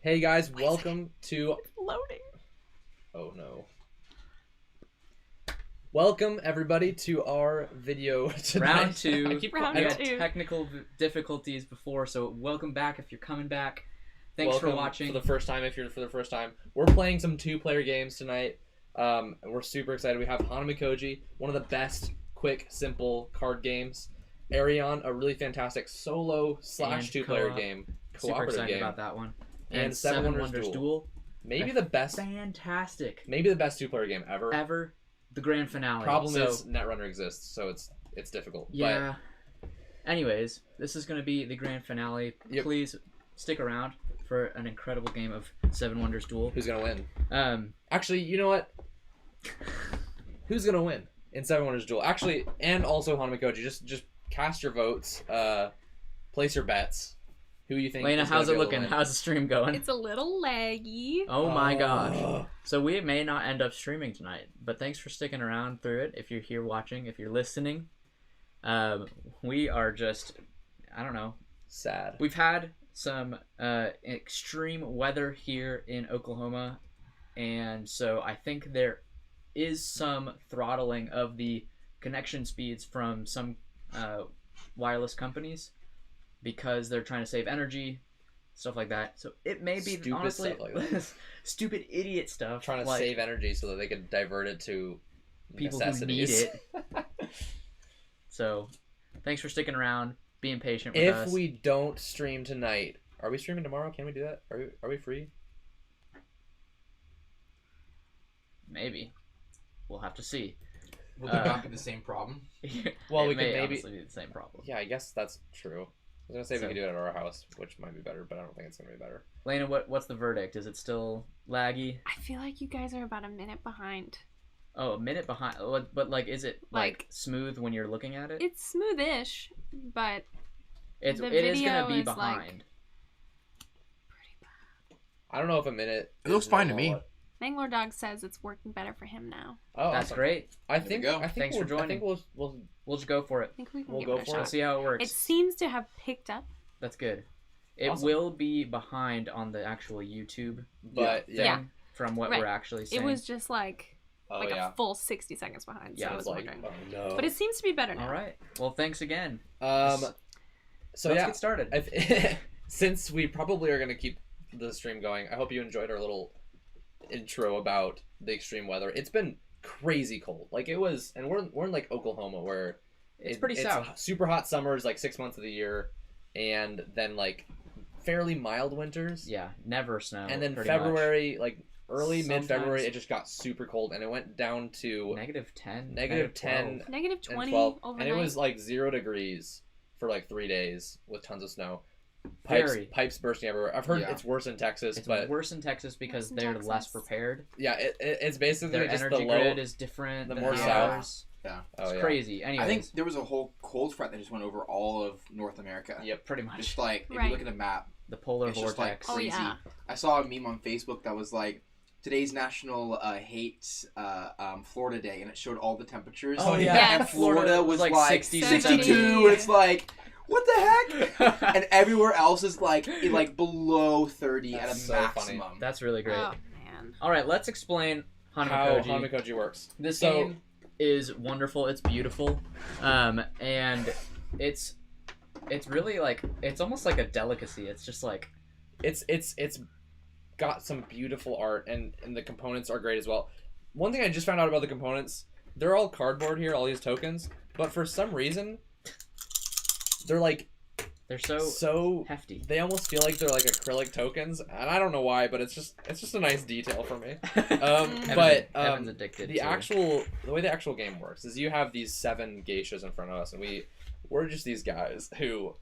Hey guys, welcome to... Loading. Oh no. Welcome everybody to our video tonight. Round 2. Round We had 2. technical difficulties before, so welcome back if you're coming back. Thanks Welcome for watching. For the first time, if you're for the first time. We're playing some 2-player games tonight. We're super excited. We have Hanimikoji, one of the best, quick, simple card games. Aerion, a really fantastic solo / 2-player game. Super Cooperative excited game. about that one. And Seven Wonders Duel. Maybe the best. Fantastic. Maybe the best 2-player game ever. Ever. The grand finale. Problem is Netrunner exists, so it's difficult. Yeah. But anyways, this is going to be the grand finale. Yep. Please stick around for an incredible game of Seven Wonders Duel. Who's gonna win? Actually, you know what? Who's gonna win in Seven Wonders Duel? Actually, and also Hanimikoji. Just cast your votes. Place your bets. Who you think? Lena, is gonna how's be it able to looking? win? How's the stream going? It's a little laggy. Oh my gosh. So we may not end up streaming tonight, but thanks for sticking around through it. If you're here watching, if you're listening, we are just, I don't know. Sad. We've had some extreme weather here in Oklahoma, and so I think there is some throttling of the connection speeds from some wireless companies because they're trying to save energy, stuff like that. So it may be Stupid honestly stuff like that. stupid idiot stuff. Trying to like save energy so that they could divert it to people who need necessities. it. So thanks for sticking around, being patient with us. If we don't stream tonight, are we streaming tomorrow? Can we do that? Are we free? Maybe. We'll have to see. Will there not be the same problem? Well, It we could may maybe- honestly be the same problem. Yeah, I guess that's true. I was gonna say So- we could do it at our house, which might be better, but I don't think it's gonna be better. Lena, what's the verdict? Is it still laggy? I feel like you guys are about a minute behind. Oh, a minute behind. But like, is it like smooth when you're looking at it? It's smoothish, but It the is gonna video be is, like, behind. pretty bad. I don't know if a minute. It looks is fine to normal. me. Manglore Dog says it's working better for him now. Oh, That's awesome. great. I There think. we go. I think Thanks for I joining. think we'll We'll just go for it. I think we can We'll give go it a for We'll shot. see how it works. It seems to have picked up. That's good. It Awesome. will be behind on the actual YouTube But thing Yeah. from what Right. we're actually saying. It was just like Oh a yeah. full 60 seconds behind. Yeah, so I It's was like wondering. oh no. But it seems to be better now. All right. Well, thanks again. So Let's yeah. get started. Since we probably are gonna keep the stream going, I hope you enjoyed our little intro about the extreme weather. It's been crazy cold. Like it was, and we're in like Oklahoma where It's pretty south. Super hot summers, like 6 months of the year, and then like fairly mild winters. Yeah, never snow. And then pretty February, like early Sometimes- mid-February, it just got super cold, and it went down to much. -10. negative 10 -12. Negative and 20 12, overnight. and it was like 0 degrees for like 3 days with tons of snow. Very. Pipes bursting everywhere. I've heard Yeah. it's worse in Texas, It's but worse in Texas because Worse in they're Texas. less prepared. yeah, it's basically Their just energy the low. grid is different. the than more south. ours. Yeah. Oh, It's yeah. crazy. Anyways, I think there was a whole cold front that just went over all of North America. Yep. pretty much Just like, if Right. you look at a map, the polar it's just, like, vortex. Oh crazy. yeah. I saw a meme on Facebook that was like, today's National Hates Florida Day, and it showed all the temperatures. Oh, yeah. And Yes. Florida was like 60s and 62, 70s. and it's like, what the heck? And everywhere else is like below 30 at a That's so maximum. funny. That's really great. Oh man. All right, let's explain How Hanimikoji. Hanimikoji works. This So- game is wonderful. It's beautiful, and it's really like it's almost like a delicacy. It's just like It's got some beautiful art, and the components are great as well. One thing I just found out about the components, they're all cardboard here, all these tokens, but for some reason, they're like they're so so hefty. they almost feel like they're like acrylic tokens, and I don't know why, but it's just a nice detail for me. But Evan's addicted. the way the actual game works is you have these 7 geishas in front of us, and we're just these guys who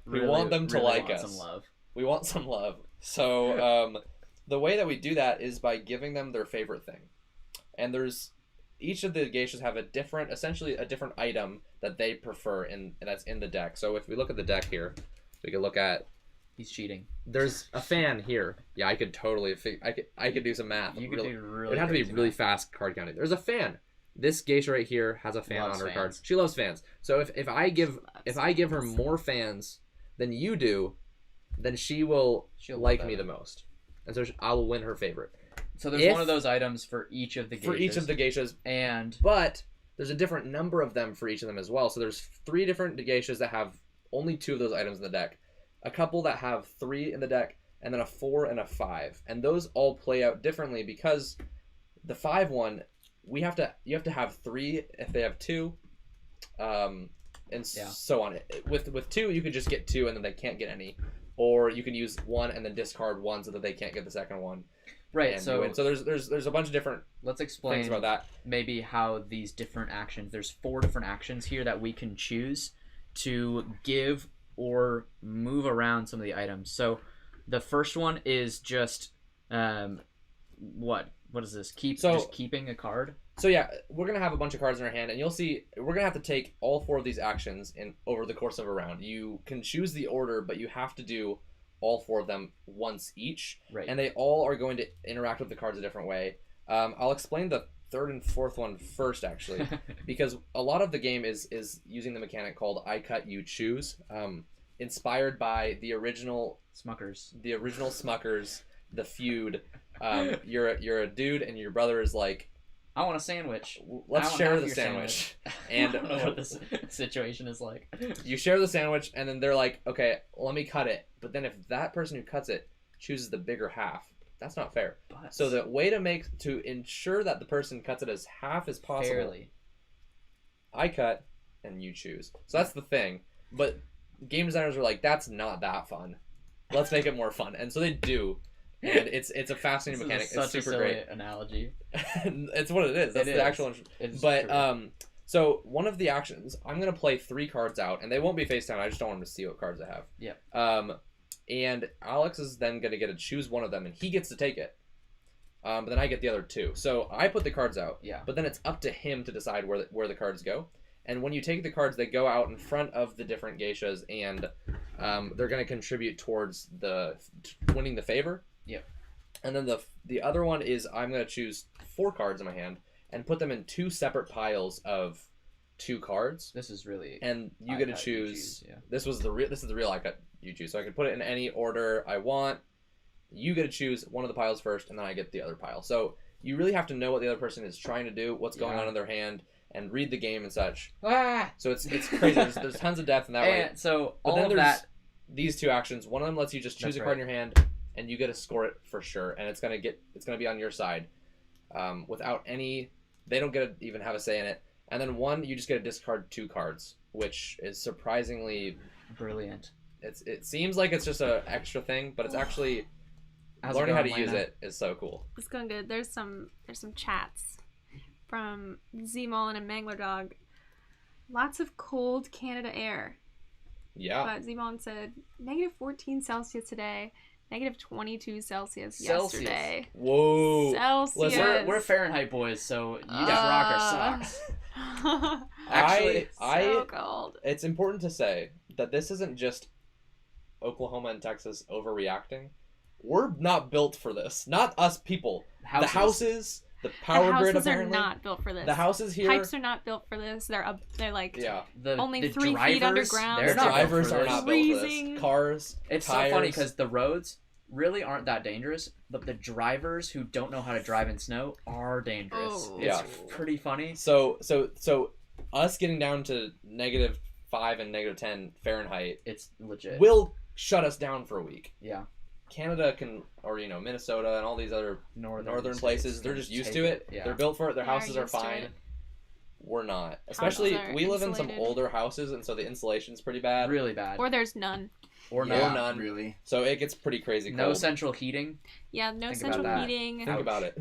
really, want them to really like want us. Some love. we want some love. So the way that we do that is by giving them their favorite thing, and each of the geishas have essentially a different item that they prefer, and that's in the deck. So if we look at the deck here, we can look at. He's cheating. There's a fan here. Yeah, I could totally. I could do some math. You could do really. It would have to be crazy really math. fast card counting. There's a fan. This geisha right here has a fan Loves on her fans. card. She loves fans. So if I give her more fans than you do, then she'll She'll like love me the Evan. most. and so I will win her favorite. So there's one of those items for each of the geishas. For each of the geishas, but there's a different number of them for each of them as well. So there's 3 different geishas that have only 2 of those items in the deck, a couple that have 3 in the deck, and then a 4 and a 5. And those all play out differently because the 5 one, you have to have 3 if they have 2, and so on. With 2, you could just get 2 and then they can't get any, or you can use 1 and then discard 1 so that they can't get the second one. Right. So there's a bunch of different. Let's explain things about that. Maybe how these different actions. There's 4 different actions here that we can choose to give or move around some of the items. So the first one is just what is this? Just keeping a card. So yeah, we're gonna have a bunch of cards in our hand, and you'll see we're gonna have to take all 4 of these actions over the course of a round. You can choose the order, but you have to do all 4 of them once each, right? And they all are going to interact with the cards a different way. I'll explain the 3rd and 4th one first, actually, because a lot of the game is using the mechanic called I Cut, You Choose, inspired by the original Smuckers. The feud. You're a dude, and your brother is like, I want a sandwich. Let's share the sandwich. And I don't know what this situation is like. You share the sandwich, and then they're like, okay, let me cut it. But then if that person who cuts it chooses the bigger half, that's not fair. But so the way to ensure that the person cuts it as half as possible, fairly, I cut, and you choose. So that's the thing. But game designers are like, that's not that fun. Let's make it more fun. And so they do. And it's a fascinating mechanic. It's super great analogy. It's what it is. That's the actual. But so one of the actions, I'm gonna play 3 cards out, and they won't be face down. I just don't want them to see what cards I have. Yeah. And Alex is then gonna get to choose one of them, and he gets to take it. But then I get the other 2. So I put the cards out. Yeah. But then it's up to him to decide where the cards go. And when you take the cards, they go out in front of the different geishas, and they're gonna contribute towards winning the favor. Yep. And then the other one is I'm going to choose 4 cards in my hand and put them in 2 separate piles of 2 cards. This is really and you get to choose. Yeah. This is the real I cut you choose. So I can put it in any order I want. You get to choose one of the piles first, and then I get the other pile. So you really have to know what the other person is trying to do, what's going on in their hand, and read the game and such. So it's crazy. There's tons of depth in that way. So but all then of there's that. These 2 actions. One of them lets you just choose a card in your hand, and you get to score it for sure, and it's gonna be on your side, without any. They don't get to even have a say in it. And then one, you just get to discard 2 cards, which is surprisingly brilliant. It seems like it's just an extra thing, but it's actually learning how to use it is so cool. It's going good. There's some chats from Z-Mullen and Mangler Dog. Lots of cold Canada air. Yeah. But Z-Mullen said -14 Celsius today. -22 Celsius yesterday. Whoa. Celsius. Listen, we're Fahrenheit boys, so you just rock our socks. Actually, so cold. It's important to say that this isn't just Oklahoma and Texas overreacting. We're not built for this. Not us people. The houses, the power grid apparently. The houses are not built for this. The houses here. Pipes are not built for this. They're like only the 3 drivers, feet underground. The drivers are not built for this. Cars, it's tires. so funny because the roads really aren't that dangerous, but the drivers who don't know how to drive in snow are dangerous. Oh. It's pretty funny. So us getting down to -5 and -10 Fahrenheit, it's legit. Will shut us down for a week. Yeah. Canada can, or Minnesota and all these other northern places, they're just used to it. Yeah. They're built for it. Their houses are fine. We're not. Especially, we live in some older houses, and so the insulation's pretty bad. Really bad. Or there's none. Or none. Really. So it gets pretty crazy cold. No central heating. Yeah, no central heating. Think about it.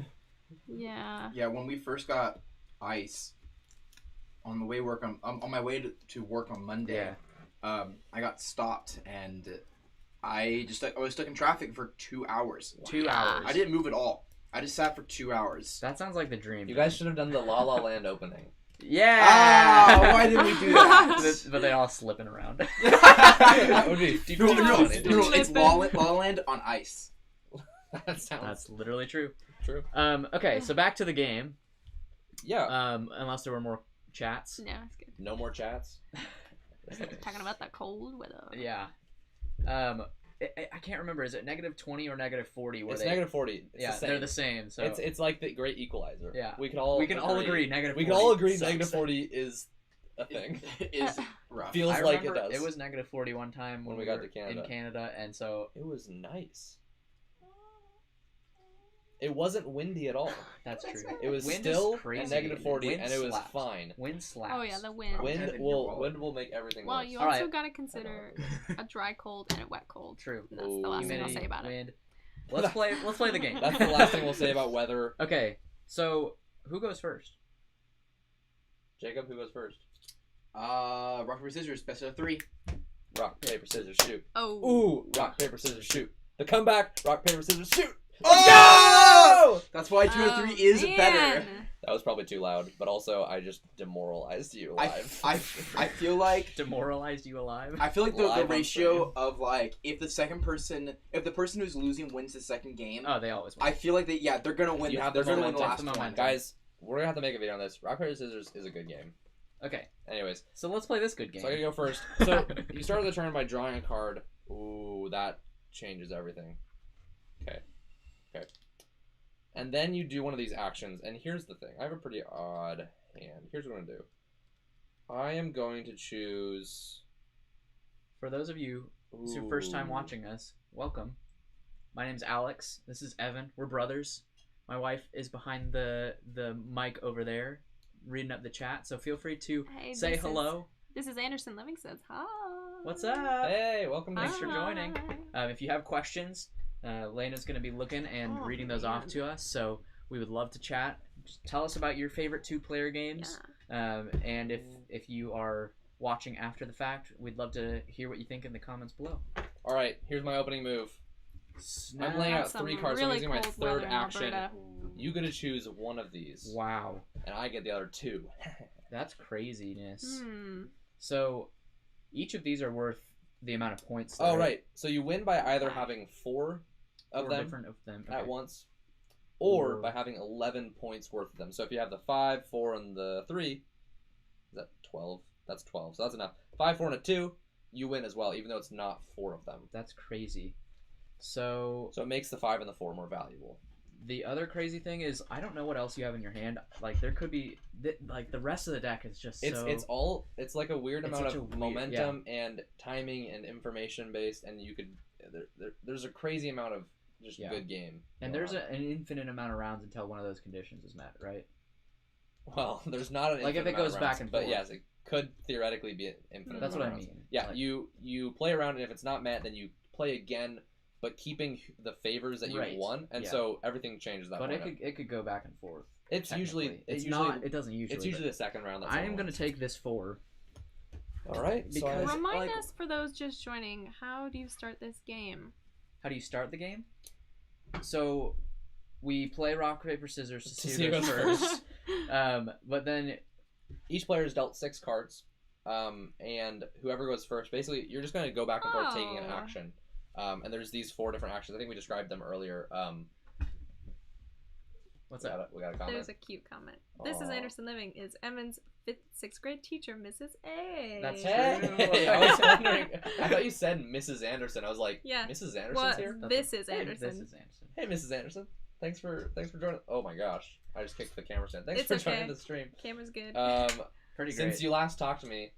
Yeah. Yeah, when we first got ice, on the way on my way to work on Monday, I got stopped and I was stuck in traffic for 2 hours. 2 hours. I didn't move at all. I just sat for 2 hours. That sounds like the dream. You guys should have done the La La Land opening. Yeah. Ah, why didn't we do that? But they're all slipping around. That would be no, it's La La Land on ice. That's literally true. True. Okay, so back to the game. Yeah. Unless there were more chats. No, it's good. No more chats. Talking about that cold weather. Yeah. I can't remember. Is it -20 or -40? It's -40. It's Yeah, the same. they're the same. So It's like the great equalizer. Yeah. We can all agree -40. We can all agree sucks. -40 is a thing. Is rough. Feels I like it remember does. it was -40 one time When we got were to Canada. in Canada, and so It was nice. It wasn't windy at all. that's true. It was Wind still is crazy. at -40, Wind and it was slaps. fine. Wind slaps. Oh yeah, the wind. Wind- Wind will make everything Well, worse. you All also right. gotta consider a dry cold and a wet cold. True. And that's the last thing I'll Humidity, say about it. wind. Let's play the game. That's the last thing we'll say about weather. Okay, so who goes first? Jacob, who goes first? Rock, paper, scissors, best of 3. Rock, paper, scissors, shoot. Oh. Ooh, rock, paper, scissors, shoot. The comeback, rock, paper, scissors, shoot. Oh! That's why 2 out of 3 is man. better. That was probably too loud, but also I just demoralized you live. I feel like Demoralized you alive? I feel like Live the on ratio stream. of like if the person who's losing wins the second game, Oh, they always win. I feel like they're gonna win. You have They're the gonna win the momentum. last one. Guys, we're gonna have to make a video on this. Rock, paper, scissors is a good game. Okay, Anyways, so let's play this good game. so I gotta go first. So you start the turn by drawing a card. Ooh, that changes everything. Okay. And then you do one of these actions, and here's the thing. I have a pretty odd hand. Here's what I'm gonna do. I am going to choose... For those of you who's your first time Ooh. watching us, welcome. My name's Alex. This is Evan. We're brothers. My wife is behind the mic over there, reading up the chat. So feel free to Hey, say this hello. This is Anderson Livingston. Hi. What's up? Hey, welcome to Thanks for joining. Hi. If you have questions, Lena's going to be looking and Oh, reading those off man. to us. So we would love to chat. Just tell us about your favorite 2-player games. Yeah. And if you are watching after the fact, we'd love to hear what you think in the comments below. All right, here's my opening move. I'm laying out That's 3 some cards. So I'm really using my cold third weather in action. Alberta. You get to choose one of these, Wow. and I get the other 2. That's craziness. Hmm. So each of these are worth the amount of points. Oh, right. So you win by either Five. having 4 of Four them different of them at okay. once, or Or- by having 11 points worth of them. So if you have the 5, 4, and the 3, is that 12? That's 12. So that's enough. 5, 4, and a 2, you win as well, even though it's not 4 of them. That's crazy. So So it makes the 5 and the 4 more valuable. the other crazy thing is I don't know what else you have in your hand. Like there could be like the rest of the deck is just so. It's like a weird It's amount such of a weird- momentum and timing and information based, and you could there's a crazy amount of just Yeah. good game. And going there's on. an infinite amount of rounds until one of those conditions is met, right? Well, there's not an Like, if infinite it goes amount of back rounds, and but forth. yes, it could theoretically be an infinite. That's what amount I of rounds. mean. Yeah, Like, you play around, and if it's not met, then you play again, but keeping the favors that you Right. won, and Yeah. so everything changes that. but point. it could go back and forth. It's usually technically. it's not. usually It doesn't usually. it's usually the second round. That's I am gonna take this 4. All right, so Because- Remind like- us, for those just joining, how do you start this game? How do you start the game? So we play rock paper scissors to see who goes first. But then each player is dealt 6 cards, and whoever goes first, basically, you're just going to go back and forth taking an Oh. action. And there's these 4 different actions. I think we described them earlier. what's we that? got a comment. There's a cute comment. This is Aw. Anderson Living. Is Evan's 6th grade teacher, Mrs. A. That's Hey, I was wondering. I thought you said Mrs. Anderson. I was like, Yeah. Mrs. Anderson's Well, here. this is Hey, Anderson. This is Anderson. Hey, Mrs. Anderson. Thanks for joining. Oh my gosh, I just kicked the camera stand. Thanks It's for okay. joining the stream. Camera's good. Pretty great. Since you last talked to me,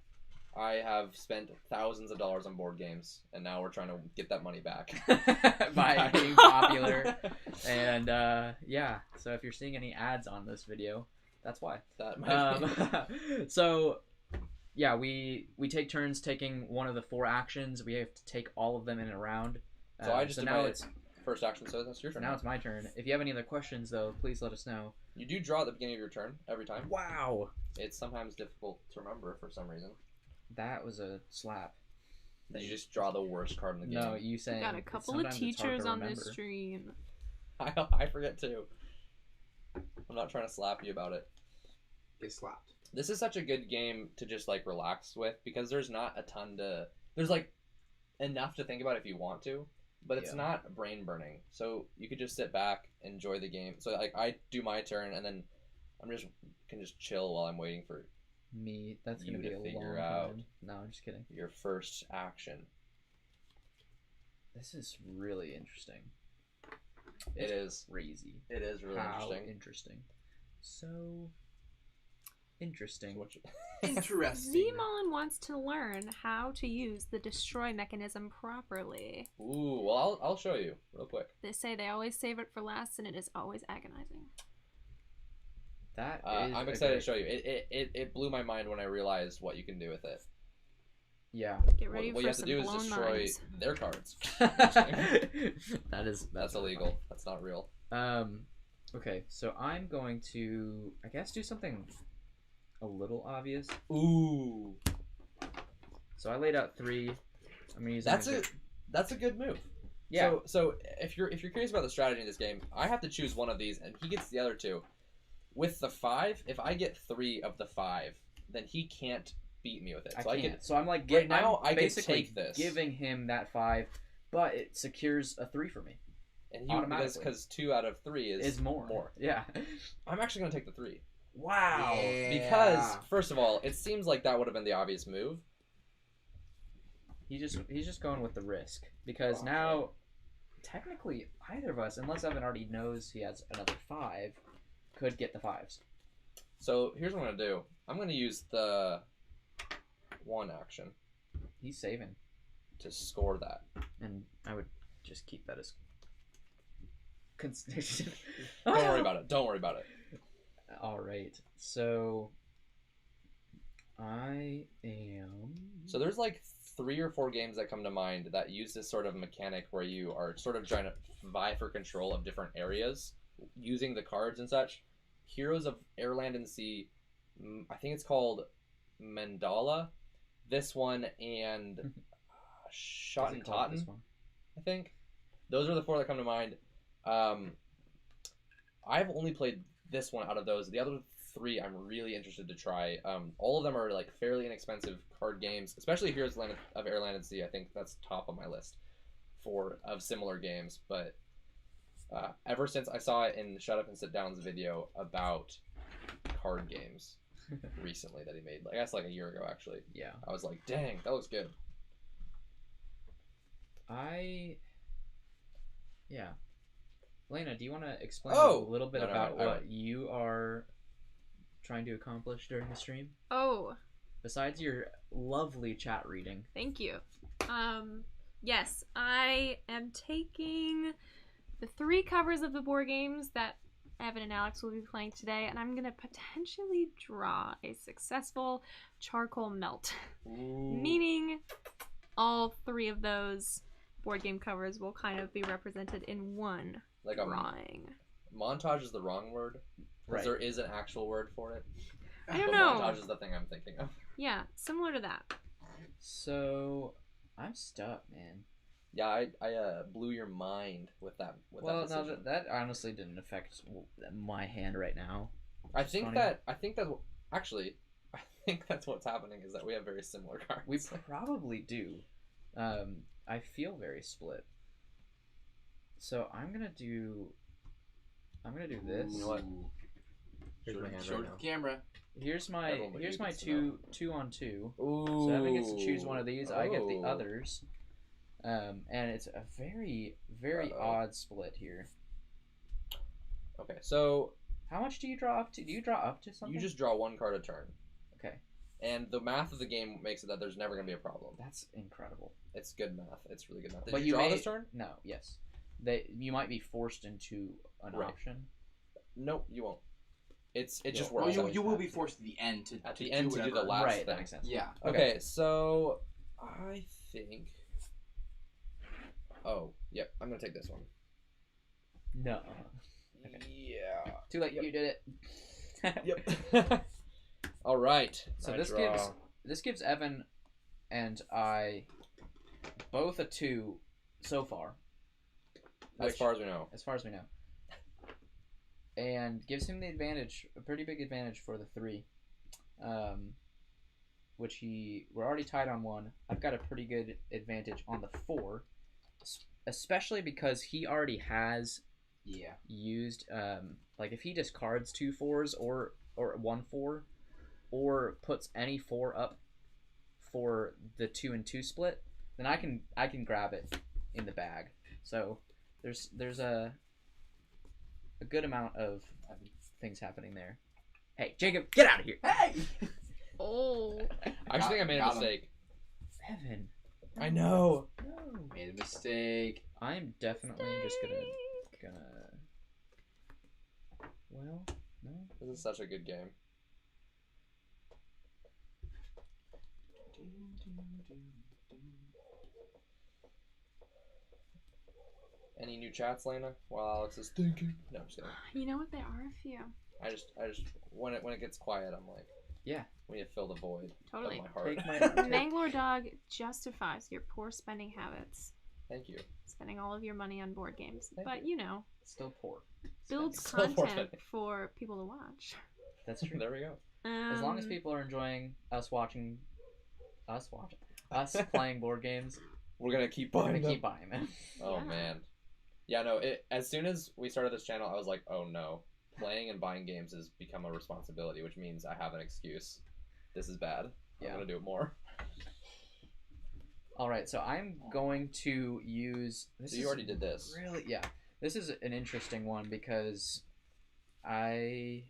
I have spent thousands of dollars on board games, and now we're trying to get that money back. By being popular. And yeah, so if you're seeing any ads on this video, that's why. That might be. So yeah, we take turns taking one of the 4 actions. We have to take all of them in a round. So I just did now my it's first action, so that's your turn. now it's my turn. If you have any other questions though, please let us know. You do draw at the beginning of your turn every time. Wow, It's sometimes difficult to remember for some reason. that was a slap. You just draw the worst card in the game. No, you saying Got a it's- couple of sometimes it's hard teachers to on this remember. stream. I forget too. I'm not trying to slap you about it. Get slapped. This is such a good game to just like relax with because there's not a ton to. There's like enough to think about if you want to, but it's Yeah. not brain burning. So you could just sit back, enjoy the game. So like I do my turn and then can just chill while I'm waiting for Me, that's gonna You be to a figure long out. time. No, I'm just kidding. your first action. This is really interesting. It is. Crazy. It is really How interesting. interesting. So interesting. Interesting. Zmolin wants to learn how to use the destroy mechanism properly. Ooh, well, I'll show you real quick. They say they always save it for last, and it is always agonizing. That is I'm excited to show you. It blew my mind when I realized what you can do with it. Yeah. Get ready What for you have to some do is blown destroy minds. their cards. That's That's illegal. That's not real. Okay, so I'm going to, I guess, do something a little obvious. Ooh, So I laid out 3. I'm gonna use. that's a good move. Yeah. So if you're curious about the strategy in this game, I have to choose one of these, and he gets the other 2. With the 5, if I get 3 of the 5, then he can't beat me with it. So I I can't. can So I'm like, right now. I'm I can basically take this, giving him that 5, but it secures a 3 for me. and he because 2 out of 3 is more. More. Yeah. I'm actually gonna take the 3 Wow. Yeah. because first of all, it seems like that would have been the obvious move. He's just going with the risk because now, technically, either of us, unless Evan already knows he has another 5, could get the 5s. So here's what I'm gonna do. I'm gonna use the 1 action He's saving, to score that. and I would just keep that as. Don't worry about it. Don't worry about it. All right, so I am. So there's like 3 or 4 games that come to mind that use this sort of mechanic where you are sort of trying to vie for control of different areas using the cards and such. Heroes of Air, Land, and Sea, I think it's called Mandala. This one and Shot Is it and called this Totten, one? I think. Those are the 4 that come to mind. I've only played this one out of those. The other 3 I'm really interested to try. All of them are like fairly inexpensive card games, especially Heroes of Air, Land, and Sea. I think that's top on my list of similar games. But ever since I saw it in Shut Up and Sit Down's video about card games recently that he made, I guess like a year ago actually, Yeah. I was like, dang, that looks good. Yeah. Lena, do you want to explain Oh! a little bit No, about I what won't. you are trying to accomplish during the stream? Oh, Besides your lovely chat reading. thank you. Yes, I am taking the 3 covers of the board games that Evan and Alex will be playing today, and I'm gonna potentially draw a successful charcoal melt. Meaning all 3 of those board game covers will kind of be represented in one Like a drawing. montage is the wrong word. Because Right. there is an actual word for it. I don't But know. montage is the thing I'm thinking of. Yeah, similar to that. So, I'm stuck, man. Yeah, I blew your mind with that. Well, that no, decision. that honestly didn't affect my hand right now. I think funny. that actually, I think that's what's happening is that we have very similar cards. We probably do. I feel very split. So I'm gonna do this. You know what? Here's my hand Show right it to now. the camera. Here's my Everyone but you gets to know. 2-on-2. Ooh. So Evan gets to choose one of these. I get the Oh. others. And it's a very, very Uh-oh. odd split here. Okay, so How much do you draw up to? Do you draw up to something? you just draw 1 card a turn, Okay. and the math of the game makes it that there's never gonna be a problem. That's incredible. It's good math. It's really good math. Did But you you draw may- this turn? No. Yes. You might be forced into an Right. option. Nope, you won't. It just Well, works. you will be forced at the end to At the end to do whatever. the last Right. thing. That makes sense. Yeah. Okay, so I think. Oh, yep. I'm gonna take this one. No. Okay. Yeah. Too late. Yep. You did it. Yep. All right. So I this draw. gives Evan and I both a 2 so far, as which- far as we know. as far as we know, and gives him the advantage, a pretty big advantage for the 3, which we're already tied on 1. I've got a pretty good advantage on the 4, especially because he already has Yeah. used like if he discards 2 4s or 1 4 or puts any 4 up for the 2 and 2 split, then I can grab it in the bag. So there's a good amount of things happening there. Hey, Jacob, get out of here! Hey! Oh. I actually think I made a Got him. mistake. Evan. I know. No. Made a mistake. I'm definitely just gonna. Well, no. This is such a good game. Any new chats, Lena? While Alex is thinking. No, I'm just kidding. You know what? There are a few. I just when it gets quiet, I'm like, Yeah. we need to fill the void Totally. of my heart. Take my. Mangalore Dog justifies your poor spending habits. Thank you. Spending all of your money on board games. Thank But, you know, Still poor. builds Still poor content spending. for people to watch. That's true. There we go. As long as people are enjoying us playing board games, We're gonna keep we're buying gonna them. keep buying them. Oh Yeah. man. Yeah, no. As soon as we started this channel, I was like, oh no, playing and buying games has become a responsibility, which means I have an excuse. This is bad. I'm Yeah. gonna do it more. All right, so I'm going to use. So you already did this. Really? Yeah. This is an interesting one because I'm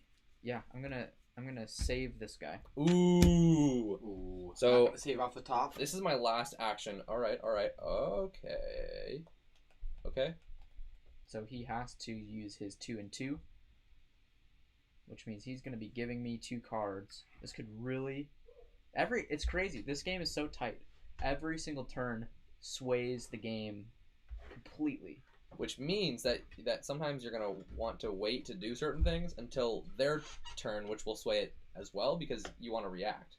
gonna save this guy. Ooh. Ooh. So- Not gonna save off the top. This is my last action. All right. Okay. So he has to use his 2 and 2, which means he's gonna be giving me 2 cards. This could really, it's crazy. This game is so tight. Every single turn sways the game completely. Which means that sometimes you're gonna want to wait to do certain things until their turn, which will sway it as well because you want to react.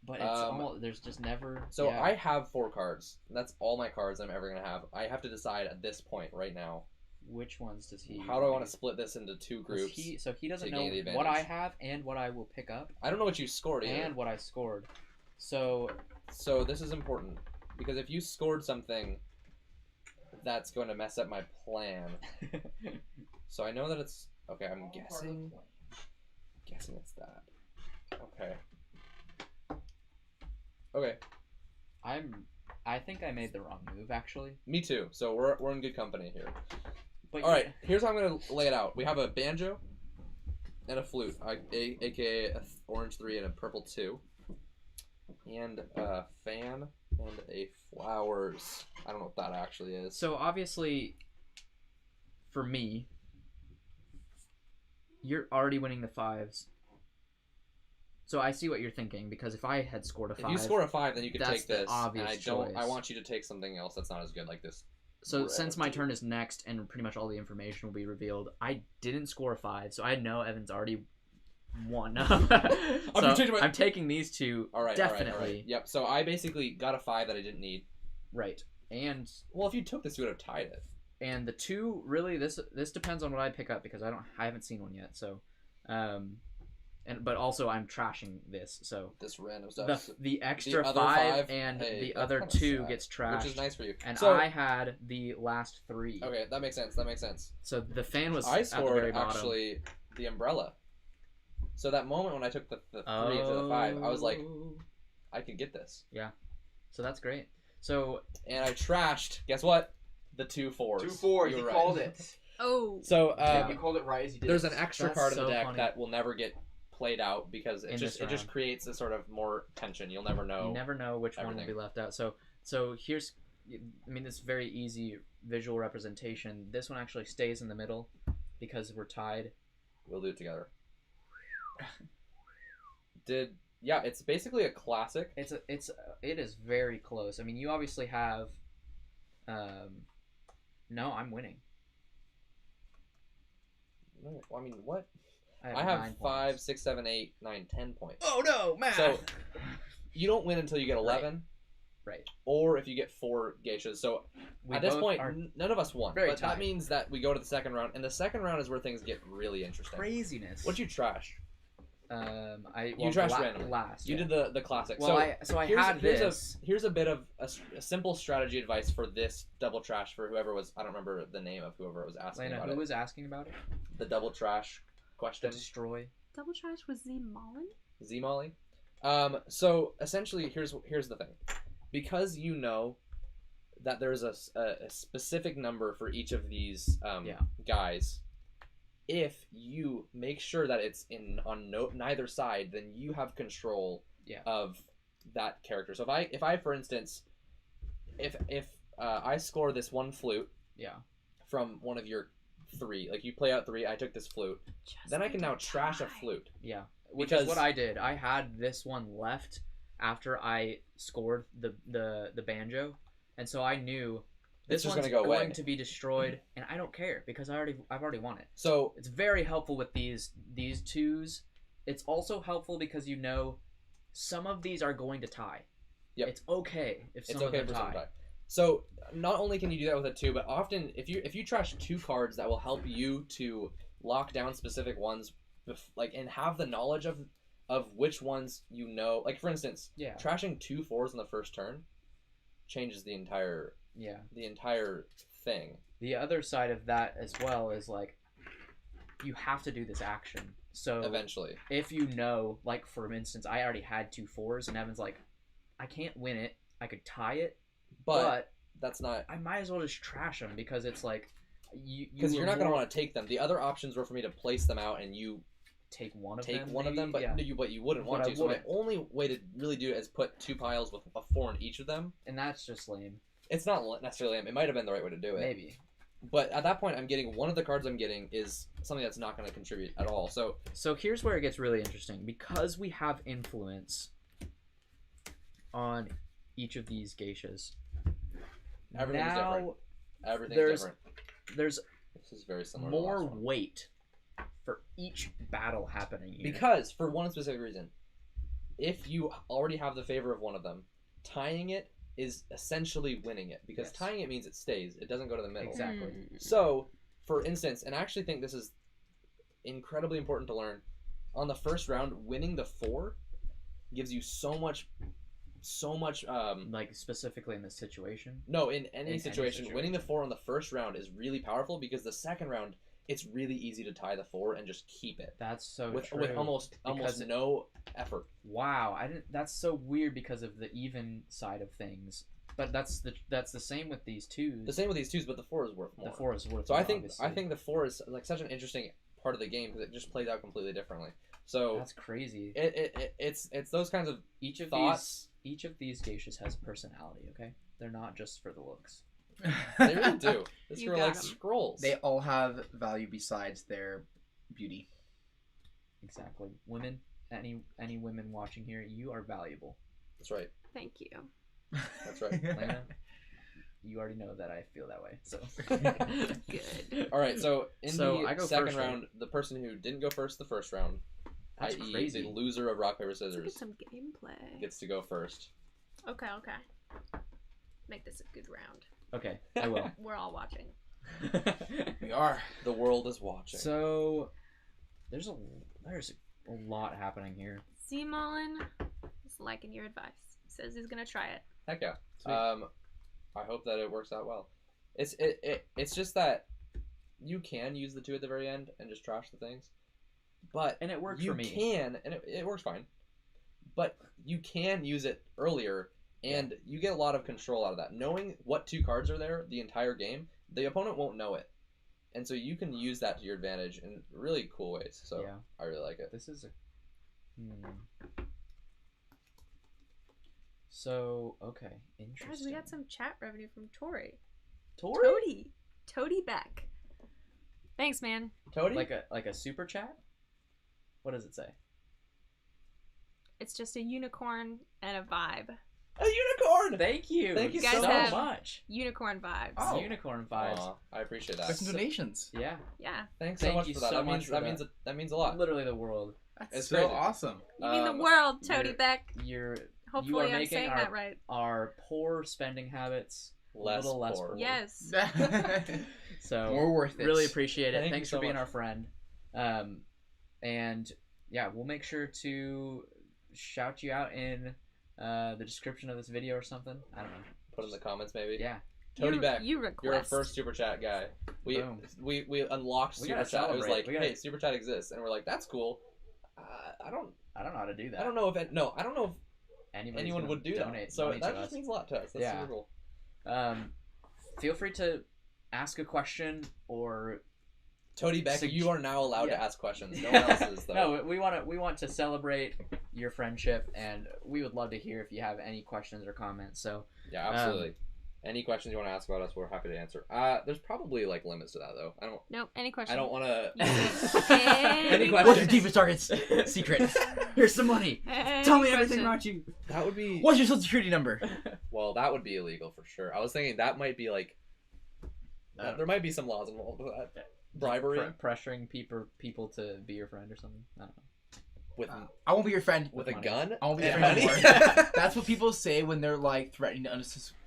But it's there's just never. So yeah. I have 4 cards. And that's all my cards I'm ever gonna have. I have to decide at this point right now. Which ones does he? How do I want to split this into 2 groups? So he doesn't to know gain the what I advantage? have and what I will pick up I don't know what you scored either. and what I scored. So So this is important because if you scored something, that's going to mess up my plan. So I know that it's okay. I'm guessing it's that. Okay. I think I made the wrong move actually. Me too. So we're in good company here. But All right. Here's how I'm gonna lay it out. We have a banjo and a flute, aka a orange 3 and a purple 2, and a fan and a flowers. I don't know what that actually is. So obviously, for me, you're already winning the 5s. So I see what you're thinking because if I had scored a 5, If you score a 5, then you can that's take the this. obvious and I choice. want you to take something else that's not as good, like this. So red since my 2. turn is next and pretty much all the information will be revealed, I didn't score a 5, so I know Evan's already won. I'm taking these 2 All right. definitely. All right. Yep. So I basically got a 5 that I didn't need. Right. And Well, if you took this, you would have tied it. the 2 really this depends on what I pick up because I haven't seen one yet. So but also I'm trashing this. So This random stuff. the extra other 5 and hey, the that's other kinda 2 sad, gets trashed. which is nice for you. And so, I had the last 3. okay, that makes sense. So the fan was I at the very scored bottom. actually the umbrella. So that moment when I took the 3 instead of the 5, I was like, I can get this. So that's great. So And I trashed. Guess what? The 2 4s. 2 4s. You He were right. called it. Oh. So You called it right as you did. there's an extra That's card in so the deck funny. that will never get played out because it In just this round. creates a sort of more tension. You'll never know. you never know which one will everything. be left out. So here's, I mean, this very easy visual representation. This one actually stays in the middle because we're tied. We'll do it together. Yeah, it's basically a classic. It is very close. I mean, you obviously have. No, I'm winning. No, I mean, what? I 9 have points. 5, 6, 7, 8, 9, 10 points. Oh no, man! So you don't win until you get 11, right. or if you get 4 geishas. So We at this both point, are none of us won. very But that tied. means that we go to the second round, and the second round is where things get really interesting. craziness. What'd you trash? You trashed randomly. last. You yeah. did the classic. Well, I had this. Here's a bit of a simple strategy advice for this double trash for whoever was. I don't remember the name of whoever was asking Lena, about who it. was asking about it? The double trash To question. destroy. Double Trash was Z Mullen? Z Molly. So essentially, here's the thing, because you know that there's a specific number for each of these guys. If you make sure that it's on neither side, then you have control of that character. So if I for instance, if I score this one flute from one of your 3, like you play out 3, I took this flute, then I can now trash a flute. Yeah, which is what I did. I had this one left after I scored the banjo, and so I knew this one's going to be destroyed, and I don't care because I've already won it. So it's very helpful with these 2s. It's also helpful because some of these are going to tie. Yep. It's okay if some of them tie. So not only can you do that with a 2, but often if you trash 2 cards, that will help you to lock down specific ones, and have the knowledge of which ones Like for instance, trashing 2 4s on the first turn changes the entire thing. The other side of that as well is like you have to do this action. So eventually, if like for instance, I already had 2 4s, and Evan's like, I can't win it. I could tie it. But that's not. I might as well just trash them because it's like because you're not going to want to take them. The other options were for me to place them out and you take one of them, but you wouldn't want to. So my only way to really do it is put 2 piles with a 4 in each of them, and that's just lame. It's not necessarily lame. It might have been the right way to do it. Maybe. But at that point, I'm getting one of the cards I'm getting is something that's not going to contribute at all. So here's where it gets really interesting because we have influence on each of these geishas. Everything's different. Everything's different. This is very similar. More weight for each battle happening here. Because for one specific reason, if you already have the favor of one of them, tying it is essentially winning it because tying it means it stays. It doesn't go to the middle. Exactly. So, for instance, and I actually think this is incredibly important to learn, on the first round, winning the 4 gives you so much like specifically in this situation. No, in any situation, winning the 4 on the first round is really powerful because the second round it's really easy to tie the 4 and just keep it. That's so true. With almost no effort. Wow, that's so weird because of the even side of things. But that's the same with these 2s. The same with these 2s, but the 4 is worth more. The 4 is worth so more. So I think the 4 is like such an interesting part of the game because it just plays out completely differently. So that's crazy. It's those kinds of thoughts. Each of these geishas has personality. Okay, they're not just for the looks. They really do. This girl likes scrolls. They all have value besides their beauty. Exactly. Women, any women watching here, you are valuable. That's right. Thank you. That's right. Lana, you already know that I feel that way. So good. All right. So in the second round, right? the person who didn't go first the first round, that's i.e. crazy. the loser of rock paper scissors, some gameplay, gets to go first. Okay. Make this a good round. Okay, I will. We're all watching. We are. The world is watching. So there's a lot happening here. C. Mullen is liking your advice. Says he's gonna try it. Heck yeah. Sweet. I hope that it works out well. It's just that you can use the 2 at the very end and just trash the things, and it works for me. You can, and it works fine, but you can use it earlier. And you get a lot of control out of that. Knowing what 2 cards are there the entire game, the opponent won't know it. And so you can use that to your advantage in really cool ways. So I really like it. This is So, okay. Interesting. Guys, we got some chat revenue from Tori. Tori? Toady Beck. Thanks, man. Toady? Like a super chat? What does it say? It's just a unicorn and a vibe. A unicorn! Thank you. Thank you guys so have much. Unicorn vibes. Oh. Unicorn vibes. Aw, I appreciate that. There's some donations. Yeah. Yeah. Thanks Thank so much you for that. so much for that means a lot. Literally the world. That's It's so crazy. awesome. You mean the world, Toady Beck. You Hopefully are I'm making saying that right. our poor spending habits a Less little less poor. poor. Yes. So More worth it. Really appreciate it. Thank Thanks you so for being much. our friend. And yeah, we'll make sure to shout you out in the description of this video or something. I don't know. Put in the comments maybe. Yeah. Toady Beck. You request. You're our first super chat guy. Boom. We unlocked We super gotta chat. It was celebrate. like, hey, super chat exists, and we're like, that's cool. I don't know how to do that. I don't know if anyone Anybody's would gonna do that. donate So money that to just us. means a lot to us. That's Yeah. super cool. Feel free to ask a question or Toady Beck, you are now allowed to Yeah. ask questions. No one else is though. no. We want to celebrate your friendship, and we would love to hear if you have any questions or comments. So Yeah, absolutely. Any questions you want to ask about us, we're happy to answer. There's probably like limits to that though. Nope. Any questions? I don't want to. Any questions? What's your deepest target's secret? Here's some money. Tell me everything about you. That would be. What's your social security number? Well, that would be illegal for sure. I was thinking that might be like. There might be some laws involved with that. Bribery pressuring people to be your friend or something. I don't know. with I won't be your friend. with a money. gun. I won't be your and friend money? anymore. That's what people say when they're like threatening to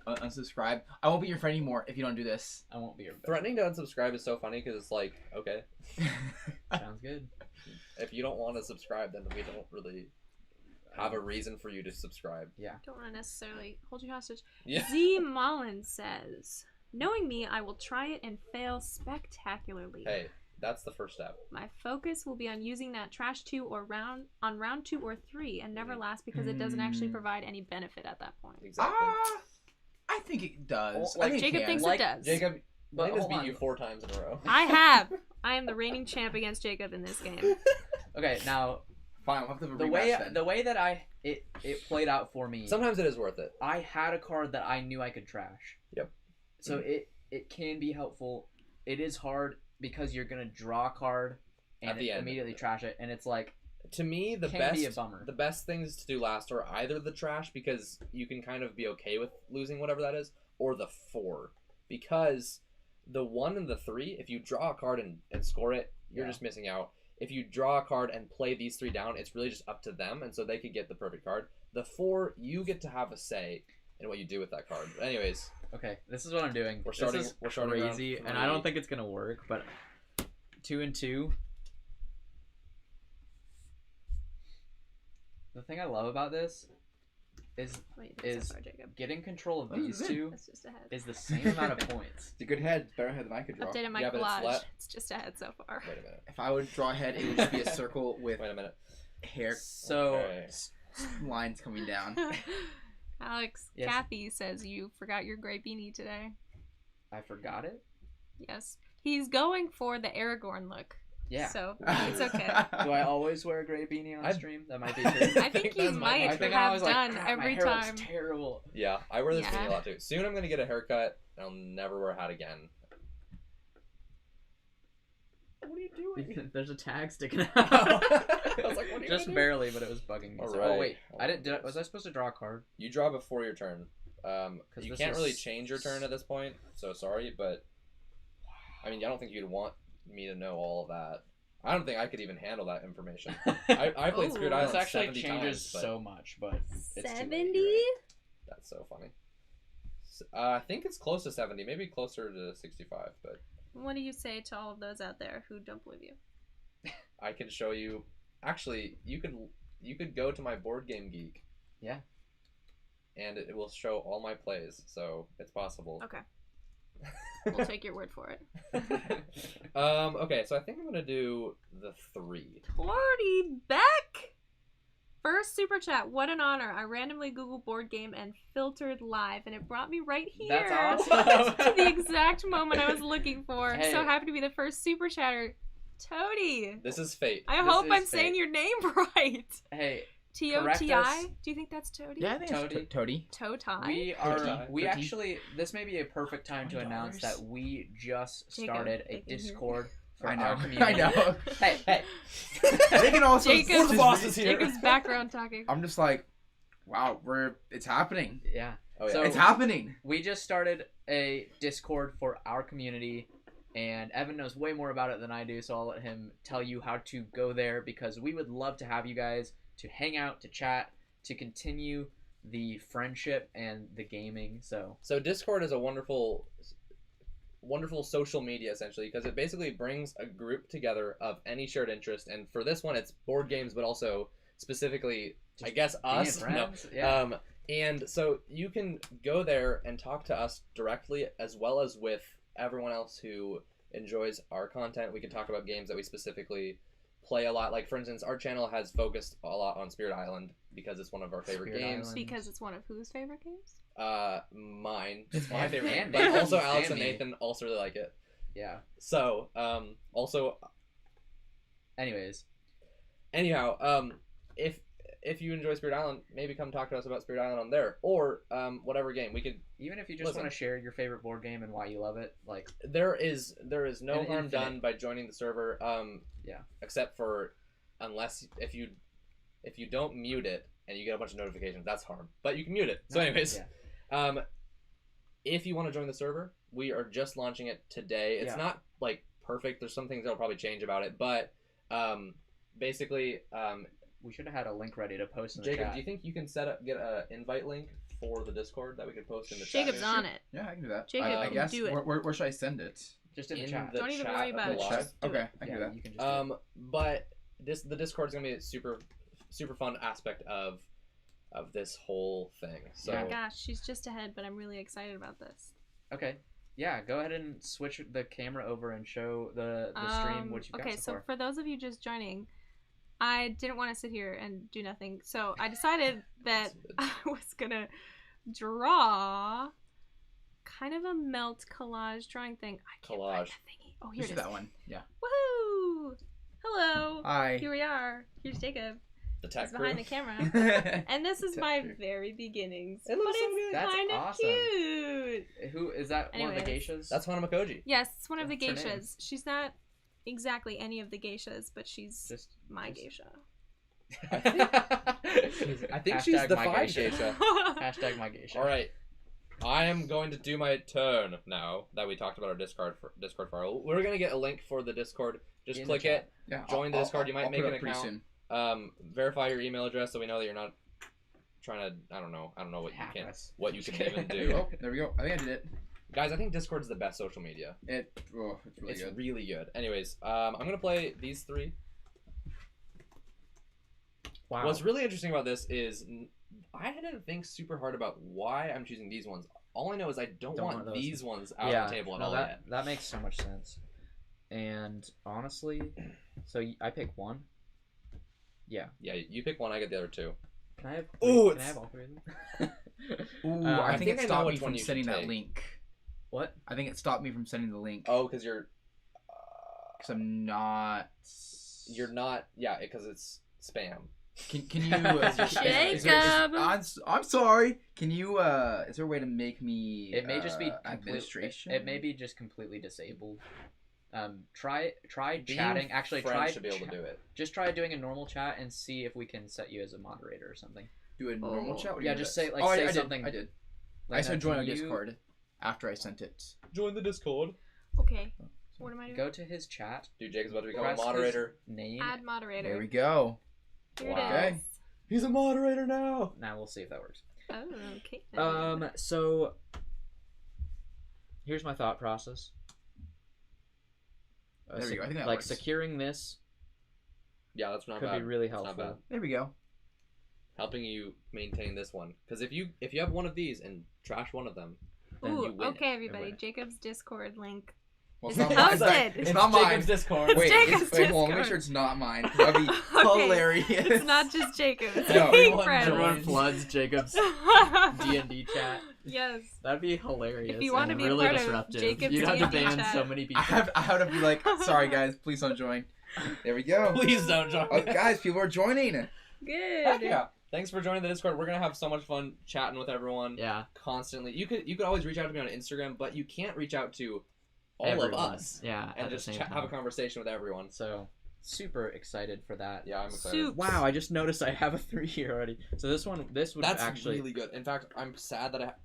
unsubscribe. I won't be your friend anymore if you don't do this. I won't be your Threatening to unsubscribe is so funny because it's like, okay, Sounds good. if you don't want to subscribe, then we don't really have a reason for you to subscribe. Don't want to necessarily hold you hostage. Yeah. Z Mullen says, "Knowing me, I will try it and fail spectacularly. Hey, that's the first step. My focus will be on using that trash 2 or round 2 or 3 and never last because it doesn't actually provide any benefit at that point." Exactly. I think it does. Well, I think it Jacob can. thinks Like, it does. Jacob, But Landis hold beat on. you 4 times in a row. I have. I am the reigning champ against Jacob in this game. Okay, now Fine, we'll have to have a the rematch then. way that it played out for me. Sometimes it is worth it. I had a card that I knew I could trash. Yep. So it can be helpful. It is hard because you're gonna draw a card At and the end. immediately trash it, and it's like To me, the Can be a bummer. best things to do last are either the trash because you can kind of be okay with losing whatever that is, or the 4 because the 1 and the 3, if you draw a card and score it, you're Yeah. just missing out. If you draw a card and play these 3 down, it's really just up to them, and so they could get the perfect card. The 4, you get to have a say in what you do with that card. But anyways, okay, this is what I'm doing. We're starting- This is we're starting around crazy, and 3. I don't think it's gonna work. But 2 and 2. The thing I love about this is Wait, Is- so far, Jacob. getting control of This is these it. two That's just a head. is the same amount of points. It's a good head. It's a better head than I could draw. Updated my Yeah, but it's collage. flat. It's just a head so far. wait a minute. If I would draw a head, it would just be a circle with Wait a minute. hair So Okay. lines coming down. Alex, Yes. Kathy says you forgot your gray beanie today. I forgot it. Yes. He's going for the Aragorn look. Yeah. So it's okay. Do I always wear a gray beanie on I- stream? That might be true. I think you That's my might I think I have was like, done "God, every my hair time. looks terrible. Yeah, I wear this Yeah. beanie a lot too. Soon I'm gonna get a haircut, and I'll never wear a hat again. What are you doing? There's a tag sticking out. I was like, what are you Just gonna do? barely, but it was bugging me. All So- right. Oh wait, I didn't. Was I supposed to draw a card? You draw before your turn. You this can't is- really change your turn at this point, so sorry, but I mean, I don't think you'd want me to know all of that. I don't think I could even handle that information. I played Spirit Ooh. Island This actually 70 changes times, but so much, but it's too late, 70? you're right. that's so funny. I think it's close to 70, maybe closer to 65, but What do you say to all of those out there who don't believe you? I can show you. Actually, you could go to my Board Game Geek. Yeah. And it will show all my plays, so it's possible. Okay. We'll take your word for it. Okay, so I think I'm gonna do the 3. Lordy Beck! First super chat. What an honor. I randomly Googled board game and filtered live, and it brought me right here. That's awesome. To the exact moment I was looking for. Hey. So happy to be the first super chatter. Toady. This is fate. I This hope is I'm fate. saying your name right. Hey, T-O-T-I? Correct us. Do you think that's Toady? Yeah, I think Toady. it's Toady. Toe-tie? we are. Toady. We Toady. actually. This may be a perfect time to announce $20. that we just Jacob, started they a can hear Discord for I know. our community. I know. Hey, hey. They can also. Jacob's, the boss is here. Jacob's background talking. I'm just like, wow, it's happening. Yeah. Oh yeah. So- It's happening. We just started a Discord for our community, and Evan knows way more about it than I do, so I'll let him tell you how to go there, because we would love to have you guys to hang out, to chat, to continue the friendship and the gaming. So Discord is a wonderful social media essentially, because it basically brings a group together of any shared interest, and for this one it's board games, but also specifically Just I guess being us. friends, No. yeah. And so you can go there and talk to us directly, as well as with everyone else who enjoys our content. We can talk about games that we specifically play a lot. Like for instance, our channel has focused a lot on Spirit Island because it's one of our favorite Spirit games. Island. Because it's one of whose favorite games? Mine. It's my And- favorite, and but me. also Alex And and me. Nathan also really like it. Yeah. So, also, Anyways, anyhow, if you enjoy Spirit Island, maybe come talk to us about Spirit Island on there, or whatever game we could. even if you just Listen. want to share your favorite board game and why you love it, like There is no An harm infinite. done by joining the server. Yeah. Except for unless if you don't mute it and you get a bunch of notifications, that's harm. But you can mute it. So, anyways, yeah. if you want to join the server, we are just launching it today. It's Yeah. not like perfect. There's some things that'll probably change about it, but basically, We should have had a link ready to post in the Jacob, chat. do you think you can get an invite link for the Discord that we could post in the Jacob's chat? on it. Yeah, I can do that. Jacob I can guess. do it. Where should I send it? Just in the In chat. the Don't even chat worry of about the it. live. Just do Okay, it. I can Yeah, do that. you can just do it. But the Discord's gonna be a super fun aspect of this whole thing. So Oh my gosh, she's just ahead, but I'm really excited about this. Okay. Yeah, go ahead and switch the camera over and show the stream what you've got Okay, so so far. for those of you just joining, I didn't want to sit here and do nothing, so I decided that I was gonna draw kind of a melt collage drawing thing. I can't find Collage. that thingy. Oh, here This it is is. that one. Yeah. Woohoo! Hello. Hi. Here we are. Here's Jacob. the tech He's behind the crew. camera. And this is Tech my crew. very beginnings. It looks but so it's good. That's kind of awesome. cute. Who is that? One of the Anyways. geishas? That's Hanimikoji. Yes, it's one of the What's her name? geishas. She's not exactly any of the geishas, but she's just my just- geisha. I think she's Hashtag the my 5 geisha. geisha. Hashtag my geisha. All right, I am going to do my turn now that we talked about our Discord file. We're gonna get a link for the Discord. Just In the click chat. it. Yeah. Join the Discord. You might I'll make put an it up pretty account. soon. Verify your email address so we know that you're not trying to. I don't know what you Hack can us. what you can even There we do. go. There we go. I think I did it. Guys, I think Discord's the best social media. It's really It's good. really good. Anyways, I'm gonna play these 3. Wow. What's really interesting about this is I didn't think super hard about why I'm choosing these ones. All I know is I don't Don't want want those. these ones out yeah, on the table at no, all that, yet. that makes so much sense. And honestly, so I pick one. Yeah. Yeah, you pick one, I get the other 2. Can I have? Ooh, can I it's- have all 3 of them? Ooh, I I think think I it know stopped me which one from you should sending that take. link. What? I think it stopped me from sending the link Oh, because you're I'm not. not. Yeah, because it's spam. Can you? Jacob! I'm sorry. Can you? Is there a way to make me? It may just be administration. It may be just completely disabled. Try Being chatting. Actually, friends try should be able to do it. Just try doing a normal chat and see if we can set you as a moderator or something. do a normal Oh. chat. What do Yeah, you mean just by say that? like Oh, say I something. Did. I did. Like, I said join our you Discord after I sent it. Join the Discord. Okay. What am I doing? Go to his chat. Dude, Jacob's about to become Press a his moderator. Name. Add moderator. There we go. Here Wow. it is. He's a moderator now. Now we'll see if that works. Oh, okay. So here's my thought process. There we go. I think that like works. securing this Yeah, that's not could bad. be really That's not helpful. bad. There we go. Helping you maintain this one, because if you have one of these and trash one of them, then Ooh, you win. okay, it. everybody. Win it. Jacob's Discord link. Well, Is it's it not mine. posted? It's not mine. Jacob's Discord. Wait, Jacob's wait, hold on. Let me Discord. make sure it's not mine. That'd be Okay, hilarious. It's not just Jacob. It's No, everyone everyone Everyone joins. floods Jacob's D&D chat. Yes. That'd be hilarious. If you want to and be a really part of disruptive. Jacob's You'd have to D&D ban chat. so many people. I have to be like, sorry guys, please don't join. There we go. Please don't join. Oh, guys, people are joining. Good. Heck yeah! Thanks for joining the Discord. We're gonna have so much fun chatting with everyone Yeah. constantly. You could always reach out to me on Instagram, but you can't reach out to all Everyone. of us Yeah. and at the just same have a time. conversation with everyone. So super excited for that. Yeah, I'm excited. Soup. Wow, I just noticed I have a 3 here already. So this would That's actually really good. In fact, I'm sad that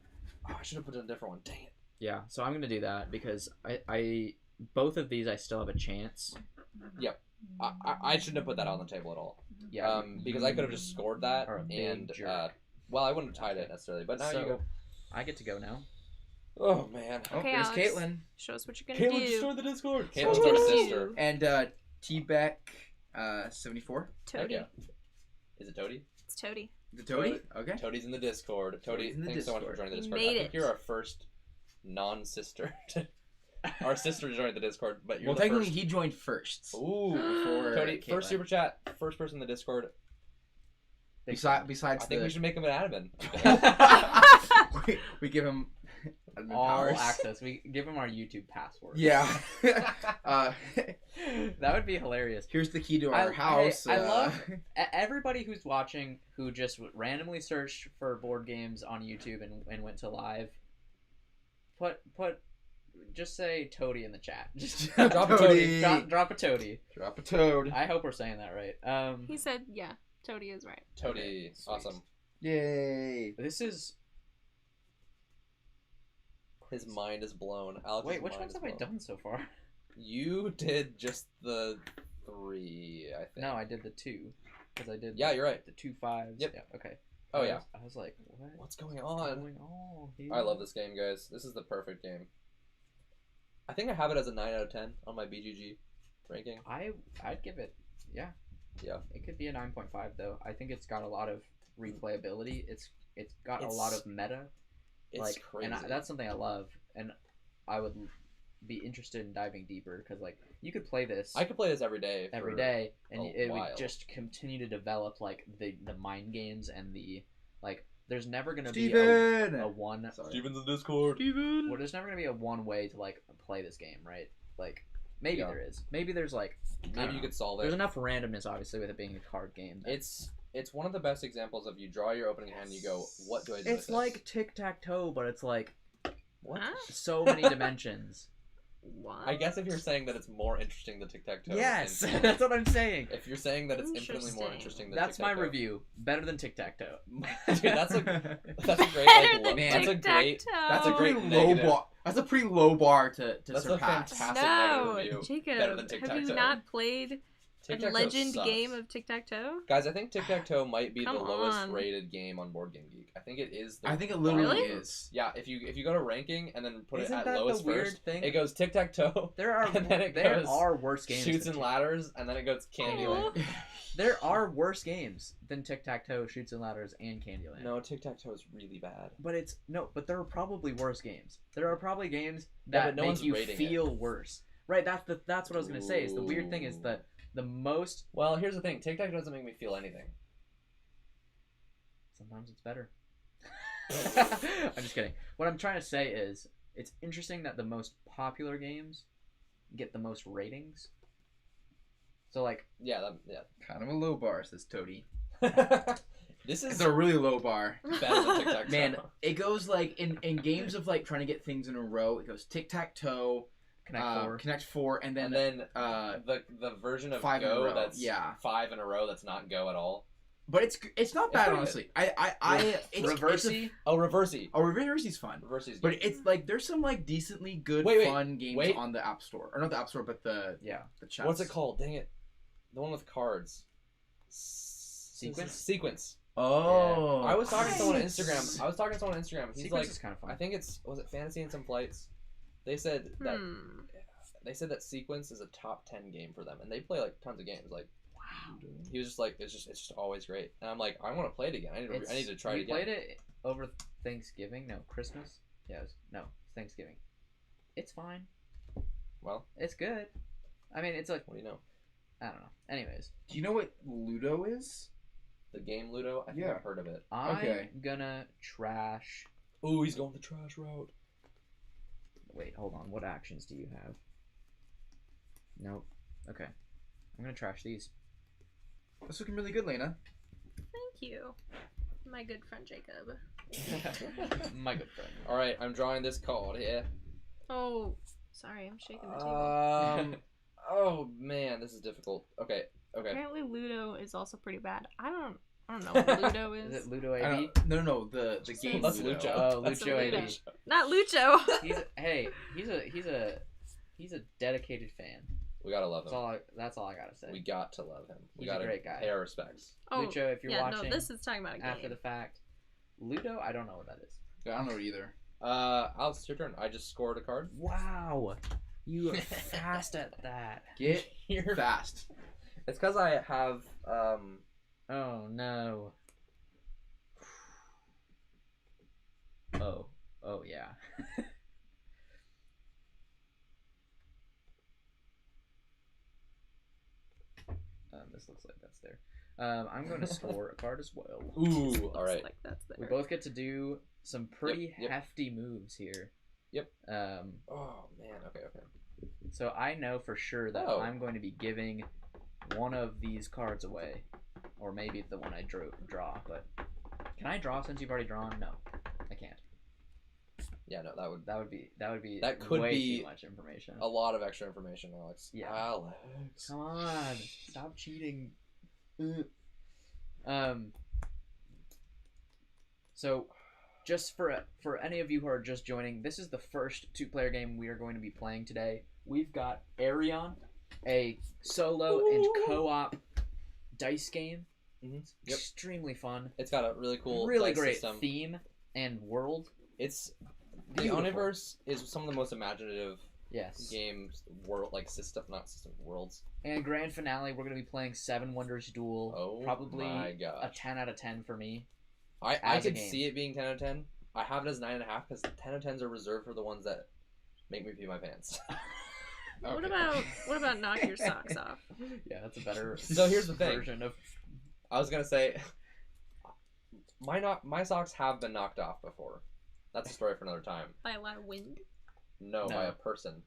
I should have put in a different one. Dang it. Yeah, so I'm gonna do that because I both of these I still have a chance. I shouldn't have put that on the table at all. Yeah. Because I could have just scored that Are a big and jerk. well, I wouldn't have tied it necessarily. But now so, you go. I get to go now. Oh man. Oh, Okay, there's Alex. Caitlin. Show us what you're gonna Caitlin do. destroyed the Discord. So Caitlin's what our you gonna sister. do? And T-Beck 74. Heck Toady. yeah. Is it Toady? It's Toady. The Toady? Okay. Toady's in the Discord. Toady, Toady's in the thanks so much for Discord. joining the You Discord. made I think it. you're our first non-sister. Our sister joined the Discord, but you're Well, the technically, first. he joined first. Ooh, Before Cody, Caitlin. first super chat, first person in the Discord. Besides I think we should make him an admin. we give him admin all powers. access. We give him our YouTube password. Yeah. That would be hilarious. Here's the key to our house. I love everybody who's watching who just randomly searched for board games on YouTube and went to live. Just say Toady in the chat. Just Drop a Toady. Drop a Toady. Drop a toad. I hope we're saying that right. He said, yeah, Toady is right. Toady, Okay, sweet. awesome. Yay. This is. His mind is blown. Alex's Wait, which mind ones is have I blown. done so far? You did just the 3, I think. No, I did the 2. Because I did. Yeah, you're right. The 2 5s. Yep. Yeah. Okay. Oh, yeah. I was like, what? What's going What's on? going on here? I love this game, guys. This is the perfect game. I think I have it as a 9 out of 10 on my BGG ranking. I'd give it. Yeah. Yeah. It could be a 9.5 though. I think it's got a lot of replayability. It's got a lot of meta. It's crazy. And that's something I love, and I would be interested in diving deeper because like you could play this I could play this every day. every for day, and a it while. would just continue to develop like the mind games and the like. There's never gonna be Steven! a one. Sorry. Steven's in Discord. Steven! Well, there's never gonna be a one way to like play this game, right? Like maybe Yeah. there is. Maybe there's like I Maybe don't you know. could solve There's it. enough randomness, obviously, with it being a card game. that- It's one of the best examples of you draw your opening hand and you go, what do I do with It's this? like tic-tac-toe, but it's like What? Huh? so many dimensions. What? I guess if you're saying that it's more interesting than tic-tac-toe. Yes, then- that's what I'm saying. If you're saying that it's infinitely more Interesting. interesting than That's my tic-tac-toe. review. Better than tic-tac-toe. Dude, that's a great Better like, than man, that's a great tic-tac-toe. that's a great pretty negative. low bar. That's a pretty low bar to That's a surpass. fantastic No, negative review. Jacob, Better than have tic-tac-toe. you not played a Tic-tac-toe legend sucks. game of tic-tac-toe? Guys, I think tic-tac-toe might be the Come lowest on. rated game on Board Game Geek. I think it is. I think it literally Really? is. Yeah, if you go to ranking and then put Isn't it at that the lowest weird first, thing? it goes tic-tac-toe, There are and then it there goes are worse games. shoots than and ladders, and then it goes Candyland. There are worse games than tic-tac-toe, shoots and ladders, and Candyland. No, tic-tac-toe is really bad. But there are probably worse games. There are probably games Yeah, that but no make one's you rating feel worse. Right, that's what I was gonna say. Is the weird thing is that the most Well, here's the thing. Tic-tac-toe doesn't make me feel anything. sometimes it's better. I'm just kidding. What I'm trying to say is it's interesting that the most popular games get the most ratings. So like Yeah, Kind of a low bar, says Toady. This is It's a really low bar. better than tic-tac-toe. Man, it goes like in games of like trying to get things in a row. It goes tic tac toe, Connect 4, and then the version of 5 in a Go row, that's yeah. 5 in a row that's not Go at all. but it's not bad pretty honestly. It's Reversey. Oh, Reversey. Reversy's fun. Reversey's But good. it's like there's some like decently good Wait, fun games wait. on the App Store, or not the App Store, but the Yeah. chat. What's it called? Dang it. The one with cards. Sequence? Sequence. Oh, I was talking to someone on nice. Instagram. He's Sequence like, is kind of fun. I think was it Fantasy and Some Flights? They said that Hmm. Sequence is a top 10 game for them, and they play like tons of games. Like, Wow. he was just like, it's just always great, and I'm like, I want to play it again. I need to try it We again. played it over Thanksgiving. No, Christmas. Yeah, it's Thanksgiving. It's fine. Well, It's good. I mean, it's like what do you know? I don't know. Anyways, Do you know what Ludo is? The game Ludo. I think Yeah. I've heard of it. I'm Okay. gonna trash. Ooh, he's going the trash route. Wait, hold on. What actions do you have? Nope. Okay. I'm gonna trash these. That's looking really good, Lena. Thank you, my good friend Jacob. My good friend. All right, I'm drawing this card here. Oh, sorry, I'm shaking the table. Oh man, this is difficult. Okay. Apparently, Ludo is also pretty bad. I don't know what Ludo Is is. it Ludo I AB? don't- No, the game. That's Ludo. Lucho. Oh, That's Lucho a Ludo. AB. Not Lucho. He's a dedicated fan. We gotta love him. That's all I gotta say. We got to love him. We He's a gotta great guy. pay our respects. Oh, Lucho, if you're yeah, watching no, this is talking about a game. after the fact, Ludo, I don't know what that is. I don't know either. Alex, it's your turn. I just scored a card. Wow, you are fast at that. Get You're fast. It's because I have Oh no. Oh yeah. this looks like that's there. I'm going to score a card as well. Ooh, Looks all right. like that's there. We both get to do some pretty Yep. hefty moves here. Yep. Um, Oh man. Okay. so I know for sure that Oh. I'm going to be giving one of these cards away, or maybe the one I draw. But can I draw since you've already drawn? No, I can't. Yeah. No, that would That could way be too much information. a lot of extra information, Alex. Yeah. Alex. Come on, stop cheating. So, just for any of you who are just joining, this is the first 2-player game we are going to be playing today. We've got Aerion, a solo and co-op dice game. Mm-hmm. Yep. Extremely fun. It's got a really cool, really dice great system. theme and world. It's the Beautiful. Omniverse is some of the most imaginative Yes. games worlds. And grand finale, we're going to be playing 7 Wonders Duel. Oh Probably my a gosh. 10 out of 10 for me. I as a could game. see it being 10 out of 10. I have it as 9.5 because 10 out of 10s are reserved for the ones that make me pee my pants. What about knock your socks off? Yeah, that's a better So here's the thing. version of I was gonna say, my socks have been knocked off before. That's a story for another time. By a lot of wind. No, No. by a person.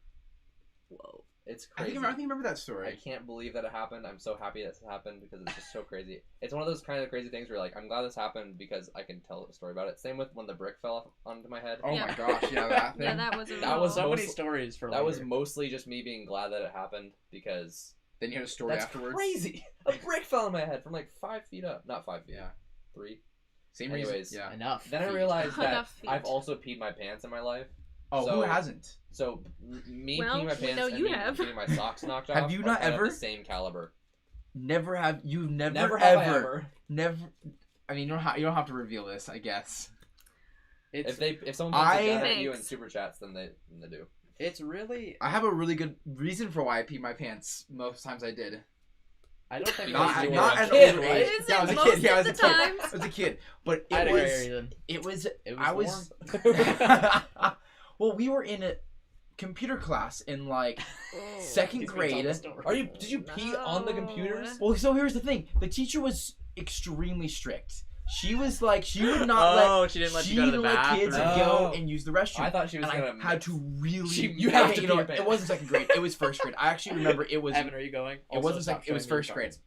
Whoa. It's I crazy. think I remember that I story. can't believe that it happened. I'm so happy this happened because it's just so crazy. It's one of those kind of crazy things where you're like, I'm glad this happened because I can tell a story about it. Same with when the brick fell onto my head. Oh Yeah. my gosh, yeah, that thing. Yeah, that was a That was so real- many most- stories for That was later. mostly just me being glad that it happened because Then you had a story that's afterwards. crazy. A brick fell on my head from like 5 feet up. Not 5 feet. Yeah. 3. Same Anyways. reason. Yeah. Enough. Then I feet. realized that Enough feet. I've also peed my pants in my life. Oh, So- who hasn't? So me Well, peeing my we pants know and you me have. getting my socks knocked off Have you are not kind of ever? the same caliber. Never have you never have I ever ever. never. I mean, you don't have to reveal this, I guess. It's If someone puts a gun at you in Thanks. super chats, then they do. it's really I have a really good reason for why I peed my pants most times I did. I don't think Because most you people were Not a at kid, older right? age. Is Yeah, I it was a most kid. Yeah, I of was a the kid. times? I was a kid, but I had it a great was. reason. It was. It was I was. warm. Well, we were in a computer class in like Oh. second He's gonna tell grade. the story. Did you pee on the computers? Well, so here's the thing: the teacher was extremely strict. She was like, she would not let. Oh, she didn't let you go to the She didn't let kids bathroom. go Oh. and use the restroom. I thought she was and gonna. I had to really. You have to you pee know, your it pants. wasn't second grade. It was first grade. I actually remember it was. Evan, are you going? It Also, wasn't stop second. It was showing me first your grade. cards.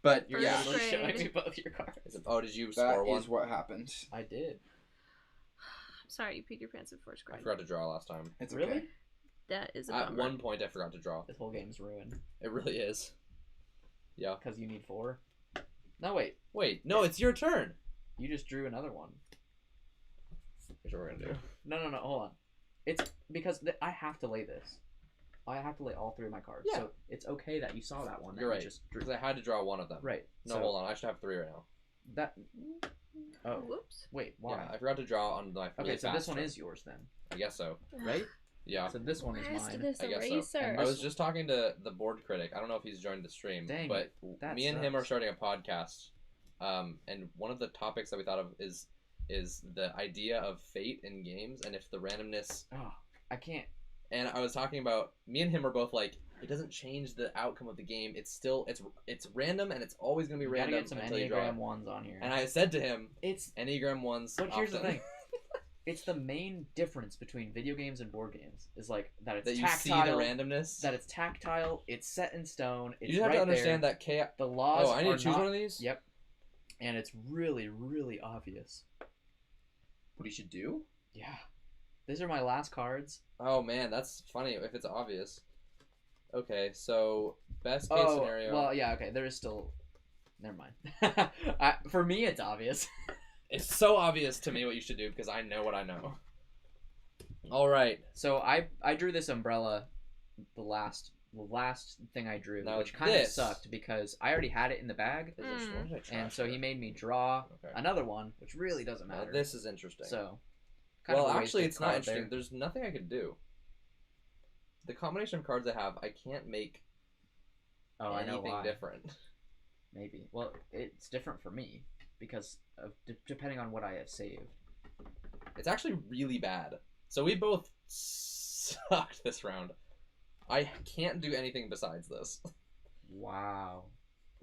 But You're yeah, First literally showing grade. me both your cards. Oh, did you that score one? is what happened. I did. I'm sorry, you peed your pants in first I grade. forgot to draw last time. It's okay. Really? That is a At bummer. one point, I forgot to draw. This whole game's ruined It really is. Yeah. because you need 4. No, wait. Wait, no, it's your turn. You just drew another one. Here's what we're gonna do. No, hold on. It's because I have to lay this. I have to lay all 3 of my cards. Yeah. So it's okay that you saw that one. that You're you right. Just drew. Because I had to draw one of them. Right. No, so hold on. I should have 3 right now. That. Oh. Whoops. Wait. Why? Yeah, I forgot to draw on my. Okay, really so fast this one turn. is yours then, I guess so. right? Yeah. So this one is Rest mine. this I guess so. eraser. And I was just talking to the board critic. I don't know if he's joined the stream, Dang but that me and him are sucks. starting a podcast. And one of the topics that we thought of is the idea of fate in games and if the randomness. Oh, I can't. And I was talking about me and him are both like it doesn't change the outcome of the game. It's still it's random and it's always gonna be You gotta random get some until you draw it. Enneagram 1s on here. And I said to him, It's Enneagram 1s. But here's the often. thing. It's the main difference between video games and board games is like that it's that you tactile, see the randomness. that it's tactile, it's set in stone, it's you just have right to understand there. that chaos. The laws Oh, I need are to choose not, one of these. Yep. And it's really, really obvious. What you should do? Yeah. These are my last cards. Oh man, that's funny if it's obvious. Okay, so best case scenario. Well, yeah, okay. There is still. Never mind. For me, it's obvious. It's so obvious to me what you should do because I know what I know. All right. So I drew this umbrella, the last thing I drew, Now which kind of this- sucked because I already had it in the bag, Is this- what did I trash and so he here? made me draw Okay. another one, which really doesn't Now matter. this is interesting. So. Well, of a actually, wasted it's not card interesting. there. There's nothing I could do. The combination of cards I have, I can't make Oh, I know anything why. different. Maybe. Well, it's different for me because of depending on what I have saved. It's actually really bad. So we both sucked this round. I can't do anything besides this. Wow.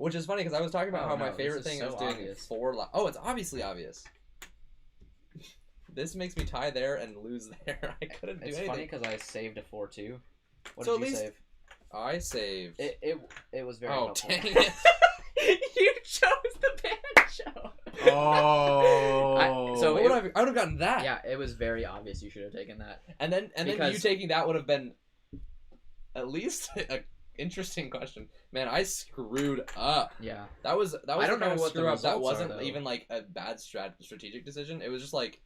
Which is funny because I was talking about Oh, how no, my this favorite is thing so is doing obvious. 4 Oh, it's obviously obvious. This makes me tie there and lose there. I couldn't do It's anything. funny because I saved a 4-2. What So did at you least- save? I saved. It was very Oh, helpful. dang it. You chose the banjo. Oh. So What would I would have gotten that. Yeah, it was very obvious you should have taken that. And then you Because- taking that would have been at least an interesting question. Man, I screwed up. Yeah. That was I the don't know kind of what the screw up that results are, wasn't though. even like a bad strategic decision. It was just like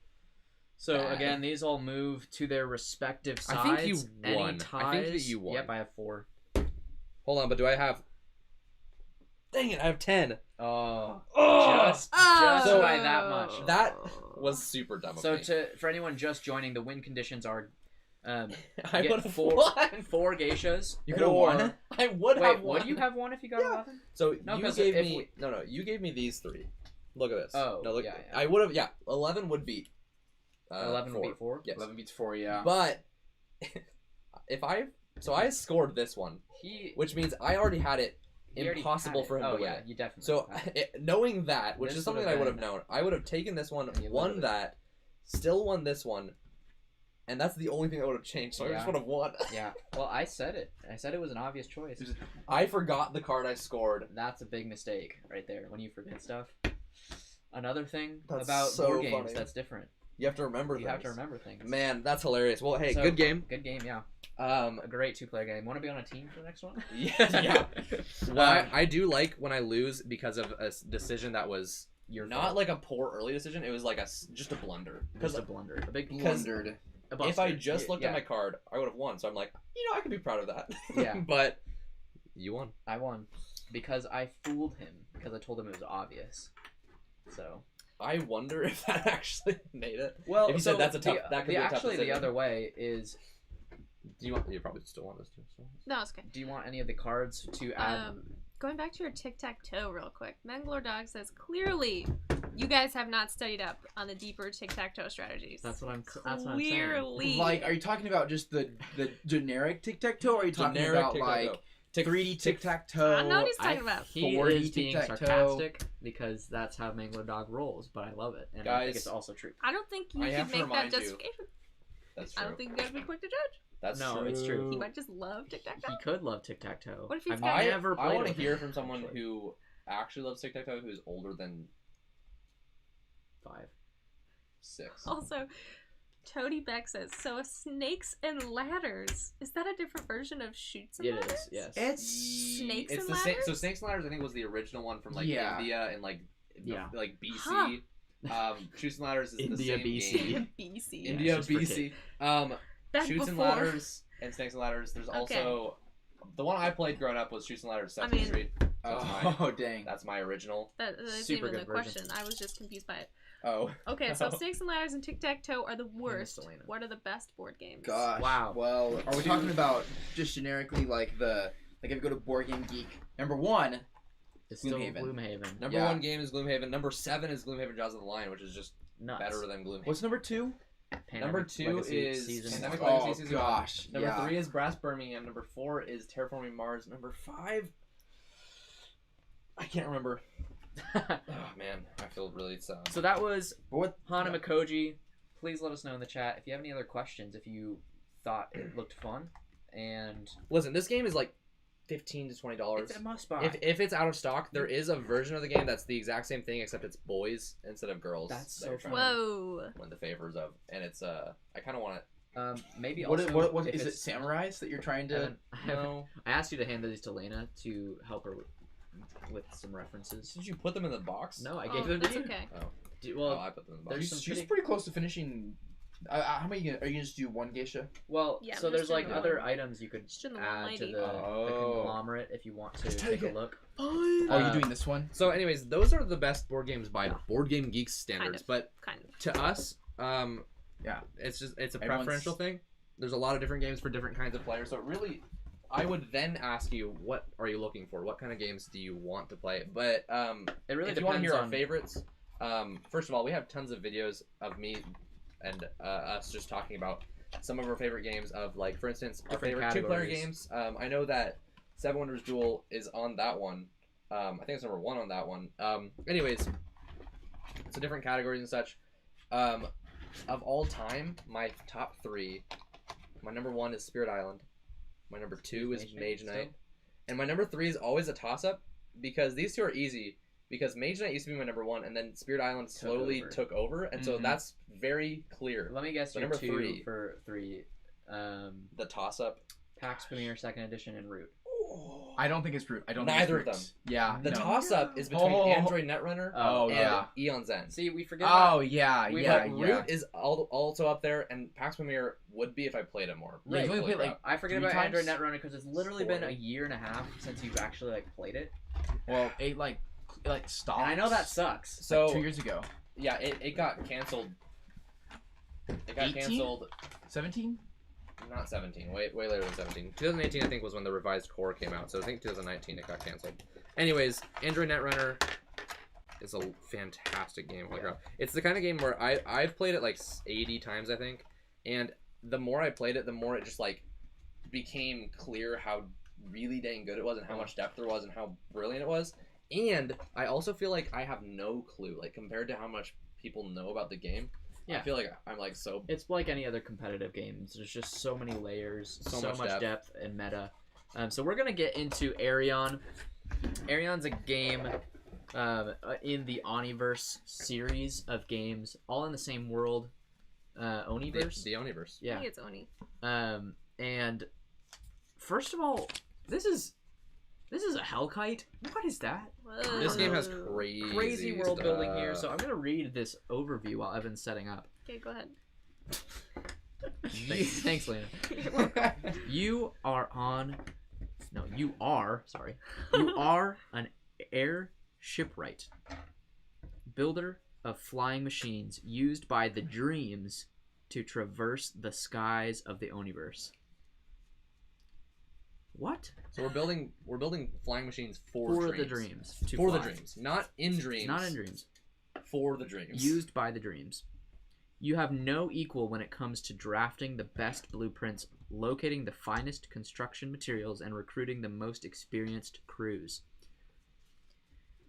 So Bad. again, these all move to their respective sides. I think you Any won. ties? I think that you won. Yep, I have 4. hold on, but do I have dang it, I have 10. Oh, Oh! just So- by that much. That was super dumb of So me. for anyone just joining, the win conditions are I get would have 4 won. 4 geishas. You could've or- won? I would Wait, have won. would you have won if you got Yeah. 11? So No, you 'cause gave if me we- no. You gave me these 3. Look at this. Oh, no, look. yeah. I would have. Yeah, 11 would beat. 11 would beat 4. Yes, 11 beats 4, yeah. but if I scored this one, He which means I already had it. he already Impossible had it. for him Oh to yeah, win. you definitely. So had it. knowing that, which This is something would've that I would have been- known, I would have taken this one, And you won literally- that, still won this one, and that's the only thing that would have changed. So I just Yeah. would have won. Yeah. Well, I said it. I said it was an obvious choice. I forgot the card I scored. That's a big mistake right there when you forget stuff. Another thing That's about so board games funny. that's different. You have to remember. You have to things. remember things. Man, that's hilarious. Well, hey, So, good game. Good game, yeah. Um, A great 2-player game. Want to be on a team for the next one? yeah. Well, I do like when I lose because of a decision that was Your not fault. like a poor early decision. It was like just a blunder. Just a blunder. A big because- blunder. A If I buster. just looked Yeah, at my card, I would have won. So I'm like, I could be proud of that. Yeah. But you won. I won because I fooled him because I told him it was obvious. So I wonder if that actually made it. well, If you said that's a tough- that could be a tough actually the decision. other way is. Do you want? You probably still want this too. So. No, it's okay. Do you want any of the cards to add? Going back to your tic-tac-toe real quick. Mangalore Dog says, clearly, you guys have not studied up on the deeper tic-tac-toe strategies. That's what I'm saying. Clearly. Like, are you talking about just the generic tic-tac-toe, or are you talking Generic about, tic-tac-toe. like, 3D tic-tac-toe? I know what he's talking about. He 4D is being tic-tac-toe. sarcastic because that's how Mangler Dog rolls, but I love it, and I think Guys, it's also true. I don't think you I can have to make that remind you. justification. That's I true. don't think you guys would be quick to judge. That's No, true. it's true. He might just love tic-tac-toe. He could love tic tac toe. What if he's I've got- never I played want to with hear him, from someone actually. who actually loves tic tac toe, who's older than 5. 6. Also, Toady Beck says, so a snakes and ladders. Is that a different version of shoots and It ladders? is, yes. It's... Snakes it's and the same. ladders? So Snakes and Ladders, I think, was the original one from like Yeah. India and like Yeah. like BC. Huh. Shoots and Ladders is India, the same BC. game. BC. Yeah, India, it's just for BC. Back Shoots and before. Ladders and Snakes and Ladders. There's also the one I played growing up was Shoots and Ladders Sesame mean- Street. Oh, dang. That's my original. That isn't Super even the good version. question. I was just confused by it. Oh. Okay, so Oh. snakes and ladders and tic-tac-toe are the worst. Selena. What are the best board games? Gosh. Wow. Well, are we talking about just generically, like, if you go to Board Game Geek, number 1, It's still Gloomhaven. Gloomhaven. Number Yeah. 1 game is Gloomhaven. Number 7 is Gloomhaven Jaws of the Lion, which is just Nuts. better than Gloomhaven. what's number 2? Number Pandemic 2 Legacy is Season Pandemic one. Legacy Oh, Season one. gosh. Number yeah. 3 is Brass Birmingham. Number 4 is Terraforming Mars. Number 5, I can't remember. Oh man, I feel really sad. So that was What? Hanimikoji. Please let us know in the chat if you have any other questions, if you thought it looked fun. And Listen, this game is like $15 to $20. it's a must buy. If it's out of stock, there is a version of the game that's the exact same thing except it's boys instead of girls. That's that so you're trying Whoa. to win the favors of, and it's I kind of want it. Maybe What, also what if is it, it's- samurais that you're trying to... Evan, No, I asked you to hand these to Lena to help her with some references. did you put them in the box? No, I Oh, gave them to that's you. okay. Well, I put them in the box. there's some She's pretty- pretty close to finishing... how many are you gonna just do one geisha? well, Yeah, so I'm there's just like doing other one. items you could Just doing the one add to lady. the Oh. conglomerate if you want to Just take take a it. look. Oh, Uh, you're doing this one? So, anyways, those are the best board games by Yeah. Board Game Geeks standards. of. But Kind of. to us, Yeah. it's a Everyone's- preferential thing. There's a lot of different games for different kinds of players. So really, I would then ask you, what are you looking for? What kind of games do you want to play? But It really if you want to depends hear our on favorites, first of all, we have tons of videos of me and us just talking about some of our favorite games. Of like, for instance, our Different favorite 2-player categories. games. I know that Seven Wonders Duel is on that one. I think it's number 1 on that one. Anyways, it's a different categories and such. Of all time, my top 3, my number 1 is Spirit Island. My number 2 is Mage Knight. And my number 3 is always a toss-up because these two are easy. Because Mage Knight used to be my number 1, and then Spirit Island slowly took over, and so that's very clear. Let me guess your number 2 3 for 3. The toss-up. PAX Premier 2nd Edition and Root. I don't think it's Root. I don't Neither think of it's Root. Yeah. The no. toss-up is between Android Netrunner and Eon Zen. See, we forget Oh, about... yeah. Root is also up there, and PAX Premier would be if I played it more. Yeah, you only Holy played, crap. I forget 3 about times? Android Netrunner because it's literally been a year and a half since you've actually like played it. Well, it stopped. And I know that sucks. So 2 years ago. yeah, it got canceled. It got 18? canceled. 17? Not 17. Way later than 17. 2018, I think, was when the revised core came out. So I think 2019 it got canceled. Anyways, Android Netrunner is a fantastic game. Holy crap. It's the kind of game where I've played it like 80 times, I think. And the more I played it, the more it just like became clear how really dang good it was and how much depth there was and how brilliant it was. And I also feel like I have no clue, like compared to how much people know about the game. Yeah. I feel like I'm like so. It's like any other competitive game. There's just so many layers, so much depth and meta. So we're gonna get into Aerion. Aerion's a game in the Oniverse series of games, all in the same world. Oniverse. The Oniverse. Yeah. I think it's Oni. And first of all, this is a Hellkite. What is that? Whoa. This game has crazy world building stuff. here. So I'm gonna read this overview while Evan's setting up. Okay, go ahead. Thanks, Lena. You are an air shipwright, builder of flying machines used by the Dreams to traverse the skies of the Oniverse. What? So we're building flying machines for the Dreams. To for the fly. Dreams, not in Dreams. Not in Dreams. For the Dreams. Used by the Dreams. You have no equal when it comes to drafting the best blueprints, locating the finest construction materials, and recruiting the most experienced crews.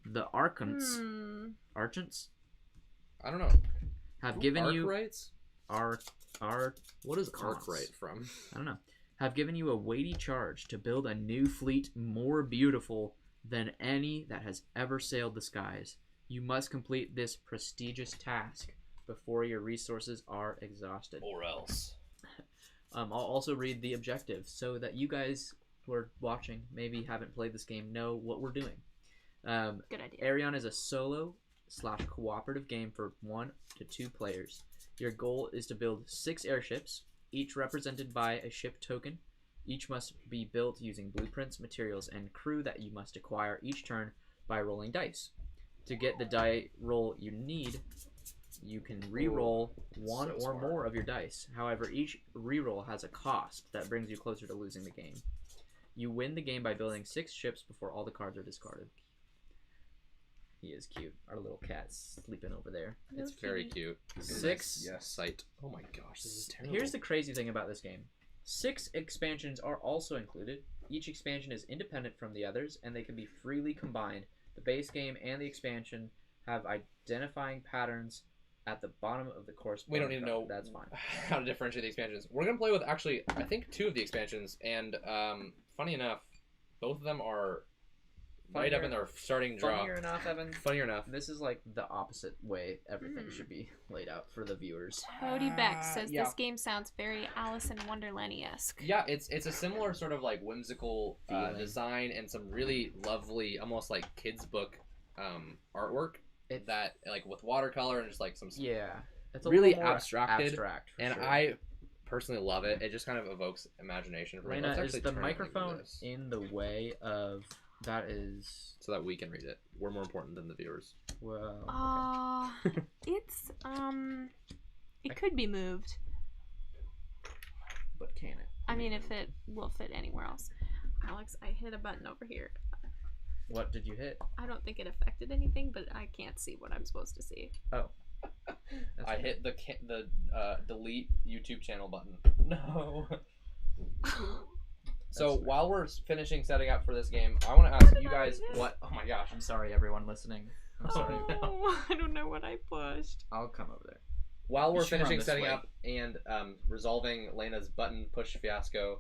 The Archants, I don't know. have given you Arkwrights? What is Cons. Arkwright from? I don't know. Have given you a weighty charge to build a new fleet more beautiful than any that has ever sailed the skies. You must complete this prestigious task before your resources are exhausted. Or else. I'll also read the objective so that you guys who are watching, maybe haven't played this game, know what we're doing. Good idea. Aerion is a solo/cooperative game for 1 to 2 players. Your goal is to build 6 airships, each represented by a ship token. Each must be built using blueprints, materials, and crew that you must acquire each turn by rolling dice. To get the die roll you need, you can re-roll one or more of your dice. However, each re-roll has a cost that brings you closer to losing the game. You win the game by building 6 ships before all the cards are discarded. He is cute. Our little cat's sleeping over there. It's very cute. 6. Yes. Sight. Oh my gosh, this is terrible. Here's the crazy thing about this game. 6 expansions are also included. Each expansion is independent from the others, and they can be freely combined. The base game and the expansion have identifying patterns at the bottom of the course. We don't need to know That's fine. how to differentiate the expansions. We're going to play with, actually, I think 2 of the expansions, and funny enough, both of them are right up in their starting draw. Funnier enough, Evan. Funnier enough. This is like the opposite way everything should be laid out for the viewers. Cody Beck says yeah. this game sounds very Alice in Wonderland-esque. Yeah, it's a similar sort of like whimsical design and some really lovely, almost like kids book artwork that like with watercolor and just like some it's a really little more abstracted. abstract for and sure. I personally love it. It just kind of evokes imagination for me. Lena, Let's is actually the turn microphone this in the way of that? Is so that we can read it. We're more important than the viewers. well. It's it could be moved. But can it? I mean, if it will fit anywhere else. Alex, I hit a button over here. What did you hit? I don't think it affected anything, but I can't see what I'm supposed to see. Oh. I hit the delete YouTube channel button. No. So while we're finishing setting up for this game, I want to ask you guys what. Oh my my gosh, I'm sorry, everyone listening. I'm sorry. Oh, I don't know what I pushed. I'll come over there. While we're You should run finishing this setting way. up and resolving Lena's button push fiasco,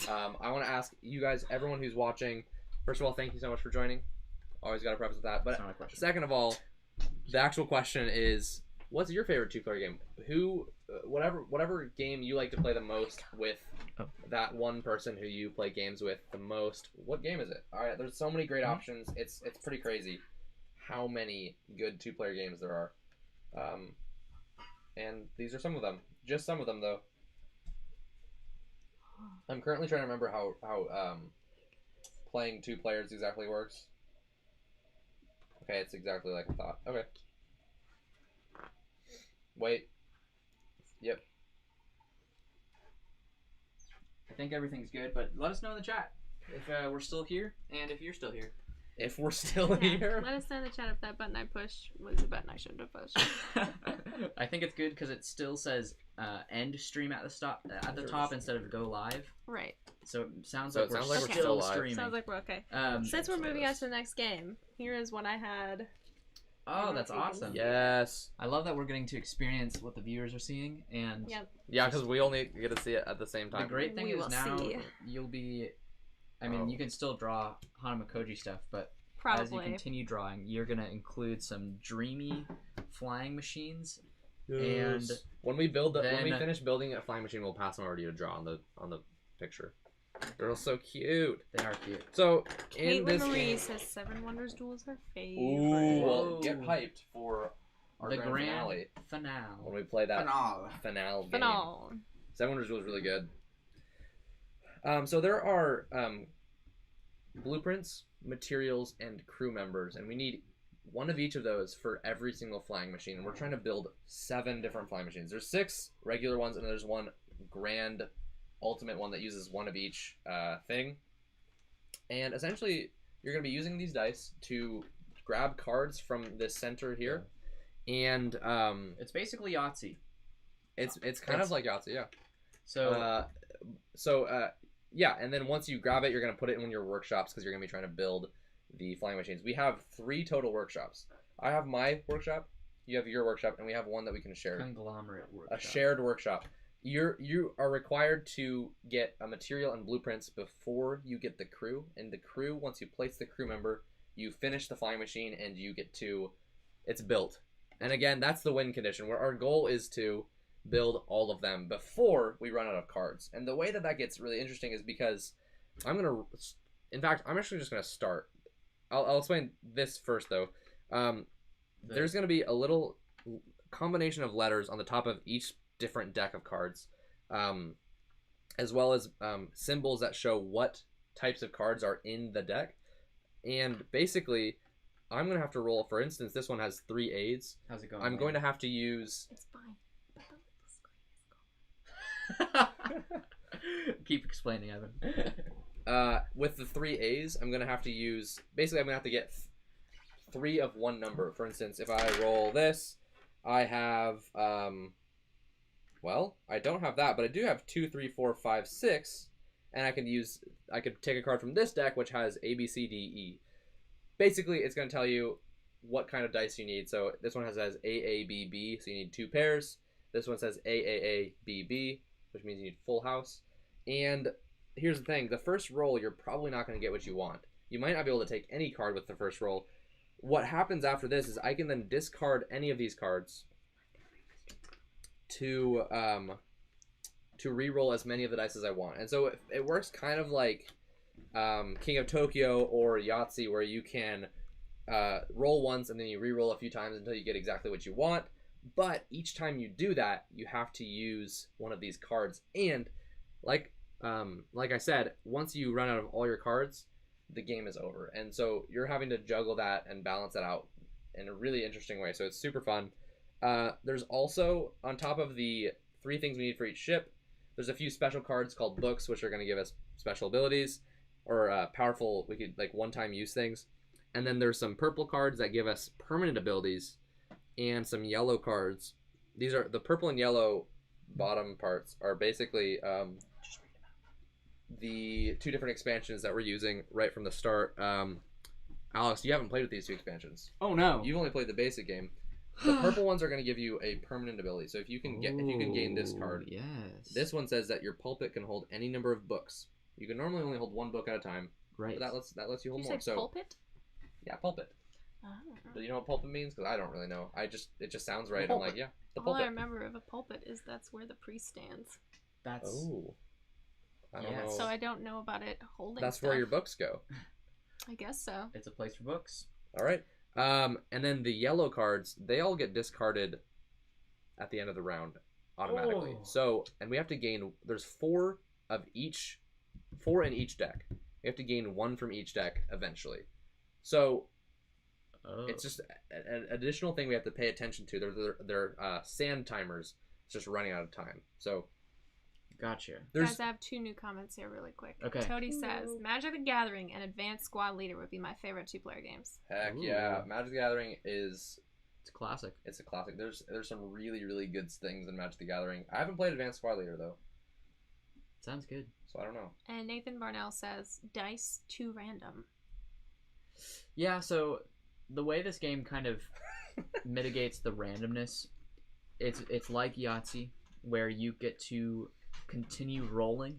I want to ask you guys, everyone who's watching, first of all, thank you so much for joining. Always got to preface with that. But That's not a question. second of all, the actual question is, what's your favorite two-player game? Whatever game you like to play the most with that one person who you play games with the most, what game is it? All right, there's so many great options. It's pretty crazy how many good two-player games there are. And these are some of them. Just some of them, though. I'm currently trying to remember how playing two players exactly works. Okay, it's exactly like I thought. Okay. Wait. Yep. I think everything's good, but let us know in the chat if we're still here and if you're still here. If we're still Yeah, here. let us know in the chat if that button I pushed was the button I shouldn't have pushed. I think it's good because it still says end stream at the top instead of go live. Right. So it sounds So like it we're sounds like we're still still live. streaming. Sounds like we're okay. Since we're moving on to the next game, here is what I had. Oh, that's awesome. Yes. I love that we're getting to experience what the viewers are seeing, and Yep. Yeah, because we only get to see it at the same the time. great thing We is will now see. you'll be. I mean, Oh. you can still draw Hanimikoji stuff, but as you Probably. continue drawing, you're gonna include some dreamy flying machines. Yes. When we then- finish building a flying machine, we'll pass them over to you to draw on the picture. They're all so cute. They are cute. So in Caitlin this Marie game, says Seven Wonders Duel is her favorite. ooh, well, Whoa. get hyped for our The grand finale finale. when we play that Banal. finale game. Phenomenal. Seven Wonders was really good. So there are blueprints, materials, and crew members, and we need one of each of those for every single flying machine. And we're trying to build 7 different flying machines. There's 6 regular ones, and there's one grand ultimate one that uses one of each thing. And essentially, you're going to be using these dice to grab cards from this center here, and It's basically Yahtzee. it's kind of like Yahtzee, yeah. So Yeah, and then once you grab it, you're going to put it in one of your workshops because you're going to be trying to build the flying machines. We have 3 total workshops. I have my workshop, you have your workshop, and we have one that we can share. conglomerate workshop. A shared workshop. You are required to get a material and blueprints before you get the crew. And the crew, once you place the crew member, you finish the flying machine and you get to... It's built. And again, that's the win condition, where our goal is to build all of them before we run out of cards. And the way that gets really interesting is because in fact, I'm actually just going to start. I'll explain this first, though. There's going to be a little combination of letters on the top of each different deck of cards, as well as symbols that show what types of cards are in the deck. And basically, I'm going to have to roll, for instance, this one has 3 aids. How's it going? I'm going to have to use... It's fine. But the screen is gone. Keep explaining, Evan. With the 3 A's, I'm going to have to use... Basically, I'm going to have to get 3 of one number. For instance, if I roll this, I have... well, I don't have that, but I do have 2, 3, 4, 5, 6, and I could take a card from this deck, which has A, B, C, D, E. Basically, it's going to tell you what kind of dice you need. So this one has A, A, B, B, so you need 2 pairs. This one says A, A, A, B, B, which means you need full house. And here's the thing, the first roll, you're probably not going to get what you want. You might not be able to take any card with the first roll. What happens after this is I can then discard any of these cards to re-roll as many of the dice as I want. And so it works kind of like King of Tokyo or Yahtzee, where you can roll once and then you re-roll a few times until you get exactly what you want. But each time you do that, you have to use one of these cards. And like I said, once you run out of all your cards, the game is over. And so you're having to juggle that and balance it out in a really interesting way. So it's super fun. There's also, on top of the 3 things we need for each ship, there's a few special cards called books, which are going to give us special abilities or powerful, we could like one-time use things. And then there's some purple cards that give us permanent abilities, and some yellow cards. These are the purple and yellow bottom parts are basically the 2 different expansions that we're using right from the start. Alex, you haven't played with these 2 expansions. Oh no. You've only played the basic game. The purple ones are going to give you a permanent ability. So if you can gain this card, Yes. this one says that your pulpit can hold any number of books. You can normally only hold 1 book at a time. Right. But that lets you hold You more. say pulpit? Yeah, pulpit. Oh. Do you know what pulpit means? Because I don't really know. It just sounds right. The I'm like, yeah, the All I pulpit. remember of a pulpit is that's where the priest stands. That's Oh. I don't Yes. know. So I don't know about it holding That's stuff. where your books go. I guess so. it's a place for books. All right. And then the yellow cards, they all get discarded at the end of the round automatically. Oh. So, and we have to gain. There's 4 in each deck. We have to gain 1 from each deck eventually. So Oh. it's just an additional thing we have to pay attention to. They're sand timers. It's just running out of time. So Gotcha. there's Guys, I have 2 new comments here really quick. Okay. Toady says, Magic the Gathering and Advanced Squad Leader would be my favorite 2-player games. heck Ooh. yeah, Magic the Gathering is It's classic. it's a classic. There's some really really good things in Magic the Gathering. I haven't played Advanced Squad Leader though, Sounds good. so I don't know. And Nathan Barnell says, dice too random. Yeah, so the way this game kind of mitigates the randomness, it's like Yahtzee, where you get to continue rolling,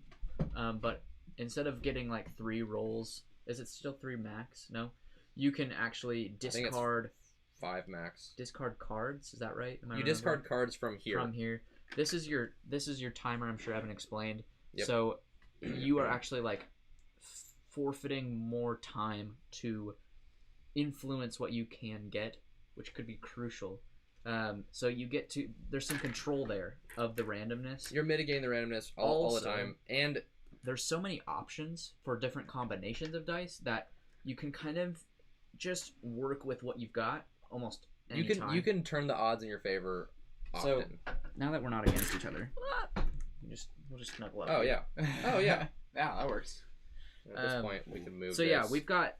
but instead of getting like 3 rolls, is it still 3 max? No, you can actually think it's discard 5 max. cards. Is that right? Am I You remembering? discard cards from here. From here. This is your timer. I'm sure I haven't explained. Yep. So you are actually like forfeiting more time to influence what you can get, which could be crucial. So you get to there's some control there of the randomness. You're mitigating the randomness all the Also- time, and There's so many options for different combinations of dice that you can kind of just work with what you've got almost any time. you can turn the odds in your favor So- often. Now that we're not against each other, we'll just snuggle up. Oh yeah. Oh yeah. Yeah, that works. At this Um, point, we can move. So yeah, this. we've got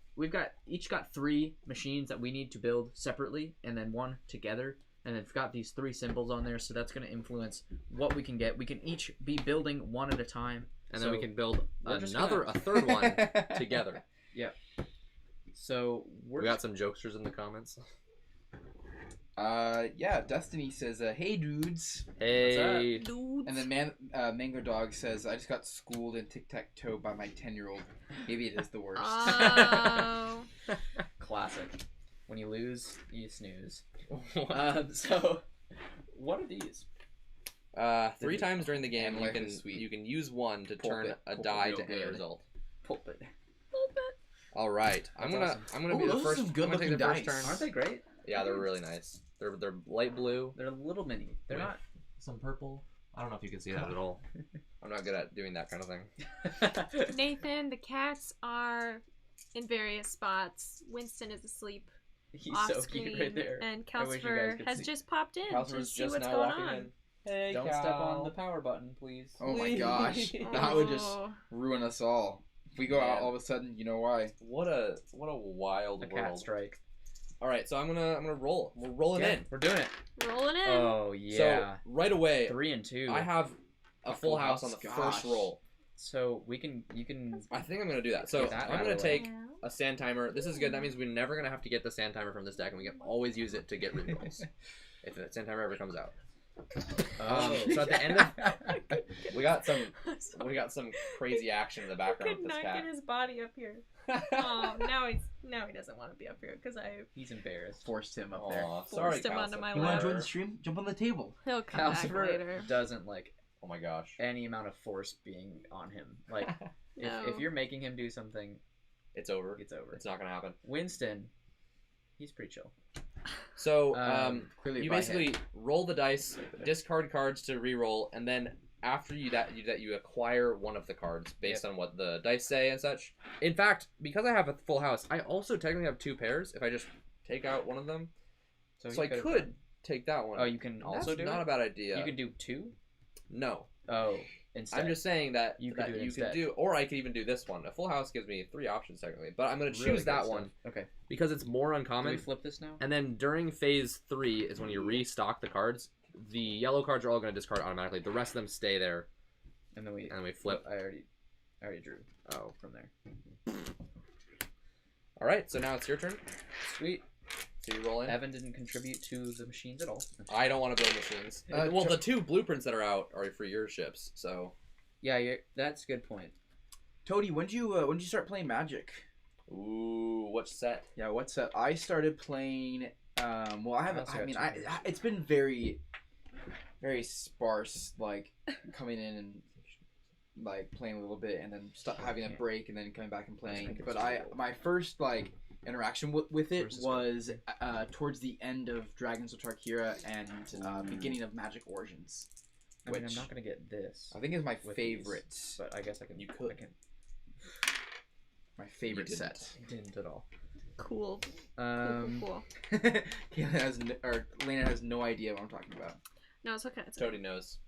each got 3 machines that we need to build separately, and then 1 together, and it's got these 3 symbols on there. So that's going to influence what we can get. We can each be building 1 at a time, and then we so can build we're just a third one together. So We got some jokesters in the comments. Yeah, Destiny says, hey dudes. Hey. Dudes. And then Mango Dog says, I just got schooled in tic-tac-toe by my 10-year-old. Maybe it is the worst. Oh. classic. When you lose, you snooze. What? So what are these? 3 times during the game, And you life can is sweet. you can use 1 to turn Pulpit. a Pulpit die real to any good. result. Pulpit. All right, I'm That's gonna awesome. I'm gonna be Ooh, the those are first. some I'm gonna take good-looking the first dice. turn. Aren't they great? Yeah, they're really nice. They're light blue. They're a little mini. They're With not. some purple. I don't know if you can see that at all. I'm not good at doing that kind of thing. Nathan, the cats are in various spots. Winston is asleep He's off so screen, cute right there. and I wish you guys Calcifer could has see. just popped in to see what's going on. Hey, Don't step on the power button, please. Oh my gosh. That would just Oh. ruin us all. If we go out all of a sudden, you know why. What a wild A cat world. strike. All right, so I'm gonna roll. We're rolling in. We're doing it. Rolling in. Oh yeah. So right away, 3 and 2. I have a full house on the Gosh. first roll. So you can. I think I'm gonna do that. So Get that I'm out of gonna the way. take a sand timer. This is good. That means we're never gonna have to get the sand timer from this deck, and we can always use it to get rerolls if the sand timer ever comes out. So at the end of we got some crazy action in the I background could with this not cat. get his body up here. Oh, now he doesn't want to be up here because I He's embarrassed. Forced him up there. Aw, sorry, forced him onto Calcifer. my You want lap. to join the stream? Jump on the table. He'll come back later. Calcifer doesn't like Oh my gosh. any amount of force being on him. Like No. if you're making him do something, It's over. it's over. It's not gonna happen. Winston, he's pretty chill. So Clearly you by basically him. roll the dice, discard cards to re-roll, and then after you acquire one of the cards based on what the dice say and such. In fact, because I have a full house, I also technically have 2 pairs. If I just take out one of them, so he I could've could done- take that one. Oh, you can also That's do not it? a bad idea. You can do 2? No, Oh, instead. I'm just saying that You could do it you instead. can do, or I could even do this one. A full house gives me 3 options technically, but I'm gonna choose Really good that stuff. one Okay. because it's more Can uncommon. we flip this now? And then during phase 3 is when you restock the cards. The yellow cards are all going to discard automatically. The rest of them stay there, And then we and we flip. I already drew Oh, from there. All right, so now it's your turn. Sweet. So you roll in. Evan didn't contribute to the machines at all. I don't want to build machines. Well, the 2 blueprints that are out are for your ships, so. Yeah, that's a good point. Toady, when did you start playing Magic? Ooh, what set? Yeah, what set? I started playing. Well, I haven't. I mean, it's been very, very sparse. Like coming in and like playing a little bit, and then having a break, and then coming back and playing. But my first like interaction with it was towards the end of Dragons of Tarkira and beginning of Magic Origins. I mean, I'm not gonna get this. I think is my with favorite. These, but I guess I can. You could. I can. My favorite set. Didn't at all. Cool. Um. Lena has no idea what I'm talking about. No, it's okay. It's okay. Toady knows.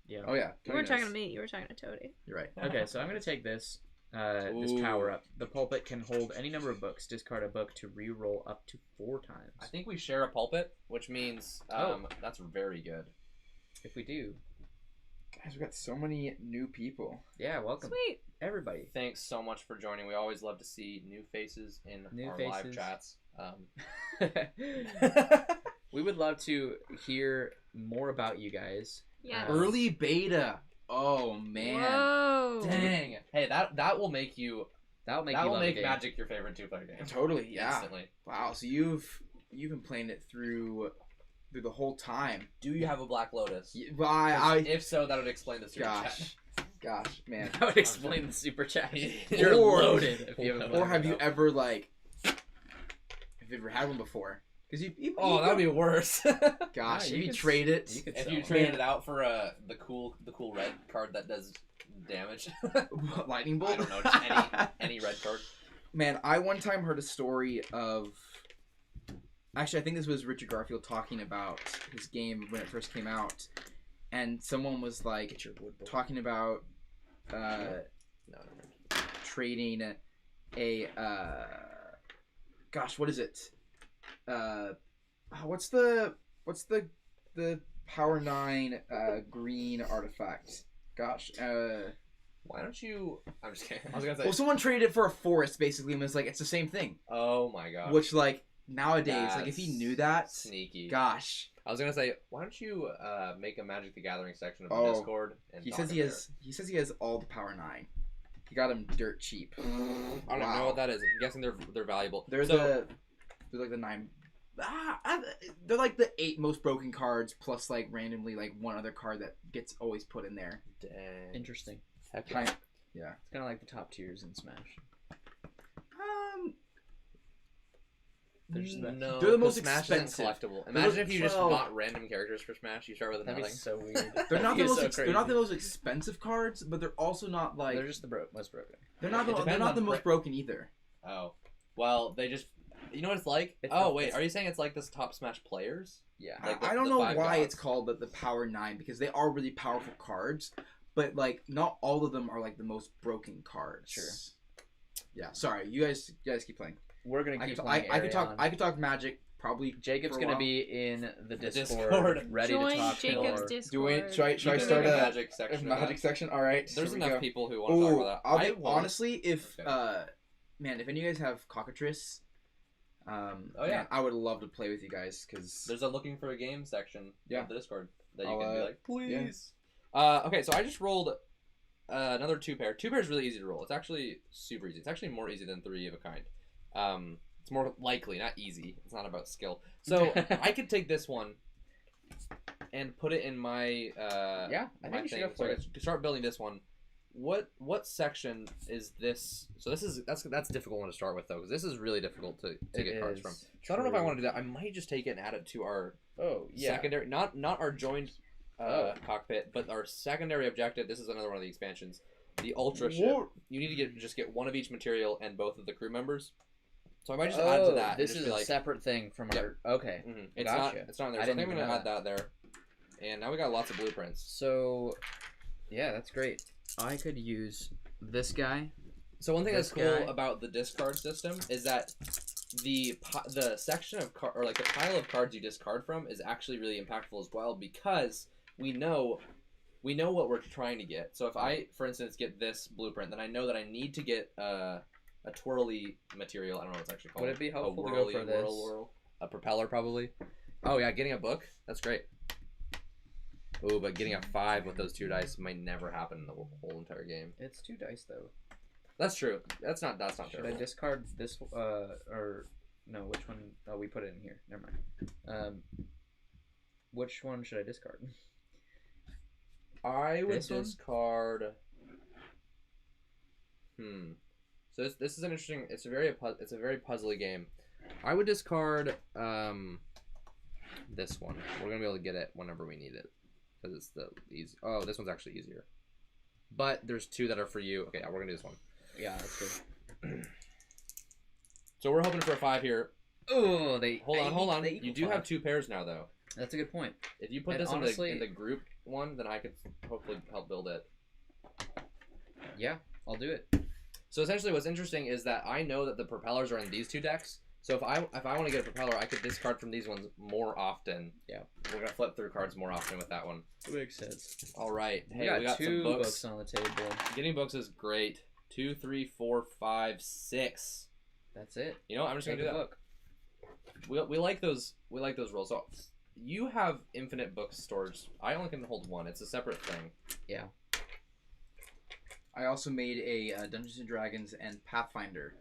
Yeah. Oh yeah. You weren't talking to me. You were talking to Toady. You're right. Okay, so I'm gonna take this. This power up. The pulpit can hold any number of books. Discard a book to re-roll up to 4 times. I think we share a pulpit, which means that's very good. If we do, Guys, we've got so many new people. yeah, welcome Sweet. everybody. Thanks so much for joining. We always love to see new faces in our live chats. We would love to hear more about you guys. Yes. Early beta. Oh man. Whoa. Dang. Hey, that will make you. That'll make That you will love make the game. Magic your favorite 2-player game. Totally. Yeah. Instantly. Wow. So you've been playing it through the whole time. Do you have a Black Lotus? Well, I If so, that would explain the super chat. gosh, man. That would explain the super chat. You're loaded. If you haven't Or have you ever like? Have you ever had one before? Because you. Oh, that would be worse. Gosh, Yeah, if you you could trade it. you could If sell you it. traded it out for the cool red card that does damage. Lightning bolt. I don't know, just any red card. Man, I one time heard a story of. Actually, I think this was Richard Garfield talking about his game when it first came out, and someone was like Get your wood bowl. talking about No. trading a gosh, what is it? What's the Power 9 green artifact? Gosh, Why don't you? I'm just kidding. I was gonna say. well, someone traded it for a forest basically, and was like, it's the same thing. Oh my god. Which like nowadays, like if he That's knew that, sneaky. gosh. I was gonna say, why don't you make a Magic the Gathering section of the Oh, Discord? And He talk says he about has. He says he has all the Power 9. He got them dirt cheap. it. I don't know what that is. I'm guessing they're valuable. They're so, they're like the 9. They're like the 8 most broken cards plus like randomly like one other card that gets always put in there. Dang. Interesting. Heck Kind yeah. It's kind of like the top tiers in Smash. There's no. They're the most Smash expensive. isn't collectible. They're Imagine the- if you just well- bought random characters for Smash. You start with That'd be nothing. so weird. They're not the That'd be most. so They're not the crazy. most expensive cards, but they're also not like. They're just the most broken. They're not. It They're depends not on the most broken either. Oh, well, they just. You know what it's like? It's Oh not- wait, it's- are you saying it's like this top Smash players? Yeah. Like I don't the know 5 why gods. it's called the Power 9 because they are really powerful cards, but like not all of them are like the most broken cards. Sure. Yeah. Sorry, you guys keep playing. We're gonna I keep could, playing. I could talk. Aerion. I could talk Magic probably. Jacob's for a gonna while. be in the Discord, Discord. ready Join to talk Jacob's more. Discord. Do it. Should I You can start make a Magic section? of Magic that. section? All right. There's here we enough go. people who want to talk Oh, about that. I'll I be won't. honestly, if Okay. man, if any of you guys have cockatrice, Oh, yeah. man, I would love to play with you guys because There's a looking for a game section Yeah. of the Discord that you I'll, can be like, yeah. please. Okay, so I just rolled another 2-pair. 2-pair is really easy to roll. It's actually super easy. It's actually more easy than 3 of a kind. It's more likely, not easy. It's not about skill. So I could take this one and put it in my Yeah, I my think you should thing. go So for I it. could start building this one. What section is this? So that's a difficult one to start with though, because this is really difficult to get cards from. So I don't know if I want to do that. I might just take it and add it to our Oh yeah. secondary, not our joined Oh. cockpit, but our secondary objective. This is another one of the expansions. The Ultra ship. Whoa. You need to just get one of each material and both of the crew members. So I might just add to that. and This just is be a like, separate thing from our. Okay. It's Gotcha. not in there. I So I didn't think I'm even gonna know add that there. And now we got lots of blueprints. So, yeah, that's great. I could use this guy. So one thing that's This cool guy. about the discard system is that the section of or like the pile of cards you discard from is actually really impactful as well, because we know what we're trying to get. So if I, for instance, get this blueprint, then I know that I need to get a twirly material. I don't know what it's actually called. Would it be helpful a to go whirly, for this? whirl? A propeller, probably. Oh yeah, getting a book. That's great. Oh, but getting a 5 with those 2 dice might never happen in the whole entire game. It's 2 dice though. That's true. That's not Should terrible. I discard this? Or no? Which one? Oh, we put it in here. Never mind. Which one should I discard? I would This one? discard. So this is an interesting. It's a very puzzly game. I would discard this one. We're gonna be able to get it whenever we need it because it's the easy. Oh, this one's actually easier. But there's 2 that are for you. Okay, we're gonna do this one. Yeah, that's good. So we're hoping for a 5 here. Oh, Hold on. You do have 2 pairs now, though. That's a good point. If you put And this honestly- in the group one, then I could hopefully help build it. Yeah, I'll do it. So essentially, what's interesting is that I know that the propellers are in these 2 decks. So if I want to get a propeller, I could discard from these ones more often. Yeah. We're gonna flip through cards more often with that one. That makes sense. All right. Hey, we we got 2 some books. books on the table. Getting books is great. 2, 3, 4, 5, 6. That's it. You know, I'm just Take gonna do a that. book. We like those rolls. So you have infinite book storage. I only can hold 1. It's a separate thing. I also made a Dungeons and Dragons and Pathfinder.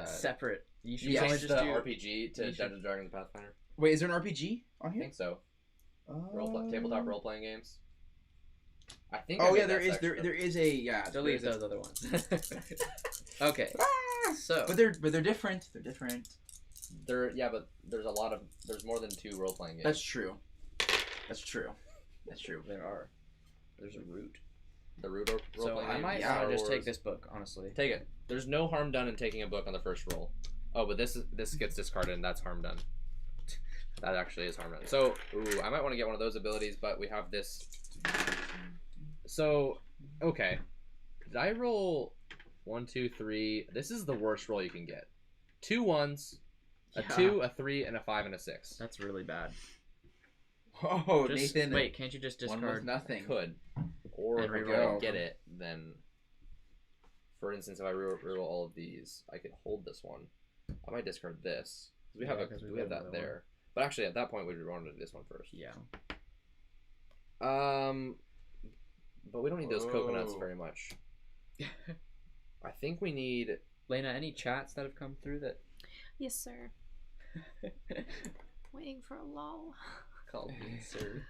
Separate. You should You probably changed just the do. RPG to you should- Dungeons and Dragons Pathfinder. Wait, is there an RPG on I here? think so. Tabletop role playing games. I think. Oh I yeah, made there that is section. there is a yeah. Delete there is those other ones. Okay. So. but they're different. They're different. But there's more than 2 role playing games. That's true. That's true. That's true. There's a root. The root role So playing I game. might Star just take Wars. this book, honestly. Take it. There's no harm done in taking a book on the first roll. Oh, but this gets discarded, and that's harm done. That actually is harm done. So, I might want to get one of those abilities, but we have this. So, okay. Did I roll 1, 2, 3? This is the worst roll you can get. 2 1s, a Yeah. 2, a 3, and a 5 and a 6. That's really bad. Oh, Just, Nathan. wait, can't you just One was discard? nothing. Could. Or And if I reroll don't get them. it, then. For instance, if I reroll all of these, I could hold this one. I might discard this. 'Cause we have, Yeah, 'cause we we have have that another there. But actually, at that point, we'd want to do this one first. Yeah. But we don't need those coconuts Oh. very much. I think we need. Lena, any chats that have come through that Yes, sir. Waiting for a lull. called me sir?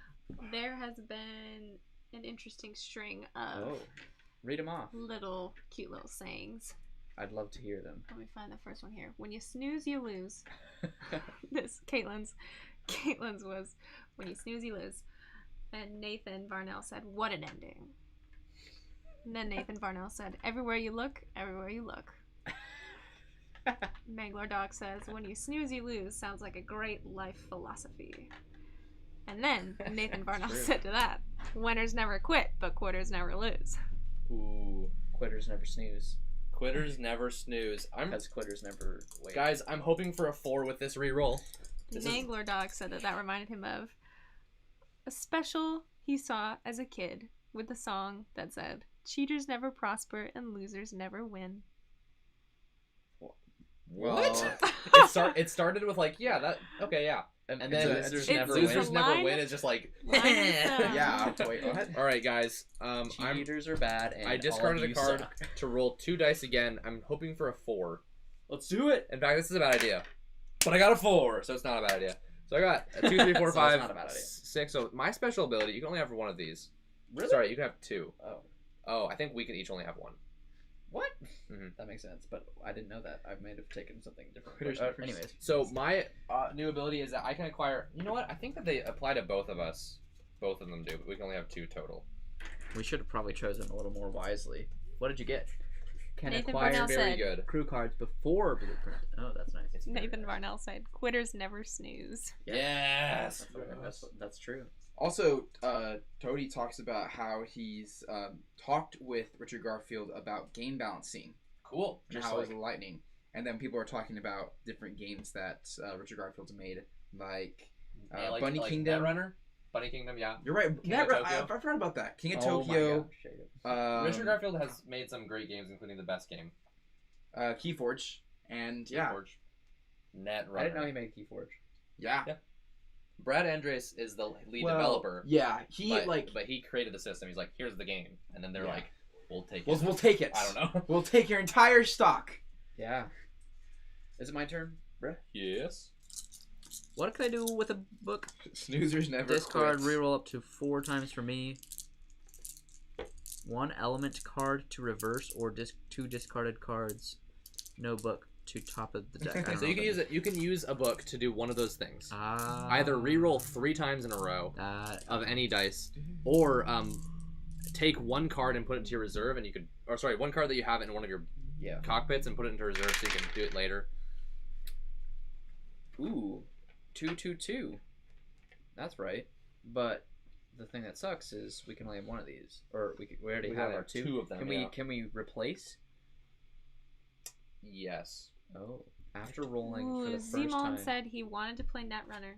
There has been an interesting string of Oh, read them off. cute little sayings. I'd love to hear them. Let me find the first one here. When you snooze, you lose. This Caitlin's was when you snooze, you lose. And Nathan Varnell said, "What an ending." And then Nathan Varnell said, "Everywhere you look, everywhere you look." Mangler Doc says, "When you snooze, you lose." Sounds like a great life philosophy. And then Nathan Varnell true. said to that, "Winners never quit, but quitters never lose." Ooh. Quitters never snooze. Quitters never snooze. Because quitters never wait. Guys, I'm hoping for a 4 with this reroll. This is- Mangler Dog said that reminded him of a special he saw as a kid with a song that said, "Cheaters never prosper and losers never win." What? It started with like, yeah, that okay, yeah. And then losers it's- never it's win. losers never line- win is just like line is, Yeah. Wait, what? all right, guys. Cheaters are bad, and I discarded all of a you card suck. to roll 2 dice again. I'm hoping for a 4. Let's do it. In fact, this is a bad idea. But I got a 4, so it's not a bad idea. So I got a 2, 3, 4, So it's 5, not a bad idea. 6. So my special ability, you can only have one of these. Really? Sorry, you can have 2. Oh, Oh, I think we can each only have 1. what? Mhm. That makes sense, but I didn't know that. I might have taken something different. Quitters But, never anyways, So my new ability is that I can acquire. You know what? I think that they apply to both of us. Both of them do, but we can only have 2 total. we should have probably chosen a little more wisely. What did you get? Can Nathan acquire Varnell Very said- good. crew cards before blueprint. Oh, that's nice. It's very Nathan nice. Varnell said, "Quitters never snooze." Yes. That's true. Also, Toady talks about how he's talked with Richard Garfield about game balancing, Cool. and Just how like it's lightning. And then people are talking about different games that Richard Garfield's made, like, yeah, like Bunny like Kingdom. Netrunner. Bunny Kingdom, yeah. You're right. King of Tokyo. I forgot about that. King of Oh my Tokyo. gosh, Jacob. Richard Garfield has made some great games, including the best game. Keyforge, and yeah, Keyforge. Net I runner. didn't know he made Keyforge. yeah. Brad Andres is the lead Well, developer. Yeah, he but he created the system. He's like, here's the game, and then they're Yeah. like, we'll take it. We'll take it. I don't know. We'll take your entire stock. Yeah. Is it my turn? Yes. What can I do with a book? Snoozers never Discard, quit. reroll up to 4 times for me. 1 element card to reverse, or 2 discarded cards. No book to top of the deck. I don't So know you can what use it. You can use a book to do one of those things. that- Either reroll 3 times in a row That of any dice, or take 1 card and put it to your reserve, and you could, or sorry, 1 card that you have in one of your yeah. cockpits and put it into reserve so you can do it later. Ooh, 2/2/2. That's right. But the thing that sucks is we can only have one of these, or we already We have only our have 2. 2 of them. Yeah. Can we replace? Yes. Oh, after rolling Ooh, for the first Zimon time. said he wanted to play Netrunner,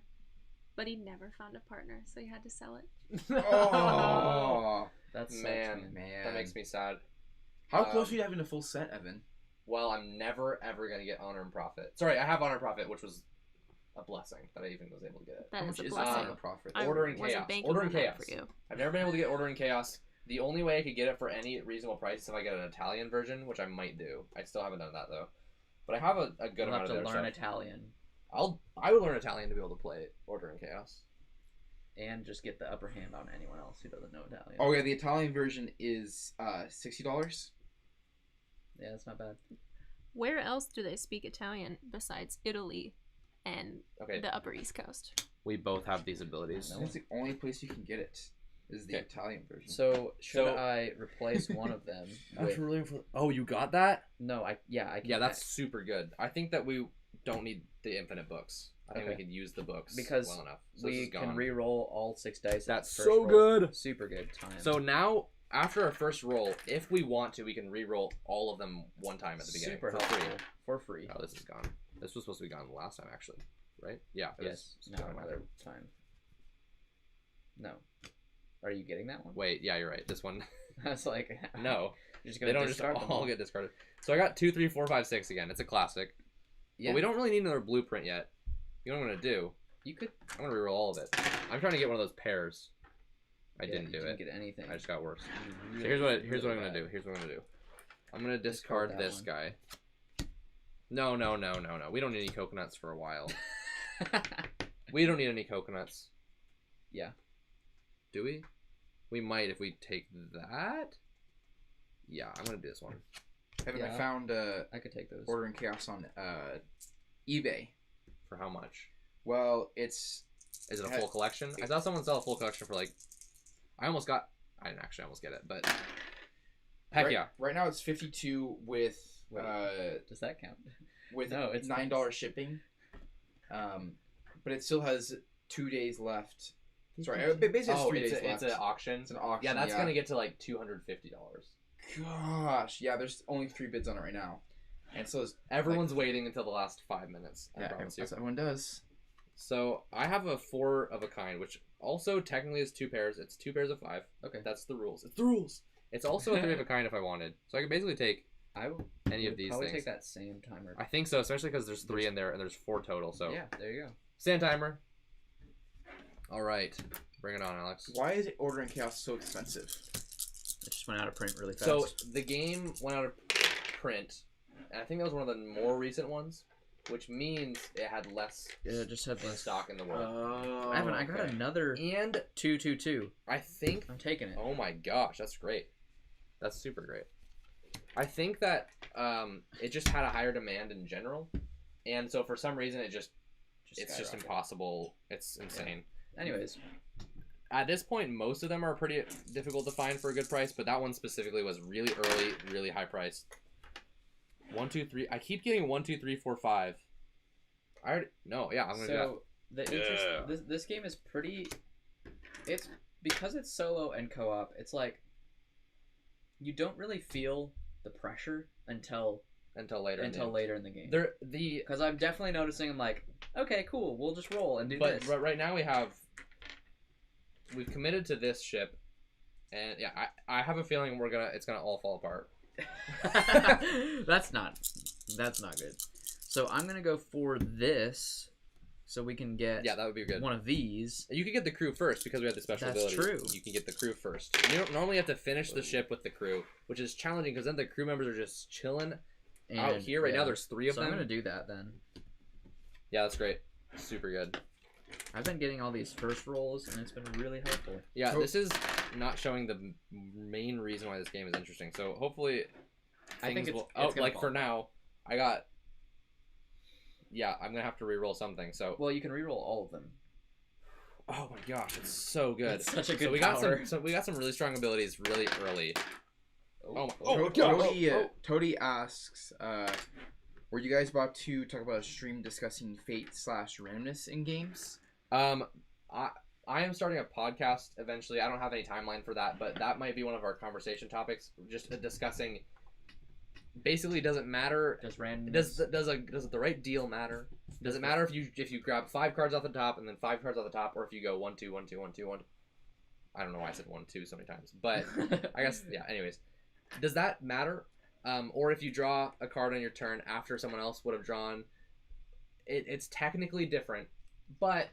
but he never found a partner, so he had to sell it. Oh That sucks, Man. man, That makes me sad. How close are you to having a full set, Evan? Well, I'm never ever gonna get Honor and Profit. Sorry, I have Honor and Profit, which was a blessing that I even was able to get it. That How is much a is blessing. Honor Profit? I Order and wasn't Chaos. banking Order on and that Chaos. for you. I've never been able to get Order and Chaos. The only way I could get it for any reasonable price is if I get an Italian version, which I might do. I still haven't done that though. But I have a good You'll amount have of to their learn stuff. Italian I would learn Italian to be able to play Order and Chaos. and just get the upper hand on anyone else who doesn't know Italian. Oh yeah, the Italian version is $60. Yeah, that's not bad. Where else do they speak Italian besides Italy and Okay, the Upper East Coast? we both have these abilities. No. That's the only place you can get it. Is the Okay. Italian version. So should So- I replace one of them with? Oh, you got that? No, I can Yeah, that's pick. super good. I think that we don't need the infinite books. I think we Okay. can use the books Because well enough. So this we is can gone. re-roll all 6 dice. at That's the first so roll. good. Super good time. So now, after our first roll, if we want to, we can re-roll all of them one time at the beginning super for helpful free. for free. Oh, this is gone. This was supposed to be gone last time, actually, right? Yeah. it Yes. was Now gone. another time. No. Are you getting that one? Wait, yeah, you're right. This one, I was like, no, you're just they gonna don't just discard them all get discarded. So I got 2, 3, 4, 5, 6 again. It's a classic. Yeah. But we don't really need another blueprint yet. You know what I'm gonna do? You could. I'm gonna re-roll all of it. I'm trying to get one of those pairs. I Yeah, didn't you do didn't it. get anything. I just got worse. You So really, here's what I'm really gonna do. Here's what I'm gonna do. I'm gonna Discard discard that this one. guy. No. We don't need any coconuts for a while. bad. We don't need any coconuts. Yeah. Do we? We might if we take that. Yeah, I'm gonna do this one. Evan, Yeah. I found I could take those. Order and Chaos on eBay. For how much? Well, it's Is it a full collection? I saw someone sell a full collection for like. I didn't actually almost get it, but. Heck right, yeah. Right now it's 52 with Wait. Does that count? with No, it's $9 shipping. But it still has 2 days left. Sorry, basically it's 3 days left. it's an auction. It's an auction. Yeah, that's gonna get to like $250. Gosh, yeah. There's only 3 bids on it right now, and so is Everyone's waiting until the last 5 minutes. I yeah. promise you. That's what everyone does. So I have a 4 of a kind, which also technically is 2 pairs. It's 2 pairs of 5. Okay. That's the rules. It's the rules. It's also a 3 of a kind if I wanted. So I could basically take I will. any of would these probably things. take that same timer. I think so, especially because there's 3 in there and there's 4 total. So Yeah, there you go. stand timer. All right, bring it on, Alex. Why is Order and Chaos so expensive? It just went out of print really fast. So the game went out of print, and I think that was one of the more recent ones, which means it had less yeah, just had in less. stock in the world. Oh, Evan, I got another And 2/2/2. I think I'm taking it. oh my gosh, that's great. That's super great. I think that it just had a higher demand in general, and so for some reason it's just skyrocketed. impossible. It's insane. Anyways, At this point, most of them are pretty difficult to find for a good price, but that one specifically was really early, really high priced. 1, 2, 3. I keep getting 1, 2, 3, 4, 5. I already no, yeah, I'm gonna do that. so the interest. Yeah. This game is pretty. It's because it's solo and co-op. It's like you don't really feel the pressure until Until later. later in the game. There the Because I'm definitely noticing. I'm like, okay, cool. We'll just roll and do but this. right now we've committed to this ship, and yeah, I have a feeling it's gonna all fall apart. That's not good. So I'm gonna go for this, so we can get Yeah, that would be good. one of these. You can get the crew first because we have the special That's ability. true. You can get the crew first. You don't normally have to finish the ship with the crew, which is challenging because then the crew members are just chilling out here. Right now, there's 3 of so them. I'm gonna do that then. Yeah, that's great. Super good. I've been getting all these first rolls, and it's been really helpful. Yeah, this is not showing the main reason why this game is interesting. So hopefully, I think will. it's gonna Like fall. for now, I got. Yeah, I'm gonna have to re-roll something. So. Well, you can reroll all of them. Oh my gosh, it's so good. It's such a good so we power. got some. So we got some really strong abilities really early. Oh my. Toady asks, were you guys about to talk about a stream discussing fate/randomness in games? I am starting a podcast eventually. I don't have any timeline for that, but that might be one of our conversation topics. Just discussing. Basically, does it matter? Does randomness? Does the right deal matter? Does it matter if you grab 5 cards off the top and then 5 cards off the top, or if you go 1 2 1 2 1 2 1? I don't know why I said 1 2 so many times, but I guess yeah. Anyways, does that matter? Or if you draw a card on your turn after someone else would have drawn, it's technically different, but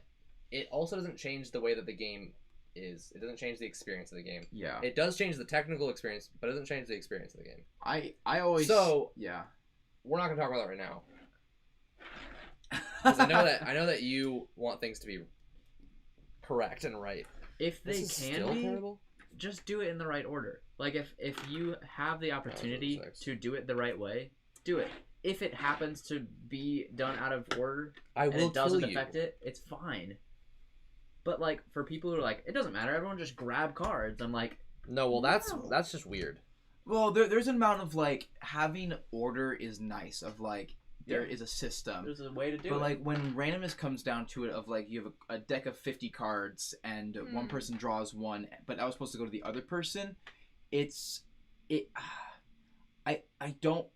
it also doesn't change the way that the game is. It doesn't change the experience of the game. Yeah. It does change the technical experience, but it doesn't change the experience of the game. I always. So yeah. we're not gonna talk about that right now. Because I know that you want things to be correct and right. If they This is can still be, terrible. just do it in the right order. Like if you have the opportunity to do it the right way, do it. If it happens to be done out of order I and will it doesn't kill you. affect it, it's fine. But like for people who are like, it doesn't matter, everyone just grab cards. I'm like, No, well that's No. just weird. Well, there's an amount of like having order is nice. Of like there is a system. there's a way to do But it. like when randomness comes down to it, of like you have a deck of 50 cards and one person draws one, but that was supposed to go to the other person. I don't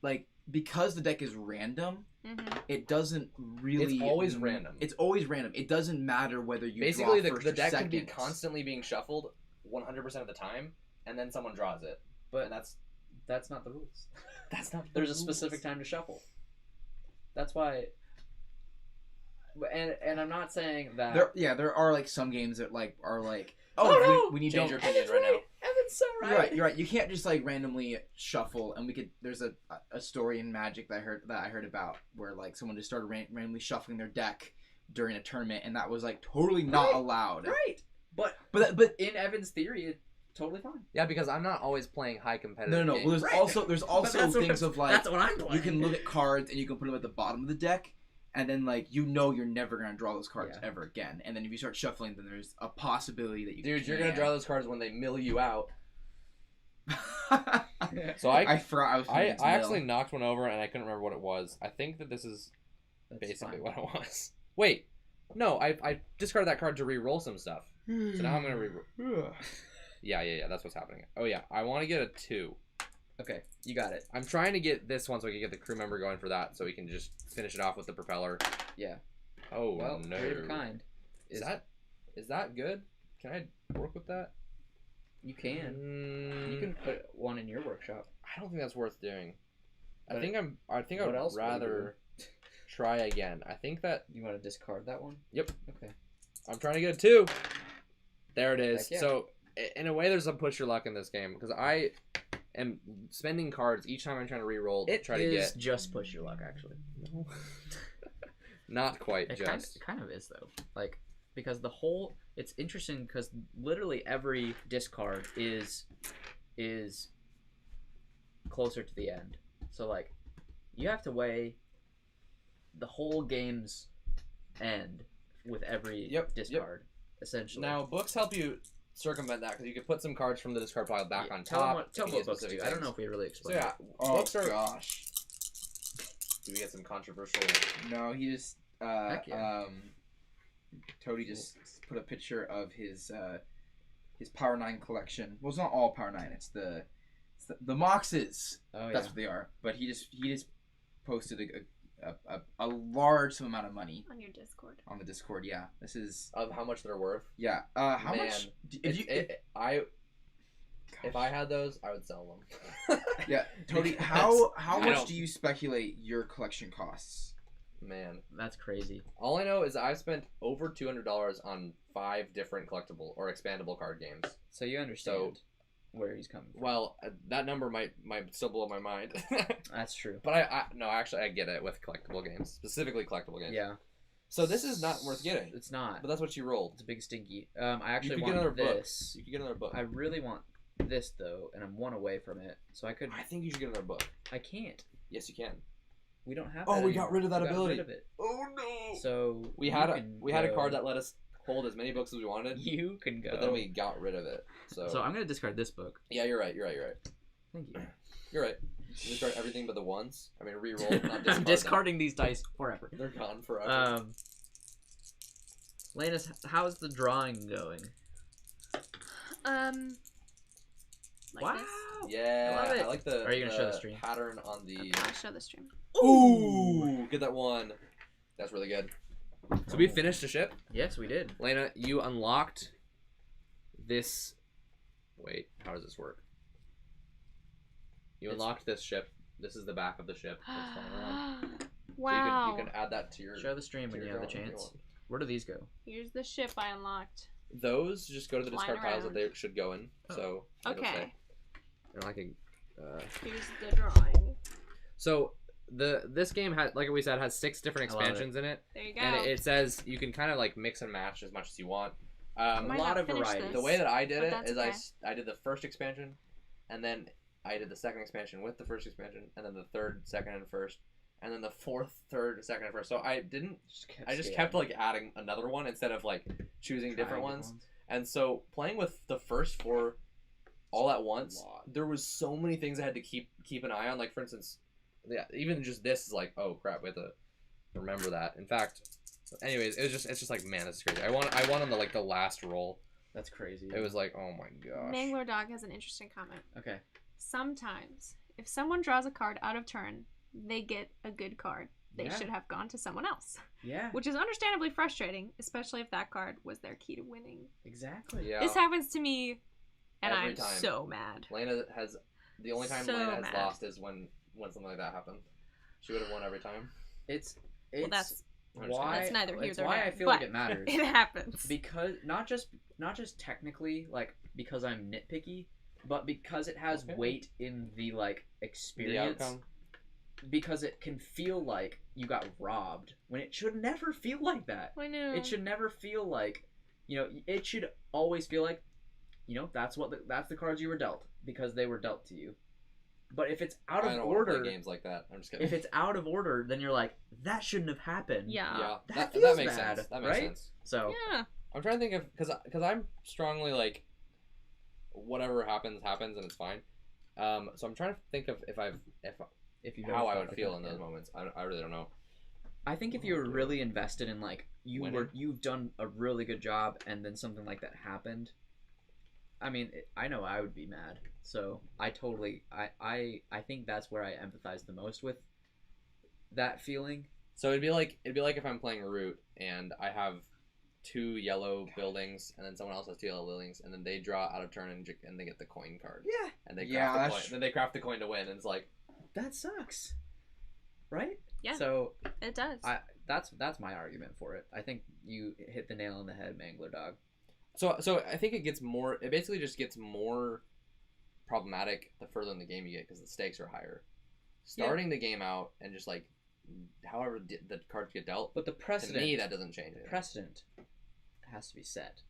like, because the deck is random. Mm-hmm. It doesn't really. It's always random. It's always random. It doesn't matter whether you Basically, draw first the or deck second. can be constantly being shuffled 100% of the time, and then someone draws it. But And that's not the rules. that's not. There's a specific time to shuffle. That's why. And I'm not saying that. There are like some games that like are like, Oh, no! we need Change to. your opinion right now. Evan's so right. You're right. You can't just like randomly shuffle, and we could. There's a story in Magic that I heard about where like someone just started randomly shuffling their deck during a tournament, and that was like totally not Right. allowed. Right. But in Evan's theory, it's totally fine. Yeah, because I'm not always playing high competitive. No. games. Well, there's Right. also But that's things what, of like that's what I'm playing. you can look at cards and you can put them at the bottom of the deck, and then like you're never gonna draw those cards Yeah. ever again. And then if you start shuffling, then there's a possibility that you. Dude, you're can. gonna draw those cards when they mill you out. I So I forgot. I actually knocked one over and I couldn't remember what it was. I think that this is That's basically fine. what it was. Wait, no, I discarded that card to re-roll some stuff. So now I'm gonna re-roll. Yeah, that's what's happening. Oh yeah, I want to get a 2. Okay, you got it. I'm trying to get this one so I can get the crew member going for that, so we can just finish it off with the propeller. Yeah. Oh Well, no. creative kind. Is that good? Can I work with that? You can. Mm, You can put one in your workshop. I don't think that's worth doing. I But think I what would else would you rather try again. I think that You want to discard that one? Yep. Okay. I'm trying to get a 2. There it is. Heck yeah. So in a way, there's some push your luck in this game because I am spending cards each time I'm trying to re-roll to It try is to get. just push your luck, actually. Not quite It just. kind of is though, like because it's interesting because literally every discard is closer to the end. So like, you have to weigh the whole game's end with every Yep. discard, essentially. Now books help you circumvent that because you can put some cards from the discard pile back Yeah, on tell top. them if what you get books do. specific I don't know things. if we really So explained. yeah, Oh books are. gosh. Do we get some controversial? No, he just Heck yeah. Toady just put a picture of his Power 9 collection. Well, it's not all Power 9. It's the Moxes. Oh yeah. That's what they are. But he just posted a large amount of money On your Discord. on the Discord. Yeah, this is Of how much they're worth. yeah. How Man, much? If you If I had those, I would sell them. Yeah, Tony, Because how I much don't- do you speculate your collection costs? Man, That's crazy. all I know is I've spent over $200 on 5 different collectible or expandable card games. So you understand where he's coming from. Well, that number might still blow my mind. That's true. But I get it with collectible games, specifically collectible games. Yeah. So this is not worth getting. It's not. But that's what you rolled. It's a big stinky. I actually you could want get another this. book. You could get another book. I really want this though, and I'm one away from it. So I could. I think you should get another book. I can't. Yes, you can. We don't have. Oh, that we got anymore. rid of that We got ability. rid of it. Oh no. So We you had can a go- card that let us hold as many books as we wanted, You can go. but then we got rid of it. So I'm gonna discard this book. yeah, you're right. Thank you. You're right. Discard everything but the ones. I mean, re-roll, not discard I'm them. discarding these dice forever. They're gone forever. Lanus, how's the drawing going? Like wow. this. Yeah, I love it. I like the. Are you gonna show the stream? Pattern on the. I'll show the stream. Ooh, get that one. That's really good. So we finished the ship. Yes, we did. Lena, you unlocked this. Wait, how does this work? You unlocked this ship. This is the back of the ship. That's flying around. Wow. So you can add that to your. Show the stream to when you your have the drawing if you chance. want. Where do these go? Here's the ship I unlocked. Those just go to the Flying discard piles that around. they should go in. Oh. So it'll say. Okay. And I can. Here's the drawing. So this game had, like we said, has 6 different I love it. expansions in it, There you go. and it says you can kind of like mix and match as much as you want. I might lot not of finish variety. this, The way that I did but it that's is okay. I did the first expansion, and then I did the second expansion with the first expansion, and then the third, second, and first, and then the fourth, third, second, and first. So I just kept like adding another one instead of like choosing different ones. And so playing with the first 4 all at once, there was so many things I had to keep an eye on. Like for instance, yeah, even just this is like, oh crap, we have to remember that. In fact, anyways, it's just like, man, this is crazy. I won on the last roll. That's crazy. It was like, oh my gosh. Mangler Dog has an interesting comment. Okay. Sometimes, if someone draws a card out of turn, they get a good card. They Yeah. should have gone to someone else. Yeah. Which is understandably frustrating, especially if that card was their key to winning. Exactly. Yeah. This happens to me, and Every I'm time. so mad. Lena has the only time So Lena has mad. lost is when something like that happened. She would have won every time. It's Well, that's I'm just why. That's neither here it's nor why there, I feel but like it matters. it happens. Because not just technically, like, because I'm nitpicky, but because it has Okay. weight in the like the experience. outcome. Because it can feel like you got robbed when it should never feel like that. I know. It should never feel like, it should always feel like, that's the cards you were dealt because they were dealt to you. But if it's out I of don't want to order, play games like that. I'm just kidding. if it's out of order, then you're like, that shouldn't have happened. Yeah. yeah, that that feels makes bad, sense. That makes right? sense. So Yeah. I'm trying to think of because I'm strongly like whatever happens and it's fine. So I'm trying to think of if you how I would feel in those moments. I really don't know. I think if you were really invested in like Winning. you've done a really good job and then something like that happened, I mean, I know I would be mad. So I think that's where I empathize the most with that feeling. So it'd be like if I'm playing Root and I have 2 yellow buildings and then someone else has 2 yellow buildings and then they draw out of turn and they get the coin card. Yeah, And they Yeah, craft the that's coin. Then they craft the coin to win and it's like that sucks, right? Yeah. So It does. that's my argument for it. I think you hit the nail on the head, Mangler Dog. so I think it basically just gets more problematic the further in the game you get because the stakes are higher. Starting the game out and just like however the cards get dealt, But the to precedent, me that doesn't change it. precedent has to be set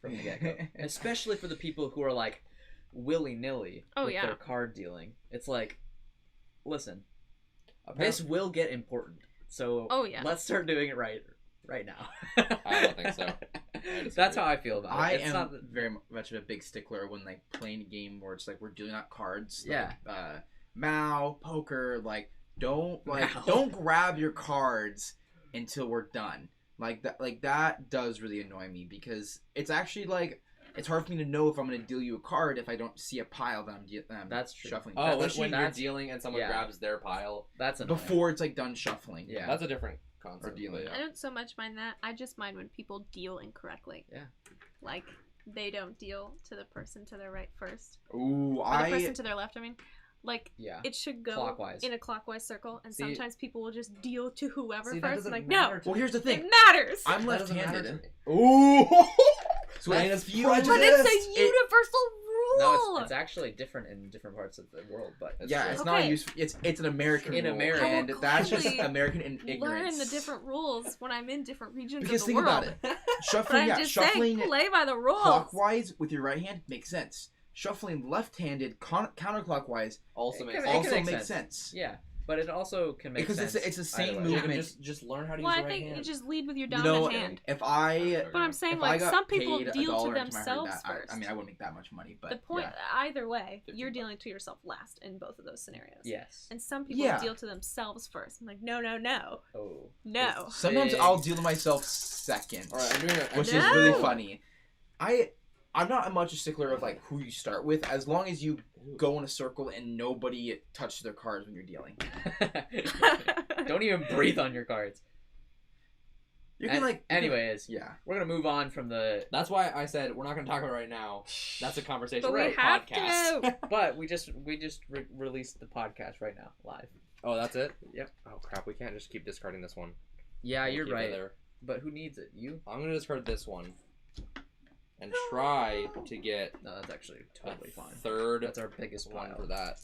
from the get-go. Especially for the people who are like willy-nilly Oh, with yeah. their card dealing. It's like, listen, Apparently- this will get important. So Oh, yeah. let's start doing it right now. I don't think so. That's how I feel about I it. It's am not very much of a big stickler when like playing a game where it's like we're dealing out cards. Yeah. Like, Mao, poker, like don't Mao. don't grab your cards until we're done. Like that does really annoy me because it's actually like it's hard for me to know if I'm going to deal you a card if I don't see a pile that I'm That's true. shuffling. Oh, when Especially you're that's- dealing and someone yeah. grabs their pile, that's annoying. before it's like done shuffling. Yeah. that's a different concept. Or dealing. but I don't so much mind that. I just mind when people deal incorrectly. Yeah. Like, they don't deal to the person to their right first. Ooh, Or the person to their left, I mean. Like, Yeah. it should go Clockwise. in a clockwise circle, and See- sometimes people will just deal to whoever See, that first. doesn't Like, matter no, to Well, here's the it thing. matters. I'm That doesn't matter left-handed. to me. Ooh. So That it's is few prejudice. But it's a It- universal rule. No, it's actually different in different parts of the world, but Yeah, it's Okay. not used. It's an American In rule, America. and I will that's just gladly American ignorance. learn the different rules when I'm in different regions Because of the think world. about it. But Shuffling, I'm yeah, just shuffling saying, play by the rules. clockwise with your right hand makes sense. Shuffling left-handed counterclockwise Also It makes can- sense. it also make makes sense. sense. yeah. But it also can make Because sense. it's the same either way. Jacob, movement. just learn how to Well, use I your right think hand. you just lead with your You dominant know, hand. if I But I'm saying, if like, I got some people paid deal $1 to every time I heard themselves that, first. I mean, I wouldn't make that much money, but The point, yeah. either way, 15 you're bucks. dealing to yourself last in both of those scenarios. Yes. And some people Yeah. deal to themselves first. I'm like, no, no, no, Oh. no. Sometimes Big. I'll deal to myself second, All right, I'm doing it. which is No. really funny. I'm not much a stickler of like who you start with, as long as you go in a circle and nobody touches their cards when you're dealing. Don't even breathe on your cards. You can Anyways, yeah. we're gonna move on from the. That's why I said we're not going to talk about it right now. That's a conversation But for we a have podcast. to. But we just released the podcast right now live. Oh, that's it? Yep. Oh, crap. We can't just keep discarding this one. Yeah, We'll you're keep it right. there. But who needs it? You? I'm going to discard this one and try to get No, that's actually totally a fine. third That's our biggest one pile. for that.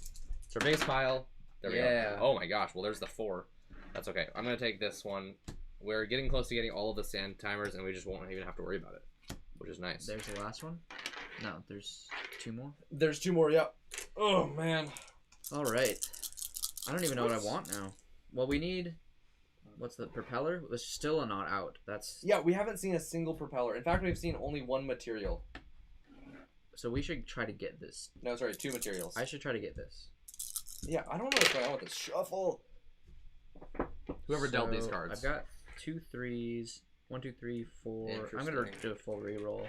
It's our biggest pile. There we Yeah. go. Oh my gosh. Well, there's the 4. That's okay. I'm going to take this one. We're getting close to getting all of the sand timers, and we just won't even have to worry about it, which is nice. There's the last one. No, there's 2 more. There's 2 more. Yep. Oh man. All right. I don't even know what I want now. Well, we need. What's the propeller? There's still a not out. That's Yeah, we haven't seen a single propeller. In fact, we've seen only 1 material. so. We should try to get this. No, sorry, 2 materials. I should try to get this. Yeah, I don't know what's going on with this shuffle. Whoever dealt these So, cards. I've got 2 3s. 1, 2, 3, 4. I'm gonna Interesting. do a full reroll.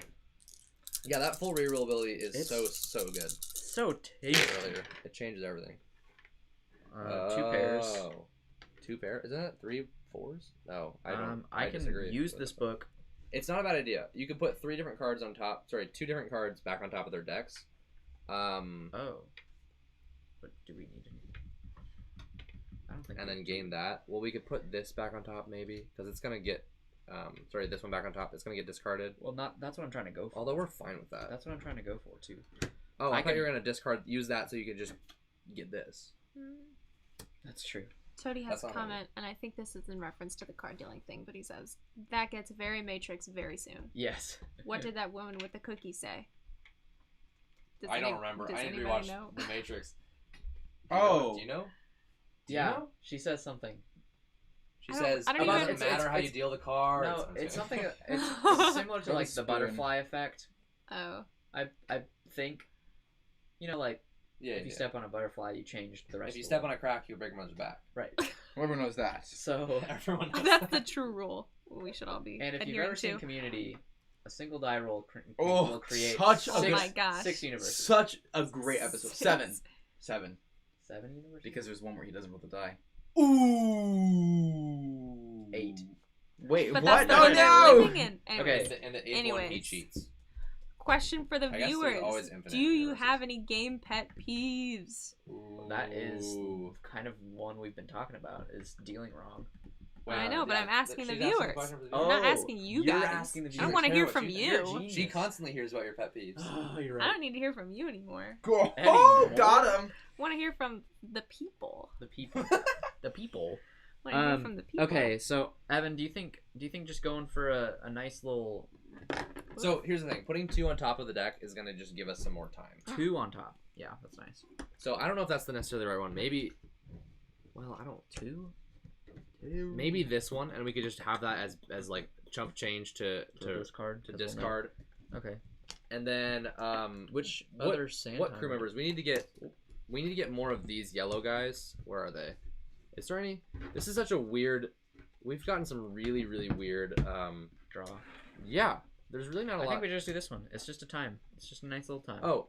Yeah, that full reroll ability is It's- so good. So tasty. Earlier, it changes everything. 2 pairs. Oh. 2 pairs? Isn't it 3 4s? No, I don't. I can disagree use with this that. book. It's not a bad idea. You could put 3 different cards on top. Sorry, 2 different cards back on top of their decks. Oh. But do we need any? I don't think. And we then do. game that. Well, we could put this back on top maybe, because it's gonna get. Sorry, this one back on top. It's gonna get discarded. Well, not. That's what I'm trying to go for. Although we're fine with that. That's what I'm trying to go for too. Oh, I I thought can- you were gonna discard. Use that so you could just get this. That's true. Toady has That's a not what I comment, and I think this is in reference to the card dealing thing, but he says, that gets very Matrix very soon. Yes. What did that woman with the cookie say? Does I don't any- remember. does I didn't anybody rewatch know? The Matrix. Oh. Do you know? Do you Yeah. know? She says something. She I don't- says I don't it even- doesn't It's- matter how you it's- deal the cards. No, I'm it's kidding. something. It's similar to Don't like the spoon. butterfly effect. Oh. I think. You know, like Yeah, if you step on a butterfly, you change the rest. If you of step the on a crack, you break one's back. right. Whoever knows that. So, Everyone knows That's that. the true rule we should all be and if you've adhering ever seen to. Community, a single die roll Oh, will create such a Oh good- my gosh. 6 universes. Such a great episode. 7. 7. 7 universes. Because there's one where he doesn't roll the die. Ooh. 8. Wait, But what? that's the Oh one they're no! living in. Anyways, And the 8th one, he Anyways. cheats. question for the I guess there's viewers. always infinite Do you universes. have any game pet peeves? That is Ooh. kind of one we've been talking about is dealing wrong. I know, but I'm asking the she's asking viewers. question for the Oh, I'm not asking you you're guys. asking the I don't viewers. want to No, hear no, from she's- you. you're genius. She constantly hears about your pet peeves. Oh, you're I right. don't need to hear from you anymore. Go. Anymore. Oh, got him. I want to hear from the people. The people. The people. I want to hear from the people. Okay, so Evan, do you think just going for a nice little So here's the thing: putting 2 on top of the deck is gonna just give us some more time. 2 on top? Yeah, that's nice. So I don't know if that's the necessarily right one. Maybe. Well, I don't. 2. Maybe this one, and we could just have that as like chump change to discard. discard. Okay. And then Which what- other sand? what crew members? We need to get more of these yellow guys. Where are they? Is there any? This is such a weird. We've gotten some really weird. Draw. Yeah, there's really not a I lot. think we just do this one. It's just a time. It's just a nice little time. Oh,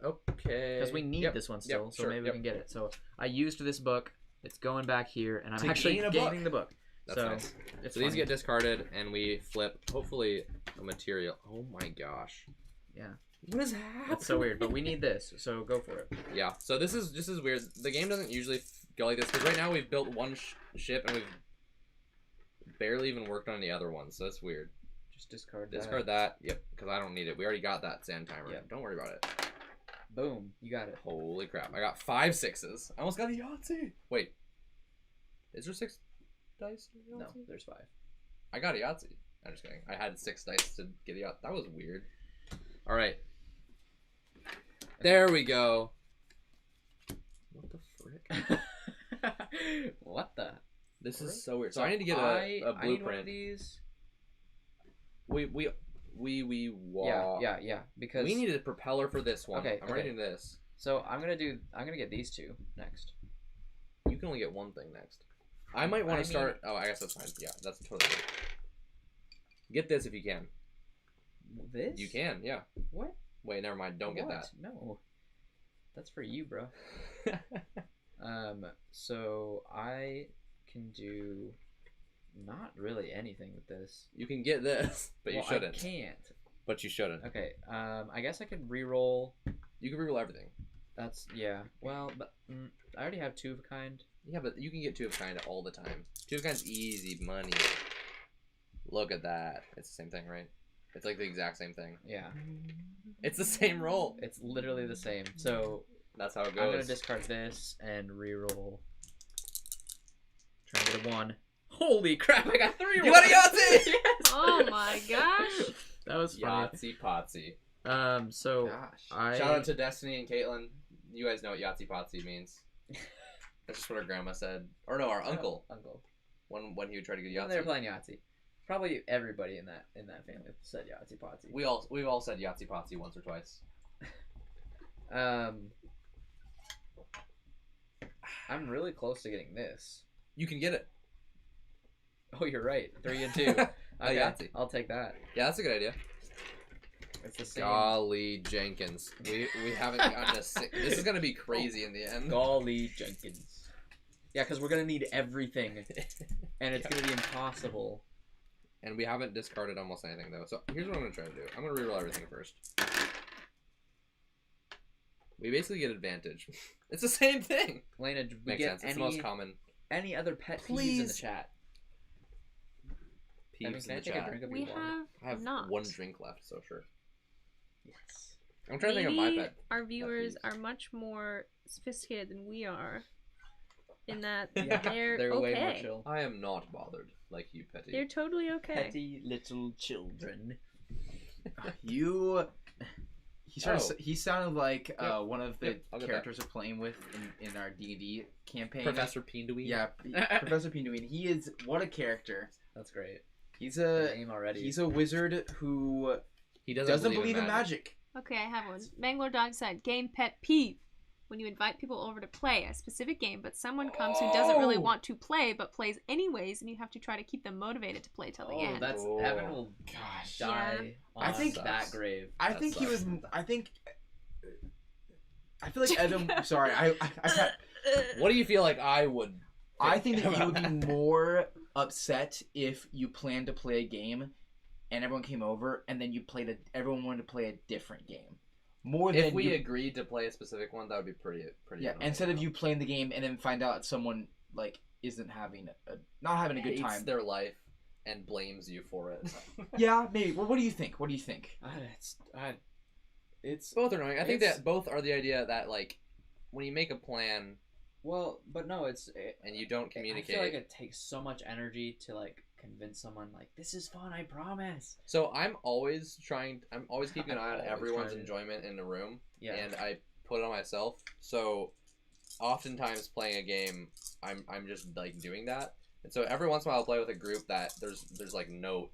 okay. Because we need Yep, this one still, yep, so sure, maybe yep. we can get it. So I used this book. It's going back here, and I'm To actually gain a gaining book. the book. That's so nice. it's So these funny. get discarded, and we flip hopefully a material. Oh my gosh. Yeah. What is happening? That's so weird, but we need this, so go for it. Yeah. So this is weird. The game doesn't usually go like this because right now we've built one ship and we've barely even worked on the other one, so that's weird. Just discard that. Yep, because I don't need it. We already got that sand timer. Yep. Don't worry about it. Boom, you got it. Holy crap! I got 5 6s. I almost got a Yahtzee. Wait, is there 6 dice? No, there's 5. I got a Yahtzee. I'm just kidding. I had 6 dice to get a Yahtzee. That was weird. All right. There we go. What the frick? What the? This is so weird. So I need to get a blueprint. I need one of these. Yeah. Because we needed a propeller for this one. Okay, I'm writing this. So I'm gonna get these 2 next. You can only get one thing next. I might want to start. Oh, I guess that's fine. Yeah, that's totally good. Get this if you can. This? You can, yeah. What? Wait, never mind. Don't get that. No. That's for you, bro. So I can do not really anything with this. You can get this, but you shouldn't. I can't. But you shouldn't. Okay. I guess I could re-roll. You can reroll everything. That's Well, but I already have 2 of a kind. Yeah, but you can get 2 of a kind all the time. 2 of a kind's easy money. Look at that. It's the same thing, right? It's like the exact same thing. Yeah. It's the same roll. It's literally the same. So that's how it goes. I'm gonna discard this and re-roll. Try and get a 1. Holy crap! I got 3. You got a Yahtzee! Yes! Oh my gosh! That was funny. Yahtzee Potsy. So Gosh. Shout out to Destiny and Caitlin. You guys know what Yahtzee Potsy means. That's just what our grandma said. Or no, our uncle. Uncle. When he would try to get Yahtzee. When they were playing Yahtzee. Probably everybody in that family said Yahtzee Potsy. We've all said Yahtzee Potsy once or twice. I'm really close to getting this. You can get it. Oh, you're right. 3 and 2. Okay, Yahtzee. I'll take that. Yeah, that's a good idea. It's the same. Golly Jenkins. We haven't gotten a this is gonna be crazy in the end. Golly Jenkins. Yeah, because we're gonna need everything, and it's gonna be impossible. And we haven't discarded almost anything though. So here's what I'm gonna try to do. I'm gonna reroll everything first. We basically get advantage. It's the same thing. Lena, did we Makes get sense. It's the most common. any other pet peeves in the Please. chat? Peeves Can in I the take a chat. drink of We your water? I have not. 1 drink left, so sure. Yes. I'm trying to think of my pet. Our viewers peeves. are much more sophisticated than we are. In that Yeah, they're They're way more okay. chill. I am not bothered like you, Petty. They're totally okay. Petty little children. He sounded like Yep. one of the Yep, I'll get characters we're playing with in our D&D campaign. Professor Pinduin. Yeah, Professor Pinduin. He is what a character. That's great. He's The a name already. he's a wizard who He doesn't believe in magic. Okay, I have one. Bangalore Dog said, game pet peeve. When you invite people over to play a specific game, but someone comes who doesn't really want to play, but plays anyways, and you have to try to keep them motivated to play till the end. That's Oh. Evan will Gosh. die on I think- that grave. I That think he was. sucks. I feel like Evan. Sorry, What do you feel like I would? I think that he would be more upset if you planned to play a game, and everyone came over, and then everyone wanted to play a different game. More If than we you, agreed to play a specific one, that would be pretty. yeah. annoying. Instead of you playing the game and then find out someone like isn't having not having a good hates time. their life and blames you for it. Yeah, maybe. Well, what do you think? What do you think? It's Both are annoying. I think It's- that both are the idea that like when you make a plan well, but no, and you don't I communicate. feel like it takes so much energy to like convince someone like this is fun. I promise. So I'm always keeping an eye on Always everyone's trying to- enjoyment in the room, Yeah. and I put it on myself. So oftentimes playing a game, I'm just like doing that, and so every once in a while I'll play with a group that there's like none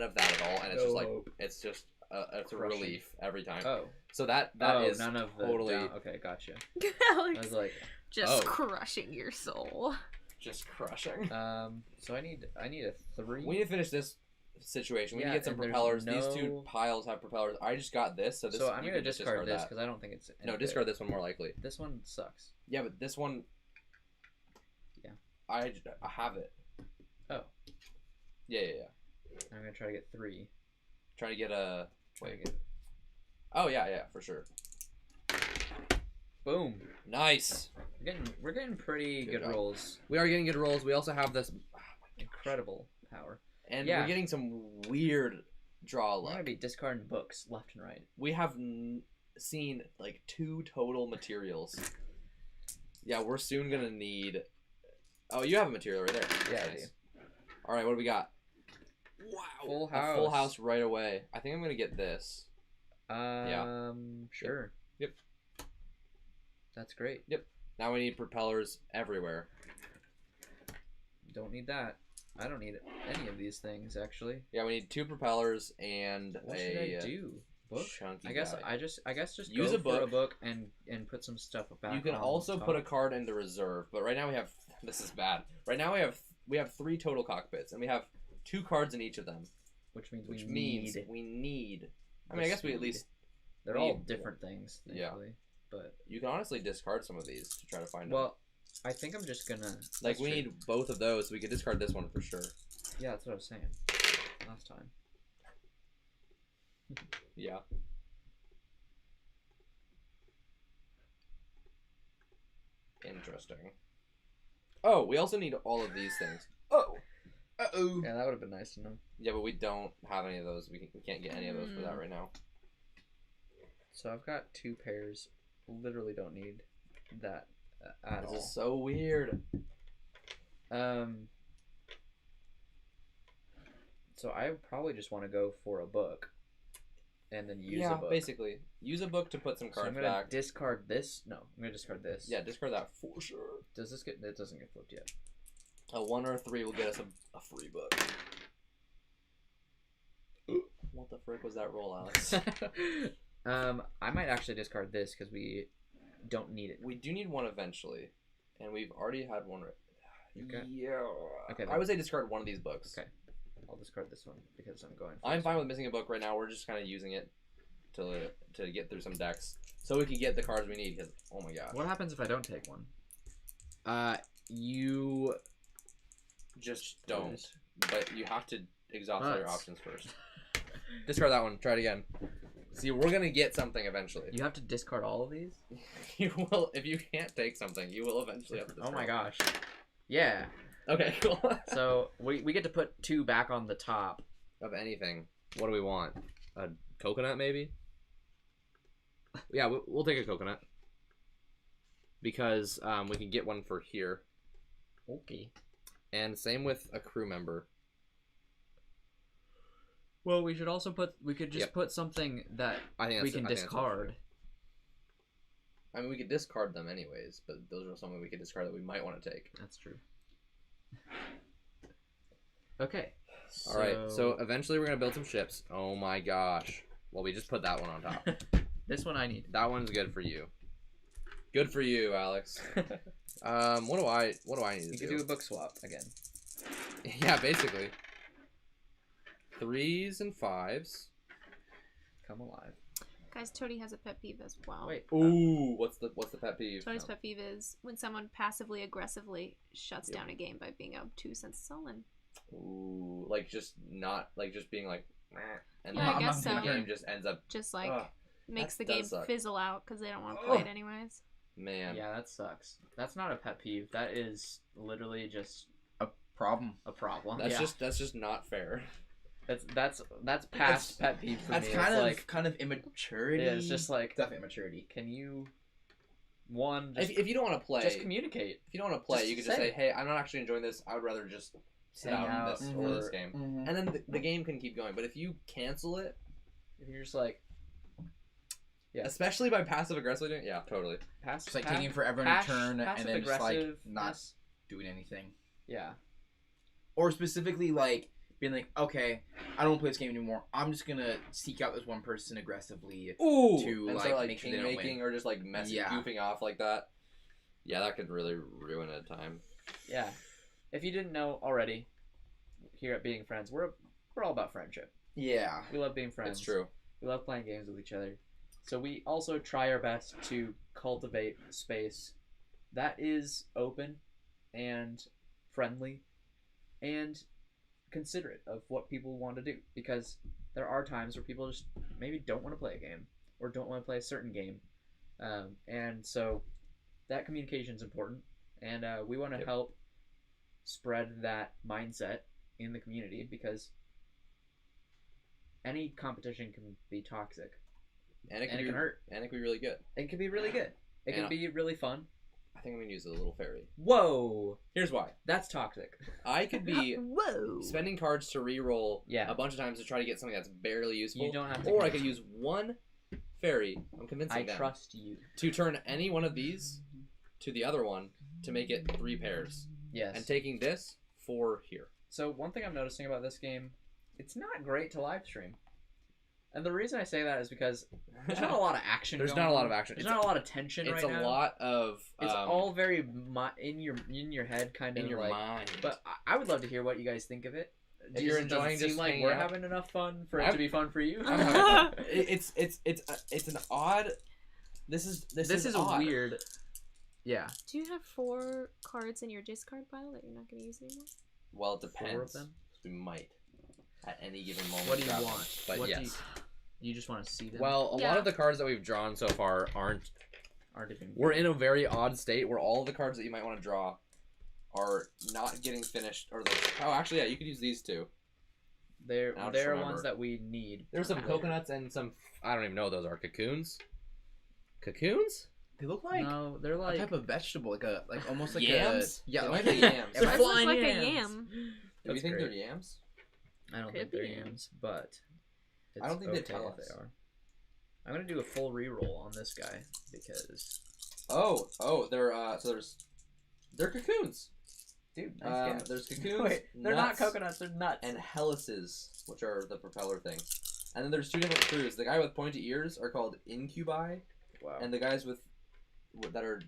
of that at all, and it's just like it's just it's a Crushing. relief every time. Oh, So that oh, is none of the totally okay, gotcha. I Alex, was like, just Oh. crushing your soul. just crushing. so I need a 3. We need to finish this situation. We need Yeah, to get some and there's propellers. These no- 2 piles have propellers. I just got this, so this. so I'm you gonna can just discard this that. because I don't think it's any No, good. discard this one more likely. This one sucks. Yeah, but this one. Yeah. I have it. Oh. Yeah. I'm gonna try to get 3. Trying to get a. Try to Wait. get Oh yeah, for sure. Boom. Nice. We're getting pretty Good good job. rolls. We are getting good rolls. We also have this, Incredible power. and Yeah. we're getting some weird draw We're luck. gonna be discarding books left and right. We have seen like 2 total materials. Yeah, we're soon gonna need. Oh, you have a material right there. Yeah, I Nice. All right, what do we got? Wow, Full a full house. house right away. I think I'm gonna get this. Sure. Yep. That's great. Now we need propellers everywhere. Don't need that. I don't need any of these things actually. Yeah, we need 2 propellers and What a should I do? Book? chunky I guess guy. I guess just Use go a for a book. book and put some stuff back. You can on also top. put a card in the reserve, but right now we have this is bad. Right now we have 3 total cockpits, and we have 2 cards in each of them, which means which we means need. we need. I the mean, I guess we at speed. least They're we all need- different things, Yeah. thankfully. But you can honestly discard some of these to try to find them. well, I think I'm just gonna Like that's we true. need both of those, so we could discard this one for sure. Yeah, that's what I was saying last time. Yeah. Interesting. Oh, we also need all of these things. Oh. Uh-oh. Yeah, that would have been nice to know. Yeah, but we don't have any of those. We can't get any of those for that right now. So I've got 2 pairs. Literally don't need that at This all. is so weird. So I probably just want to go for a book, and then use yeah, a book. basically. Use a book to put some So I'm cards gonna back. discard this. No, I'm gonna discard this. Yeah, discard that for sure. Does this get? It doesn't get flipped yet. A 1 or a 3 will get us a free book. What the frick was that roll, Alex? I might actually discard this because we don't need it. We do need one eventually, and we've already had one. Okay. Yeah. Okay, I would say discard one of these books. Okay. I'll discard this one because I'm going. For I'm this fine one. with missing a book right now. We're just kind of using it to get through some decks, so we can get the cards we need. Because oh my gosh, What happens if I don't take one? You just don't. But you have to exhaust all your Nuts. options first. Discard that one. Try it again. See, we're gonna get something eventually. you have to discard all of these. You will if you can't take something. You will eventually have to. Oh my discard. gosh. Yeah. Okay, cool. So we get to put 2 back on the top. Of anything, what do we want? A coconut, maybe? Yeah, we'll take a coconut because we can get one for here, Okay. and same with a crew member. Well, we should also put. We could just Yep. put something that I think we that's, can I think that's discard. okay. I mean, we could discard them anyways, but those are something we could discard that we might want to take. That's true. Okay. All right, so eventually we're gonna build some ships. Oh my gosh! Well, we just put that one on top. this one I need. That one's good for you. Good for you, Alex. What do I need to You do? could do a book swap again. Yeah, basically. 3s and 5s. Come alive. Guys, Toady has a pet peeve as well. Wait. Ooh, what's the pet peeve? Toadie's pet peeve is when someone passively aggressively shuts down a game by being obtuse and sullen. Ooh, like just being like, "Meh," and Yeah, I then guess the so. game just ends up. Just like Ugh, makes the that game does suck. fizzle out because they don't want to play it anyways. Man, Yeah, that sucks. That's not a pet peeve. That is literally just Problem. a problem. that's Yeah. just not fair. That's past pet peeve for That's me. kind It's of like kind of immaturity. yeah, it's just like definitely immaturity. can you just, If you don't want to play, just communicate. if you don't want to play, just you could just say say, "Hey, I'm not actually enjoying this. I would rather just sit Hang out out. this Mhm. or this game." Mm-hmm. And then the game can keep going. But if you cancel it, If you're just like Yeah. especially by passive aggressively doing, yeah, totally. pass, It's like taking forever in a turn and then just like not passive-aggressiveness. doing anything. Yeah. Or specifically like being like, okay, I don't want to play this game anymore. I'm just gonna seek out this one person aggressively. Ooh, To, and like, start, make sure king they don't making win. or just like messing, Yeah. goofing off like that. Yeah, that could really ruin a time. Yeah. If you didn't know already, here at Being Friends, we're all about friendship. Yeah. We love being friends. That's true. We love playing games with each other. So we also try our best to cultivate space that is open and friendly and considerate of what people want to do. Because there are times where people just maybe don't want to play a game. or don't want to play a certain game. And so that communication is important, and we want to help spread that mindset in the community, because any competition can be toxic, and it can hurt, and it can be really good. It can be really good. It can be really fun. I think I'm gonna use a little fairy. Whoa! Here's why. That's toxic. I could be Whoa. spending cards to re-roll Yeah. a bunch of times to try to get something that's barely useful. You don't have to. Or I could use one fairy. I'm convincing I them trust you. to turn any one of these to the other one to make it 3 pairs. Yes. And taking this 4 here. So one thing I'm noticing about this game, it's not great to live stream. And the reason I say that is because there's not a lot of action. There's going not a lot on. of action. There's not a lot of tension right now. It's a lot of. It's all very in your head, kind of in your like, mind. But I would love to hear what you guys think of it. If you're enjoying does it seem just like hanging we're out? having enough fun for it to be fun for you. It's an odd. This is a weird. Yeah. Do you have 4 cards in your discard pile that you're not going to use anymore? Well, it depends. 4 of them. We might at any given moment. What do you grab want? them. But What do yes. You just want to see them. Well, a Yeah. lot of the cards that we've drawn so far aren't. even. We're in a very odd state where all of the cards that you might want to draw are not getting finished. Or actually, yeah, you could use these two. They're I'll just remember. ones that we need. There's some later. coconuts and some. I don't even know what those are. Cocoons. Cocoons? They look like No, they're a like type of vegetable, like almost like yams. a yeah. They Like might be yams. They're This flying looks like yams. a yam. Do you That's think great. they're yams? I don't Could think they're be. yams, but it's I don't think they okay tell if us. they are. I'm gonna do a full reroll on this guy because Oh, they're cocoons. dude, nice guess. There's cocoons. Wait, they're not nuts, coconuts, they're nuts. and helices, which are the propeller things. And then there's 2 different crews. The guy with pointy ears are called incubi, wow. and the guys that are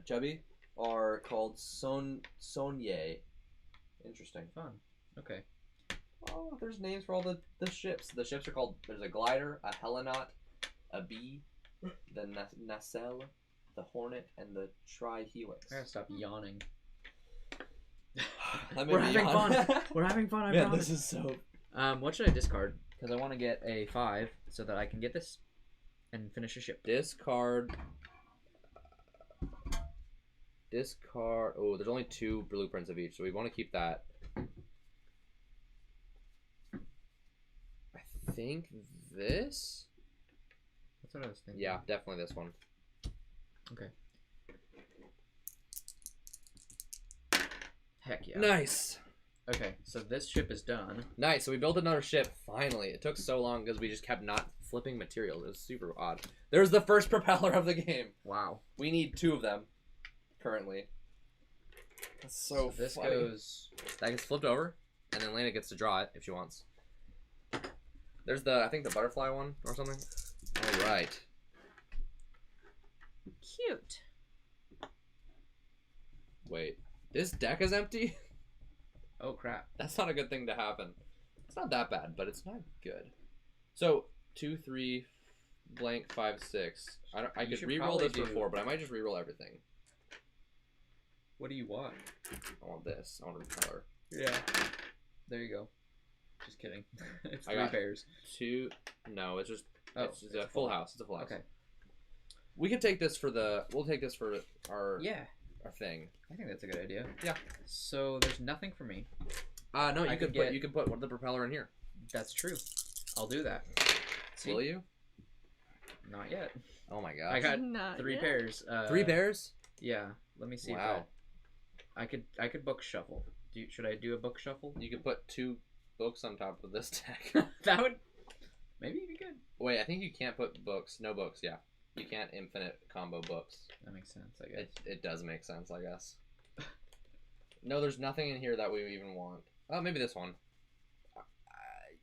chubby are called sonye. Interesting. Fun. Okay. Oh, there's names for all the ships. The ships are called. There's a glider, a helenaut, a bee, the nacelle, the hornet, and the trihelix. I gotta stop yawning. That made We're me having yawn. fun. We're having fun. I Man, promise. this is so. What should I discard? Because I want to get a 5 so that I can get this and finish a ship. Discard. Oh, there's only 2 blueprints of each, so we want to keep that. I think this. That's what I was thinking. Yeah, definitely this one. Okay. Heck yeah. Nice. Okay, so this ship is done. Nice. So we built another ship. Finally, it took so long because we just kept not flipping materials. It was super odd. There's the first propeller of the game. Wow. We need 2 of them currently. That's so this funny. goes. That gets flipped over, and then Lena gets to draw it if she wants. There's I think the butterfly one or something. All right. Cute. Wait, this deck is empty? Oh crap. That's not a good thing to happen. It's not that bad, but it's not good. So 2, 3, blank, 5, 6. I could should reroll probably this for do- 4, but I might just reroll everything. What do you want? I want this. I want a repeller. Yeah. There you go. Just kidding. It's I 3 got- pairs. 2. No, it's just Oh, it's a full house. It's a full house. Okay. We could take this for We'll take this for our Yeah. our thing. I think that's a good idea. Yeah. So there's nothing for me. No, I you could could put the propeller in here. That's true. I'll do that. See? Will you? Not yet. Oh my gosh. I got Not 3 yet. pairs. 3 pairs? Yeah. Let me see. Wow. If I could book shuffle. Should I do a book shuffle? You could put 2 books on top of this deck. That would maybe be good. Wait, I think you can't put books. No books, yeah. You can't infinite combo books. That makes sense, I guess. It does make sense, I guess. No, there's nothing in here that we even want. Oh, maybe this one.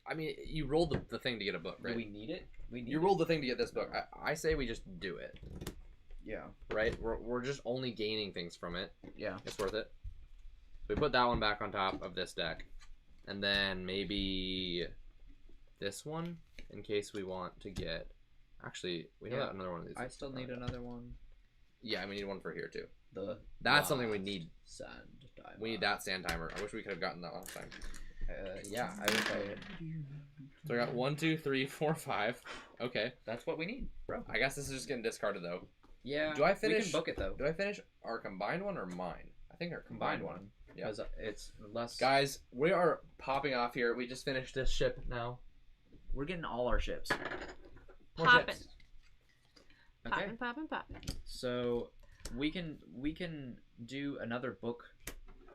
I mean, you rolled the thing to get a book, right? Do we need it? We need You rolled the thing to get this book. I say we just do it, it. Yeah. right? We're just only gaining things from it. Yeah. It's worth it. We put that one back on top of this deck. And then maybe this one, in case we want to get... Actually, we have another one of these. I still need another one. Yeah, we need one for here, too. That's something we need. Sand timer. We need that sand timer. I wish we could have gotten that last time. Yeah, I wish I had. So I got 1, 2, 3, 4, 5. Okay. That's what we need, bro. I guess this is just getting discarded though. Yeah. Do I finish? We can book it though. Do I finish our combined one or mine? I think our combined one. Yeah. Because it's less. Guys, we are popping off here. We just finished this ship now. We're getting all our ships. More Poppin'. ships. Okay. Poppin'. So we can do another book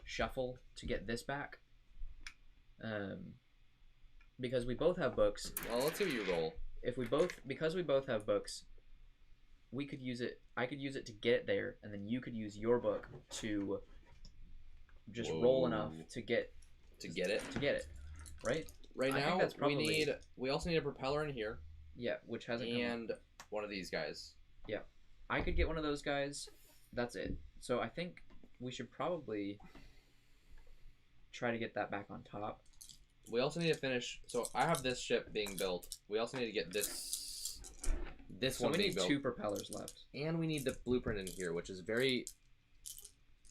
shuffle to get this back. Because we both have books. Well, let's see what you roll. Because we both have books, we could use it. I could use it to get it there, and then you could use your book to just roll enough to get it. Right? Right I now, think that's probably- we also need a propeller in here Yeah, which hasn't come up. and one of these guys. I could get one of those guys. That's it. So I think we should probably try to get that back on top. We also need to finish. So I have this ship being built. We also need to get this So one we being need built, 2 propellers left. and we need the blueprint in here, which is very.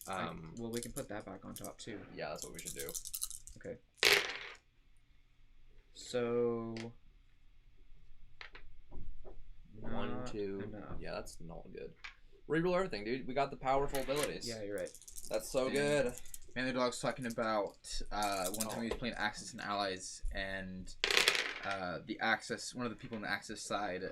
Well, we can put that back on top too. Yeah, that's what we should do. So 1, not 2. enough. Yeah, that's not good. Reroll everything, dude. We got the powerful abilities. Yeah, you're right. That's so And- good. Man, the dog's talking about one time he was playing Axis and Allies, and the Axis, one of the people on the Axis side,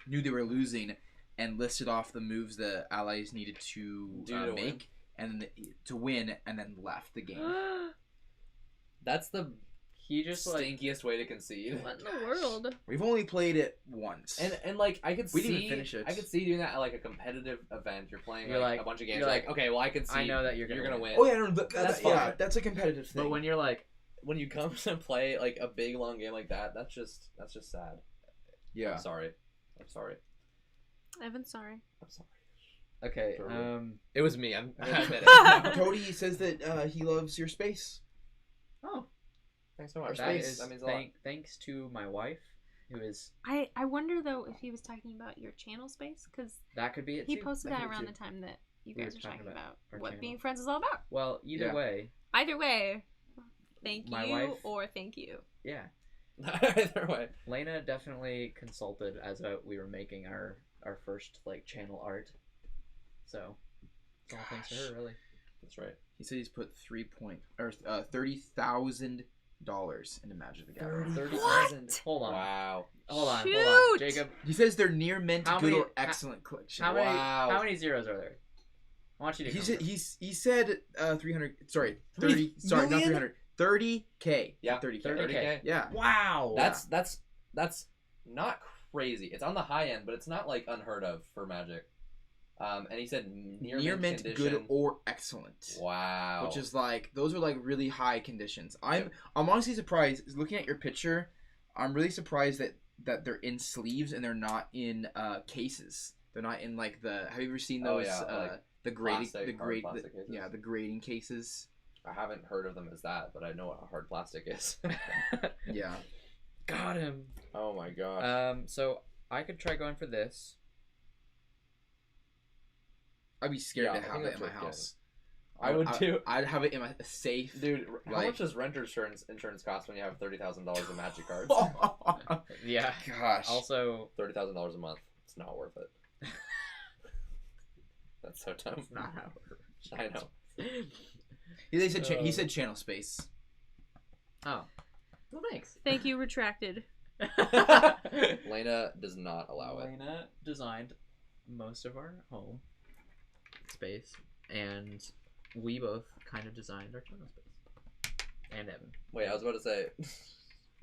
knew they were losing, and listed off the moves the Allies needed to make, and to win, and then left the game. That's the He just like stinkiest way to concede. What in the world? We've only played it once. And like I could We see, didn't even finish it. I could see doing that at like a competitive event. You're playing You're like, like- a bunch of games. you're Like, like, okay, well I can see. I know that you're gonna win. oh yeah, no, That's that's fine. yeah, that's a competitive thing. But when you're like, When you come to play like a big long game like that, that's just sad. yeah, I'm sorry. Evan's sorry. I'm sorry. okay, Totally. It was me. I admit it. Cody says that he loves your space. oh, Thanks so much. that That is means a lot. thanks to my wife, who is I wonder though if he was talking about your channel space, because that could be it he too. posted That that could be around too. the time that you We guys were were talking talking about about our what channel. being friends is all about. Well, either Yeah. way, Either way, thank My you wife- or thank you. yeah. Either way. Lena definitely consulted as we were making our first like channel art. So it's all thanks to her, really. That's right. He said he's put $30,000 into Magic the Gathering. 30,000. Hold on. Wow. Hold on, Shoot! Jacob. He says they're near mint, How good, many- or excellent collection. Wow. How many zeros are there? I want you to. He count said them. he said 300. Sorry, 30. Sorry, not million? 300. 30K. Yeah, 30K. 30K. Yeah. Wow. That's not crazy. It's on the high end, but it's not like unheard of for Magic. And he said near mint condition. good, or excellent. Wow. Which is like those are like really high conditions. I'm honestly surprised looking at your picture. I'm really surprised that they're in sleeves and they're not in cases. They're not in like the. Have you ever seen Oh, those? yeah, like the grading, plastic, hard plastic cases. yeah, the grading cases. I haven't heard of them as that, but I know what hard plastic is. Yeah. Got him. Oh my gosh. So I could try going for this. I'd be scared Yeah, I to think have it that's in my worth house. I would too. I'd have it in my safe. Dude, how like- much does renter's insurance cost when you have $30,000 of Magic cards? Yeah. Gosh. Also, $30,000 a month. It's not worth it. That's so dumb. it's not how it works. I know. He said he said channel space. Oh. Well, thanks. Thank you, retracted. Lena does not allow it. Elena designed most of our home space, and we both kind of designed our channel space. And Evan. Wait, I was about to say,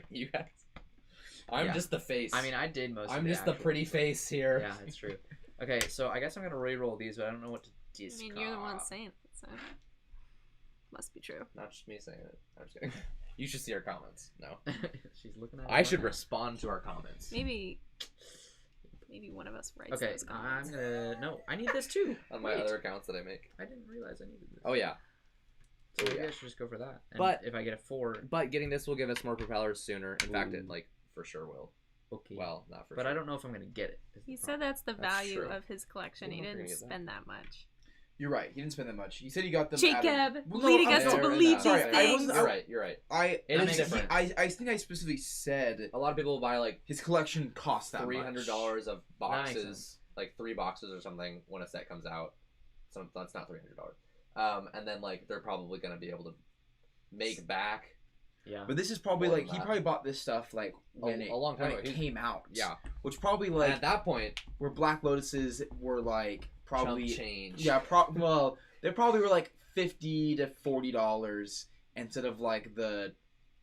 you guys. I'm Yeah. just the face. I mean, I did most. I'm of just the actual pretty design. face here. Yeah, it's true. Okay, so I guess I'm gonna re-roll these, but I don't know what to I discard. mean, you're the one saying it, so must be true. Not just me saying it. I'm just kidding. You should see our comments. No. She's looking at. I it should right now. respond to our comments. Maybe one of us writes Okay, those I'm comments. gonna. No, I need this too. On my Wait. other accounts that I make. I didn't realize I needed this. Oh, yeah. So maybe yeah. I should just go for that. And But- if I get a 4, But getting this will give us more propellers sooner. In fact, it Ooh. like for sure will. okay. Well, not for but sure. I don't know if I'm gonna get it. is the He problem. said that's the That's value true. of his collection. I He don't know if didn't you're gonna get spend that much. You're right. He didn't spend that much. He said he got them. Jacob, Well, leading I'm us to sorry, believe these sorry, I things. wasn't- You're right. I It is different. I think I specifically said A lot of people buy like his collection costs that $300 of That makes boxes, like 3 boxes or something when a set comes out. So that's not $300. And then like they're probably gonna be able to make back. Yeah. But this is probably More like than he that. probably bought this stuff like when A long time when it ago. came out. Yeah. Which probably And like at that point, where Black Lotuses were like probably chump change. yeah well they probably were like $50 to $40 instead of like the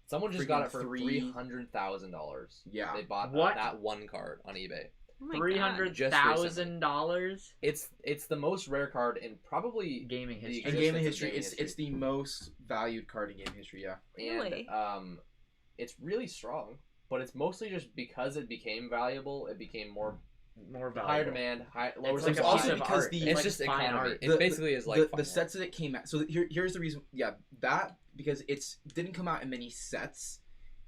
Someone just got freaking it for three- $300,000. yeah. They bought What? that one card on eBay. Oh my God. $300,000 It's the most rare card in probably gaming history. In Existence gaming of history, gaming it's history. it's the most valued card in gaming history. Yeah. Really? And it's really strong, but it's mostly just because it became valuable. It became more More higher valuable. demand, lower It's like a supply. piece of because art. the- It's It's like just fine economy. art. It basically is like the sets that it came out. So here's the reason. Yeah, that because it didn't come out in many sets.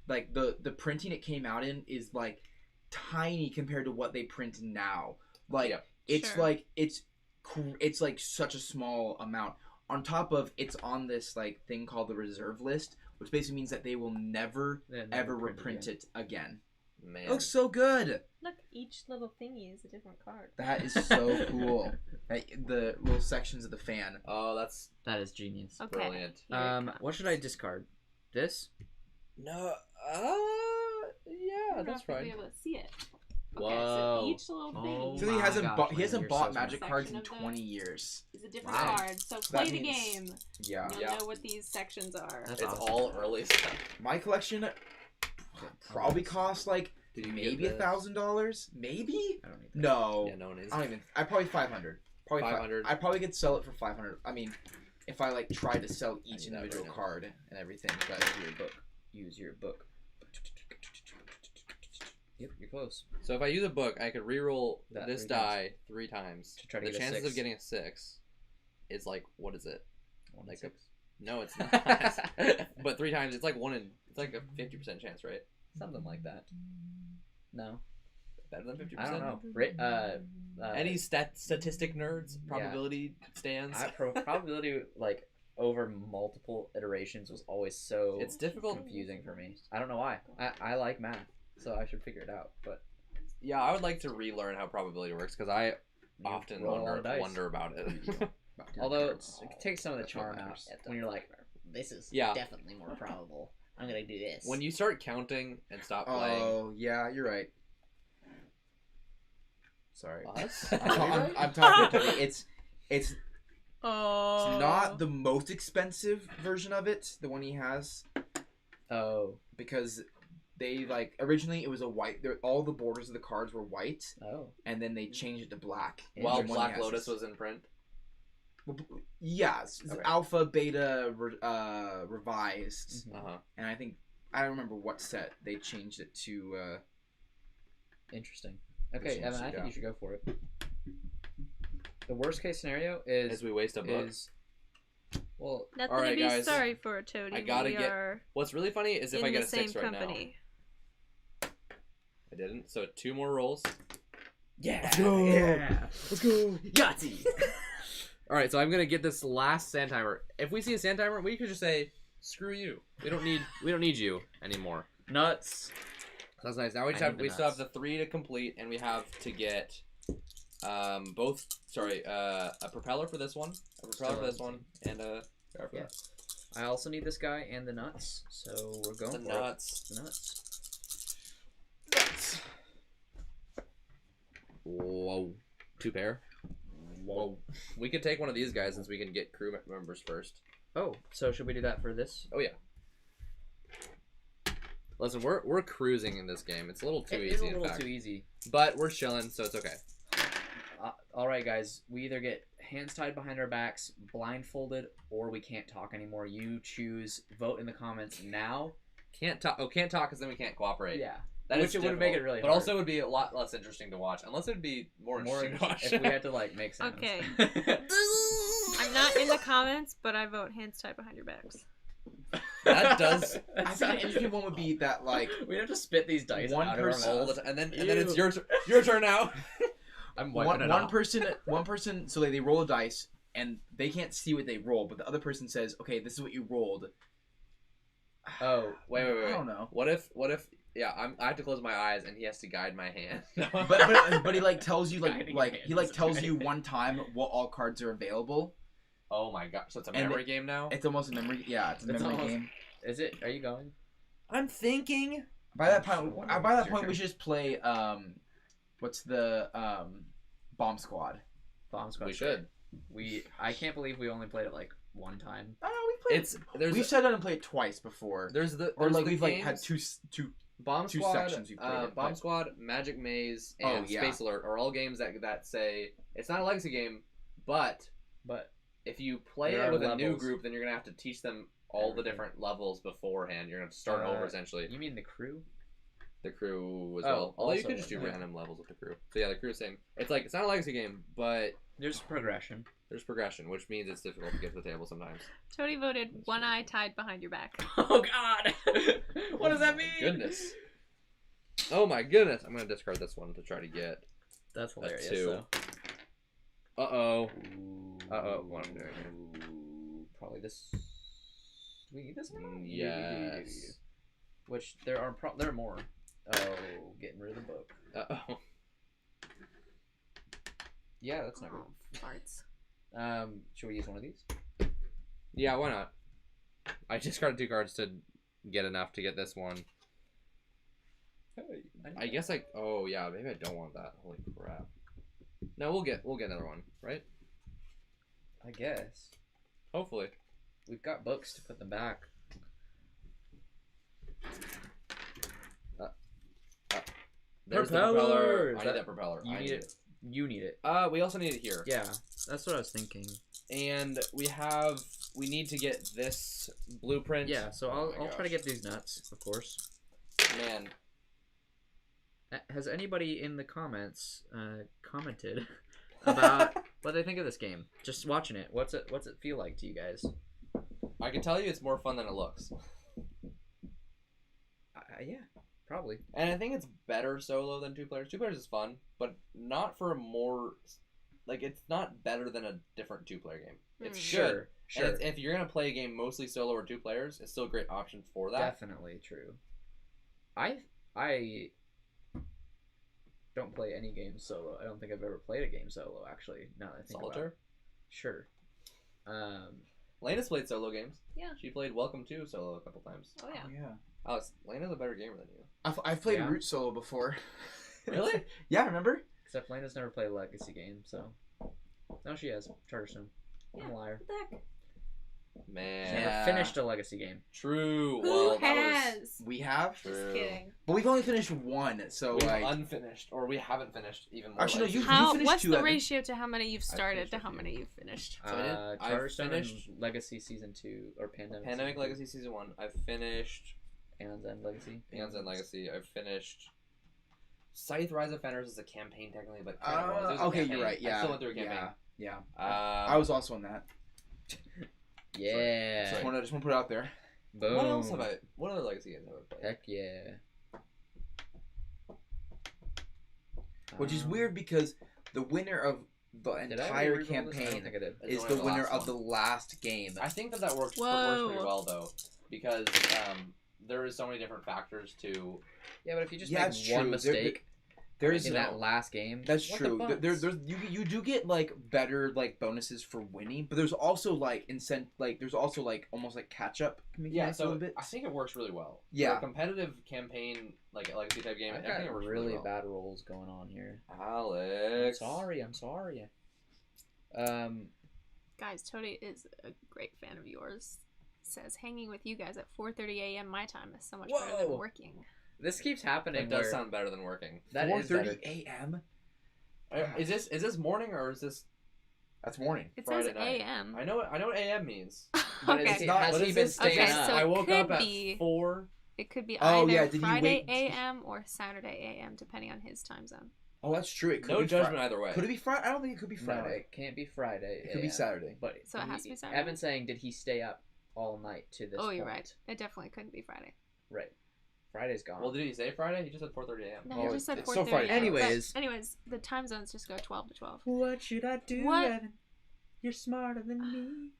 Like the printing it came out in is like tiny compared to what they print now. Like Yeah. it's Sure. like it's like such a small amount. On top of it's on this like thing called the reserve list, which basically means that they will never They never ever print reprint again. it again. Man. It looks so good. Look, each little thingy is a different card. That is so cool. Like, the little sections of the fan. Oh, that's That is genius. Okay. brilliant. Here it comes. What should I discard? This? No. Yeah, I don't know that's if you'll fine. be able to see it. Okay, Whoa. so each little Oh thingy So he my hasn't gosh, bought man, you're bought so Magic smart. cards in Section of 20 years. is a different Wow. card. So play the means- game. Yeah. You'll Yeah. know what these sections are. That's It's awesome. all early stuff. My collection probably costs like Did you maybe get the- $1,000. Maybe? I don't need that. No. Yeah, no one is. I don't even. I probably 500. Probably 500. I probably could sell it for 500. I mean, if I like tried to sell each need that individual right now. card and everything. But Use your book. Yep, you're close. So if I use a book, I could reroll That this 3 times. die 3 times. To try to the get a chances 6. of getting a 6 is like, what is it? One Like and a- 6. No, it's not. But 3 times, it's like it's like a 50% chance, right? Something like that. No, Better than 50%. I don't know. Any statistic nerds probability stands. Probability like over multiple iterations was always so It's difficult. confusing for me. I don't know why. I like math, so I should figure it out. But Yeah, I would like to relearn how probability works because I often roll a lot of dice. wonder about it. Although it takes some of the charm out when you're like, This is Yeah. definitely more probable. I'm gonna do this. When you start counting and stop playing oh yeah, you're right. Sorry. us, I'm talking. It's Oh. not the most expensive version of it. The one he has. oh, Because they like originally it was a white. All the borders of the cards were white, and then they changed it to black. while The one he Black has Lotus is- was in print. Yeah, it's Okay. alpha, beta, revised, Uh-huh. and I don't remember what set they changed it to. interesting. Okay, This Evan, one's- I think yeah. you should go for it. The worst case scenario is As we waste a book. well, Nothing Alright, to be guys. sorry for, Toady. I gotta we get- are What's really funny is if in I get the a 6 same right company. now. I didn't. So 2 more rolls. yeah, Let's go. yeah. Let's go. Yahtzee. All right, so I'm gonna get this last sand timer. If we see a sand timer, we could just say, "Screw you. We don't need you anymore." Nuts. That's nice. Now we just I have need the we still have nuts. the 3 to complete, and we have to get a propeller for this one, a propeller for this one, and a jar for Yeah. that. I also need this guy and the nuts, so we're going The for nuts. it. The nuts. Nuts. Whoa. 2 pair. Whoa. We could take one of these guys since we can get crew members first. Oh, so should we do that for this? Oh yeah. Listen, we're cruising in this game. It's a little too It easy, is a in little fact. too easy. But we're chilling, so it's okay. All right, guys. We either get hands tied behind our backs, blindfolded, or we can't talk anymore. You choose. Vote in the comments now. Can't talk. Oh, can't talk because then we can't cooperate. Yeah. That Which is it would make it difficult, really but hard. also it would be a lot less interesting to watch, unless it would be more interesting to watch. if we had to like make sounds. Okay. I'm not in the comments, but I vote hands tied behind your backs. That does. I think an interesting one would be that like we have to spit these dice One out of our person- all mouths. the time, and then it's Ew. your turn now. I'm wiping one it one off. person. So they roll a dice and they can't see what they roll, but the other person says, "Okay, this is what you rolled." Oh, Wait. I don't know. What if? Yeah, I have to close my eyes and he has to guide my hand. But he like tells you Guiding he like hands. tells you one time what all cards are available. Oh my god! So it's a And memory game now. It's almost a memory. Yeah, it's a It's memory almost- game. is it? Are you going? I'm thinking. By that Sure, point, whatever. by that It's your point, we should just play what's the Bomb Squad? Bomb Squad. We should. I can't believe we only played it like one time. Oh, we played. We've sat down and played it twice before. There's the Or there's like the we've like had games- two. Bomb two Squad, sections we've played it, Bomb but- Squad, Magic Maze, Oh, and yeah. Space Alert are all games that say it's not a legacy game, but But if you play There it are with a new levels. group, then you're gonna have to teach them all the Everything. different levels beforehand. You're gonna have to start over essentially. you mean the crew? The crew as Oh, well. Although you also, could just do yeah. random levels with the crew. So yeah, the crew's same. It's like it's not a legacy game, but There's progression. there's progression, which means it's difficult to get to the table sometimes. Tony voted one eye tied behind your back. Oh God! What does that Oh my mean? Goodness. Oh my goodness! I'm gonna discard this one to try to get. That's hilarious. two. Though. Uh-oh. Uh-oh. What am I doing here? Probably this. Do we need this one? Yes. Which there are more. Oh, getting rid of the book. Uh-oh. Yeah, that's not Oh, farts. good. Should we use one of these? Yeah, why not? I discarded 2 cards to get enough to get this one. Hey, I guess oh yeah, maybe I don't want that. Holy crap. No, we'll get another one, right? I guess Hopefully. we've got books to put them back. There's the Propellers! propeller. I need that propeller. You I need it. You need it. We also need it here. Yeah, that's what I was thinking. And we need to get this blueprint. Yeah, so Oh I'll my try to gosh. get these nuts, of course. Man, Has anybody in the comments commented about what they think of this game? Just watching it. What's it feel like to you guys? I can tell you it's more fun than it looks. Yeah, probably. And I think it's better solo than 2 players. 2 players is fun, but not for a more it's not better than a different 2-player game. It's good. Sure. And if you're gonna play a game mostly solo or 2 players, it's still a great option for that. Definitely true. I don't play any games solo. I don't think I've ever played a game solo actually. Now that I think about Solitaire. it. Sure. Lena's played solo games. Yeah. She played Welcome to solo a couple times. Oh yeah. Yeah. Alex, Lena's a better gamer than you. I've played Yeah. Root solo before. Really? Yeah, remember? Except Lena's never played a legacy game, so no, she has Charterstone. I'm a liar. What the heck? She Man. never finished a legacy game. True. Who Well, that was has? We have, true. Just kidding. but we've only finished one. So We've like, unfinished, or we haven't finished even more. Actually, no, legacy. How? finished What's 2, the I think. ratio to how many you've started finished to a how few. many you've finished? So I did- I've Charterstone and finished- Legacy Season 2 or Pandemic. Pandemic Season Legacy Season 1. I've finished 2. Aeon's End Legacy. Aeon's End Legacy. I've finished Scythe Rise of Fenris is a campaign technically, but kind of was. It was a okay, campaign. you're right. Yeah, I still went through a campaign. Yeah. I I was also on that. Yeah. Just want to put it out there. Boom. What else have I? What other Legacy games have I played? Heck yeah. Which is weird because the winner of the Did I entire re-roll this? I don't campaign think I did. It's is only the the winner last of the one. last game. I think that works Whoa. pretty well though, because there is so many different factors to. Yeah, but if you just Yeah, make it's one true. mistake There is in that last game, That's what true. The There's you do get like better like bonuses for winning, but there's also like there's also like almost like catch up Yeah, a so little bit. I think it works really well. Yeah. For a competitive campaign like a Legacy type game, I've I think it got works really well. bad rolls going on here. Alex. I'm sorry. Guys, Tony is a great fan of yours. Says hanging with you guys at 4:30 a.m. my time is so much better Whoa. than working. This keeps happening. It does where sound better than working. that is 4:30 better. a.m. Is this morning or is this That's morning. It Friday says night? a.m. I know what AM means. But Okay. it's not- has What he is been this? staying Okay, up? so I it woke could up at be- 4. It could be Oh, either yeah, did he Friday wait- a.m. or Saturday a.m. depending on his time zone. Oh, that's true. It could No be judgment either way. Could it be Friday? I don't think it could be No, Friday. it can't be Friday. It could be AM. Saturday. But So it has to be Saturday? Evan's saying, did he stay up all night to this? Oh, you're point? right. It definitely couldn't be Friday. Right. Friday's gone. Well, did he say Friday? He just said 4:30 a.m. No, Oh, he just said it's 4:30. so Friday. Anyways. Anyways, the time zones just go 12 to 12. what should I do, What? Evan? You're smarter than me.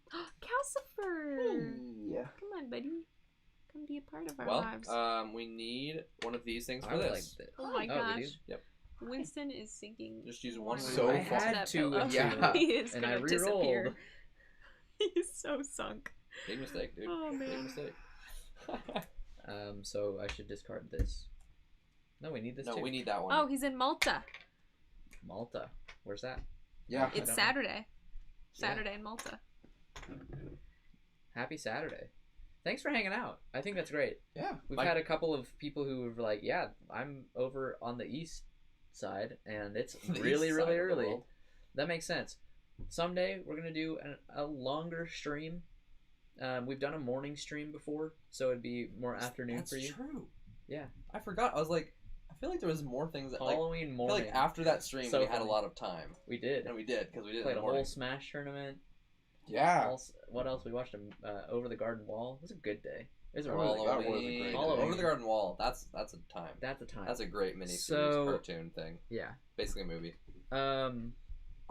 Calcifer! Yeah. Come on, buddy. Come be a part of our Well, lives. we need one of these things for I would this. like this. Oh my we gosh. do? Yep. Winston is sinking. Just use one more So into far. that I had to, pillow. yeah. He is And I gonna disappear. re-rolled. He's so sunk. Big mistake, dude. Oh, Big man. mistake. So I should discard this. No, we need this No, too. we need that one. Oh, he's in Malta. Malta. Where's that? Yeah. I It's don't know. Saturday. Saturday in Malta. Happy Saturday. Thanks for hanging out. I think that's great. Yeah. We've Like- had a couple of people who were like, yeah, I'm over on the east side, and it's The really, east really side of the early. world. That makes sense. Someday we're going to do a longer stream. We've done a morning stream before, so it'd be more afternoon That's for you. true. Yeah. I forgot. I was like, I feel like there was more things that like. Halloween I feel morning. like after that stream So we had a funny. lot of time, We did. and we did because we did it Played in a the morning. whole Smash tournament. Yeah. What else? We watched Over the Garden Wall. It was a good day. It was a Over really the good Garden day. Wall was a great Halloween. day. Over the Garden Wall. That's a time. That's a time. That's a great mini series So- cartoon thing. Yeah. Basically a movie. I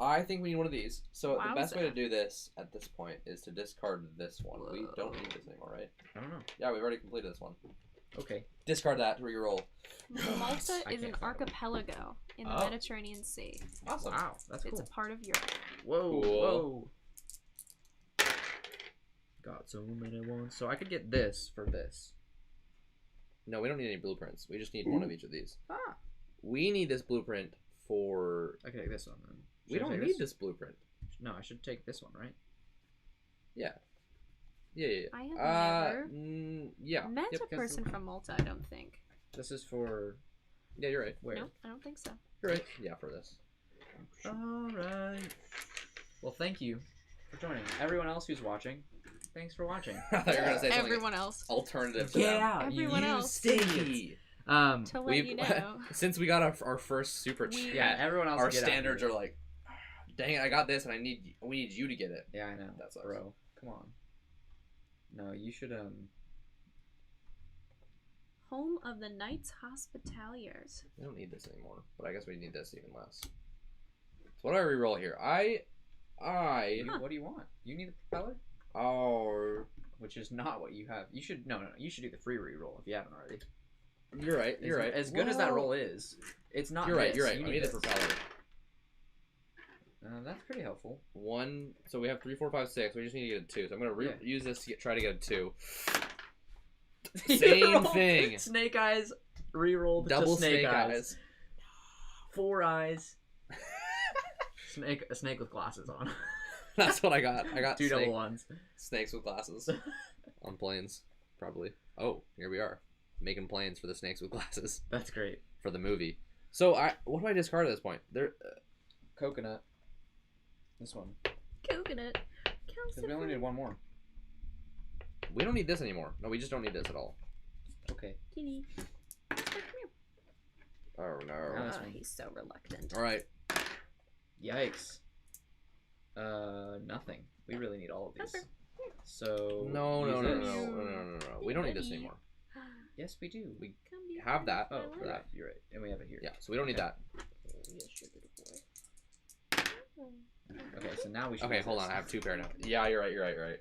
I think we need one of these. So the best way Wowza. to do this at this point is to discard this one. We don't need this anymore, right? don't know. Yeah, we've already completed this one. Okay. Discard that to reroll. Malta I is an can't find it. archipelago in the Oh. Mediterranean Sea. Awesome. Wow, that's It's cool. a part of Europe. Whoa, Cool. whoa. Got so many ones. So I could get this for this. No, we don't need any blueprints. We just need one of each of these. Ah. We need this blueprint for. I could take this one then. We Should I don't take need this blueprint. No, I should take this one, right? Yeah. I have never yeah. met Yep. a person from Malta, I don't think. This is for Yeah, you're right. where? Nope, I don't think so. You're right. Yeah, for this. Alright. Well, thank you for joining. Everyone else who's watching, thanks for watching. I thought you were gonna say something Everyone else. alternative to them. Everyone else. Stinky. Um, To let We've you know. since we got our first super We- chat. yeah, everyone else. our get out standards here. are like, dang it, I got this, and we need you to get it. Yeah, I know. That sucks. Bro, come on. No, you should Home of the Knights Hospitaliers. We don't need this anymore, but I guess we need this even less. So what do I reroll here? I What do you want? You need a propeller, oh, which is not what you have. You should no. You should do the free reroll if you haven't already. you're right. You're right. As good as that Well, roll is, it's not. You're right. this. You're right. You I need the this. propeller. That's pretty helpful. One. So we have 3, 4, 5, 6. We just need to get a 2. So I'm gonna Yeah. use this to try to get a 2. You Same rolled thing. Snake eyes rerolled Double to snake snake eyes. eyes. 4 eyes. A snake with glasses on. That's what I got. I got 2 snake, double ones. snakes with glasses on planes, probably. Oh, here we are, making plans for the snakes with glasses That's great. for the movie. So what do I discard at this point? There. Coconut. This one. Coconut. Because we only need one more. We don't need this anymore. No, we just don't need this at all. Okay. Kitty. Come here. Oh no. Oh, that's Oh, fine. he's so reluctant. All right. Yikes. Nothing. We really need all of these. Okay. So. No. use No. this. We don't need this Buddy. anymore. Yes, we do. We Come be a have part that of Oh, my for you're that. right. You're right. And we have it here. Yeah. So we don't need that. Yes, you're a good boy. Okay, so now we should. Okay, use hold this. on. I have 2 pair now. Yeah, you're right.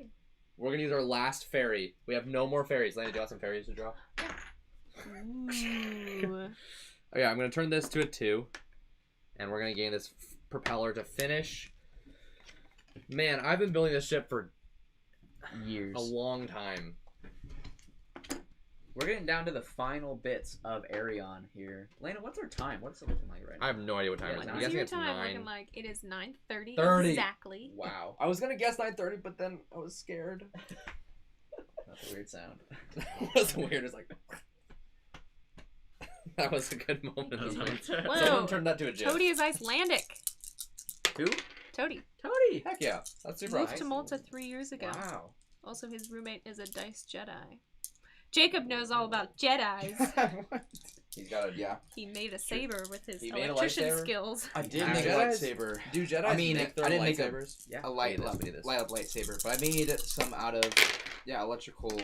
We're gonna use our last fairy. We have no more fairies. Lana, do you want some fairies to draw? Ooh. Oh yeah, I'm gonna turn this to a 2, and we're gonna gain this propeller to finish. Man, I've been building this ship for Years. a long time. We're getting down to the final bits of Aerion here. Lena, what's our time? What's it looking like right now? I have no idea what time Yeah, it is. nine. I'm What's guessing your it's time 9. looking like? It is 9:30 30. exactly. Wow. I was gonna guess 9:30, but then I was scared. That's a weird sound. That was weird. It's like that was a good moment. That was Someone weird. Whoa. someone turned that to a gif. Toady is Icelandic. Who? Toady. Tony! Heck yeah, that's super Moved awesome. to Malta 3 years ago. Wow. Also, his roommate is a Dice Jedi. Jacob knows all about Jedis. He's got a Yeah. He made a saber with his He made a electrician lightsaber? skills. I did Do make a Jedis- lightsaber. Do Jedi I mean, make their I didn't make a- lightsabers? Yeah. A light We up need this. lightsaber, but I made some out of electrical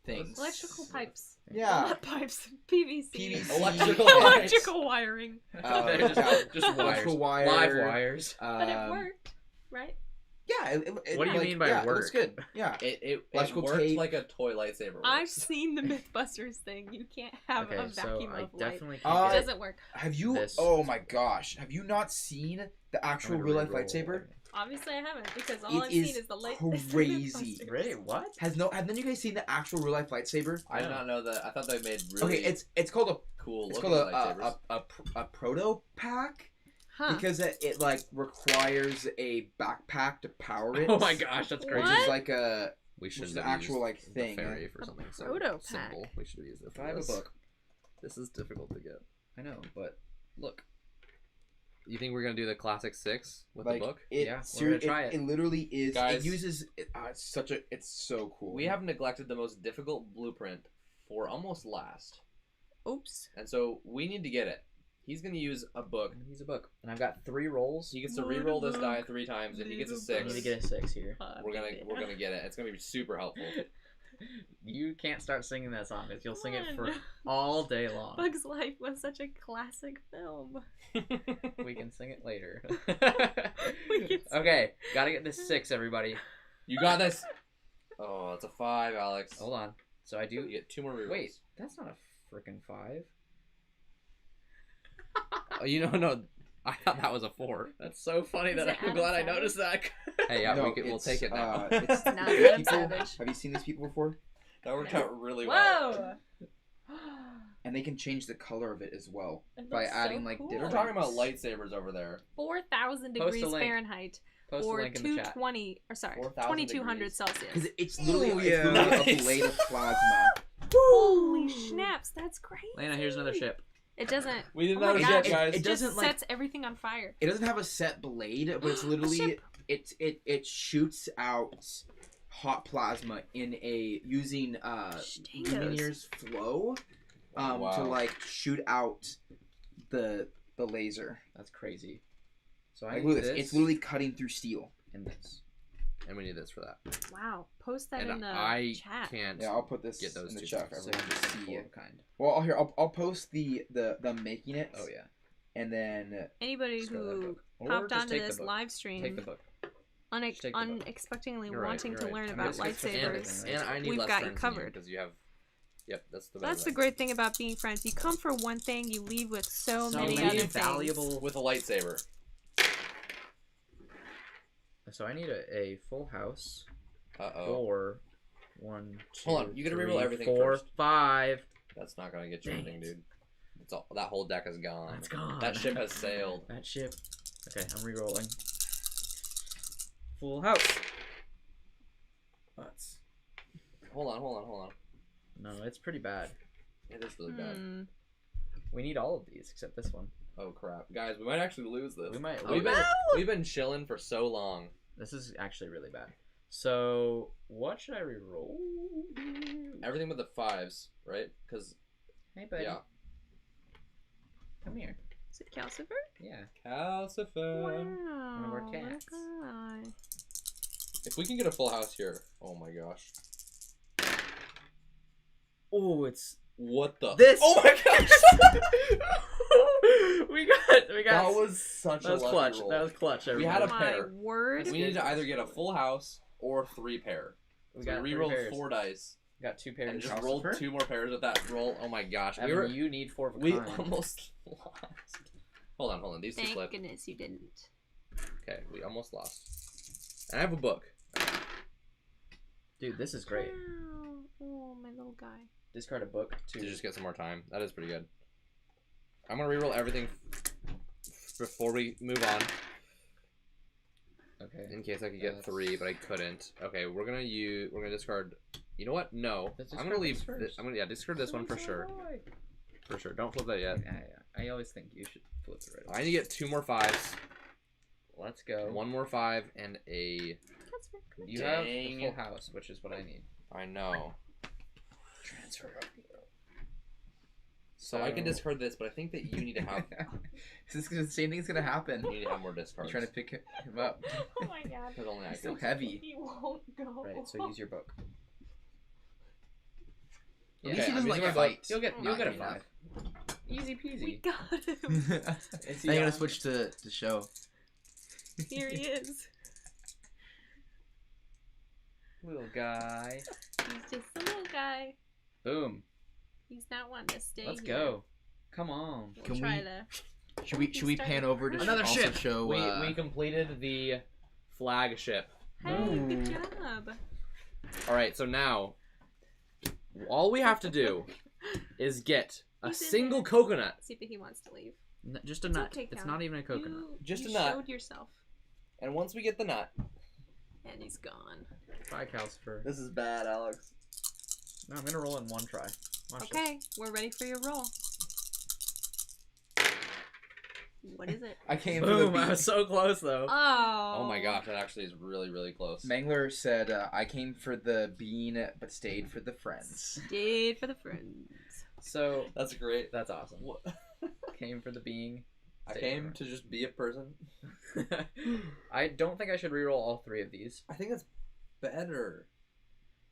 things. Electrical pipes. Yeah. Not pipes. PVC. PVC. Electrical Electrical wiring. They're just wires. electrical wires. Live wires. But it um, worked, right? Yeah. What do you mean by yeah, work? It looks good. Yeah. It Electrical works tape. like a toy lightsaber works. I've seen the Mythbusters thing. You can't have Okay, a so vacuum I of light. definitely It can't get doesn't work. Have you? This. Oh my gosh! Have you not seen the actual I'm gonna real life reroll lightsaber? everything. Obviously, I haven't because all It I've seen is is the light. crazy. Really? What? Have none of you guys seen the actual real life lightsaber? I did No. not know that. I thought they made really Okay, it's called a cool it's looking called lightsabers. a proto pack Huh? because it like requires a backpack to power it. Oh my gosh, that's What? crazy. Which is like a we should is have the actual, used like, the thing, fairy for A something so proto-pack. simple. We should have used it. If I have a book. This is difficult to get. I know, but look. You think we're gonna do the classic 6 with like the book? it. Yeah, we're Ser- gonna try it. It literally is. Guys. It uses. It's so cool. We have neglected the most difficult blueprint for almost last, Oops. and so we need to get it. He's gonna use a book. I'm gonna use a book. And I've got 3 rolls. He gets to Need a re-roll this book. die 3 times, and he gets a Need a I 6. need to get a 6 here. We're gonna get it. It's gonna be super helpful. You can't start singing that song because you'll sing it for Come on. all day long. Bugs Life was such a classic film. We can sing it later. We can sing Okay, gotta get this 6, everybody. You got this. Oh, it's a 5, Alex. Hold on. So I You do. get 2 more rerolls. Wait, that's not a freaking 5. Oh, no. I thought that was a 4. That's so funny Is that it I'm glad I Adam noticed that. Hey, yeah, No, we'll it's, take it now. It's Now these Adam people. Savage. Have you seen these people before? That worked out really well. Whoa! And they can change the color of it as well It by looks so adding like cool. We're different. talking about lightsabers over there. 4,000 Post a degrees link. Fahrenheit Post a or link in the chat. 220 or sorry, 4,000 2200 degrees. Celsius. Because it's literally, Ooh, it's yeah. literally Nice. a blade of plasma. Holy snaps, that's crazy. Lena, here's another ship. It doesn't. We did Oh not my ship, gosh, guys. It It just doesn't, like- sets everything on fire. It doesn't have a set blade, but it's literally ship. it shoots out hot plasma in a using Stingos. Luminier's flow to Wow. like shoot out the laser. That's crazy. So I Like need look at this this. It's literally cutting through steel. and this. And we need this for that. Wow. Post that And in the I chat. can't. Yeah, I'll put this Get those in the two chat for things. So everyone you to can see. see of kind. Well, I'll post the making it. Oh yeah. And then Anybody Just grab that who book. Or hopped just onto take the this book. live Take the stream book. unex- take the book. unexpectedly You're right, wanting you're to right. learn I'm about just gonna fix lightsabers, everything, And I need We've less got you friends covered. because you have. Yep, that's the. that's the better great thing about being friends. You come for one thing, you leave with so, So many many other valuable- things. with a lightsaber. So I need a full house. Uh oh. Or 1, 2, Hold on, you gotta reroll 3, everything 4, first. 5. That's not gonna get you Dang anything, it. dude. It's all, that whole deck is gone. That's gone. That ship has sailed. That ship. Okay, I'm re-rolling. Full house. That's Hold on. no, it's pretty bad. It is really bad. Hmm. We need all of these except this one. Oh crap, guys, we might actually lose this. We might. We've lose. been we've been chilling for so long. This is actually really bad. So what should I re-roll? Everything but the 5s, right? Because Hey, buddy. yeah, Come here. Is it Calcifer? Yeah. Calcifer. Wow. of our what a cats. guy. If we can get a full house here, oh my gosh. Oh, it's What the? this. Oh my gosh! we got. That was such That was a lucky clutch. roll. That was clutch. We had a everybody. My pair. word. We need to either get a full house or 3 pair. We So got we 3 re-rolled pairs. 4 dice Got 2 and pairs. just Calcifer? rolled 2 more pairs with that roll. Oh my gosh, Evan, you need 4 of a we kind. almost lost. Hold on. These two Thank flip. goodness you didn't. Okay, we almost lost. And I have a book. Dude, this is great. Wow. Oh, my little guy. Discard a book To to just get some more time. That is pretty good. I'm gonna reroll everything before we move on, Okay. in case I could get 3, but I couldn't. Okay, we're gonna discard. You know what? No, Let's I'm discard gonna leave. this first. I'm gonna discard this one for sure. For sure. Don't flip that yet. Yeah. I always think you should flip it right I away. need to get 2 more 5s, Let's go. 1 more 5, and a. That's very good. You have Dang. the full house, which is what I need. I know. Transfer. So I can discard this, but I think that you need to have. Is this the same thing's gonna happen? You need to have more You're discards. trying to pick him up. Oh my god. Because only I He's so can. heavy. He won't go. Right. So use your book. At least Okay, he doesn't I'm like using my fight. You'll get. Oh, You'll get a not 5. Easy We peasy. got him. Now you gotta switch to show. Here he is. Little guy. He's just a little guy. Boom. He's not wanting to stay Let's here. go. Come on. We'll Can try we- to. Should we pan over to Another also ship. show? We completed the flagship. Hey, Ooh. good job. All right, so now all we have to do is get a He's in single there. coconut. See if he wants to leave. Just a It's nut. okay, It's Cal. not even a coconut. Just you a nut. showed yourself, And once we get the nut, and he's gone. Bye, Calcifer. this is bad, Alex. No, I'm gonna roll in one try. Watch this. Okay, we're ready for your roll. What is it? I came for the Boom! I beat. was so close though. Oh. Oh my gosh, that actually is really, really close. Mangler said, "I came for the bean, but stayed for the friends." Stayed for the friends. So That's great. that's awesome. Came for the being. I came to just be a person. I don't think I should reroll all three of these. I think that's better.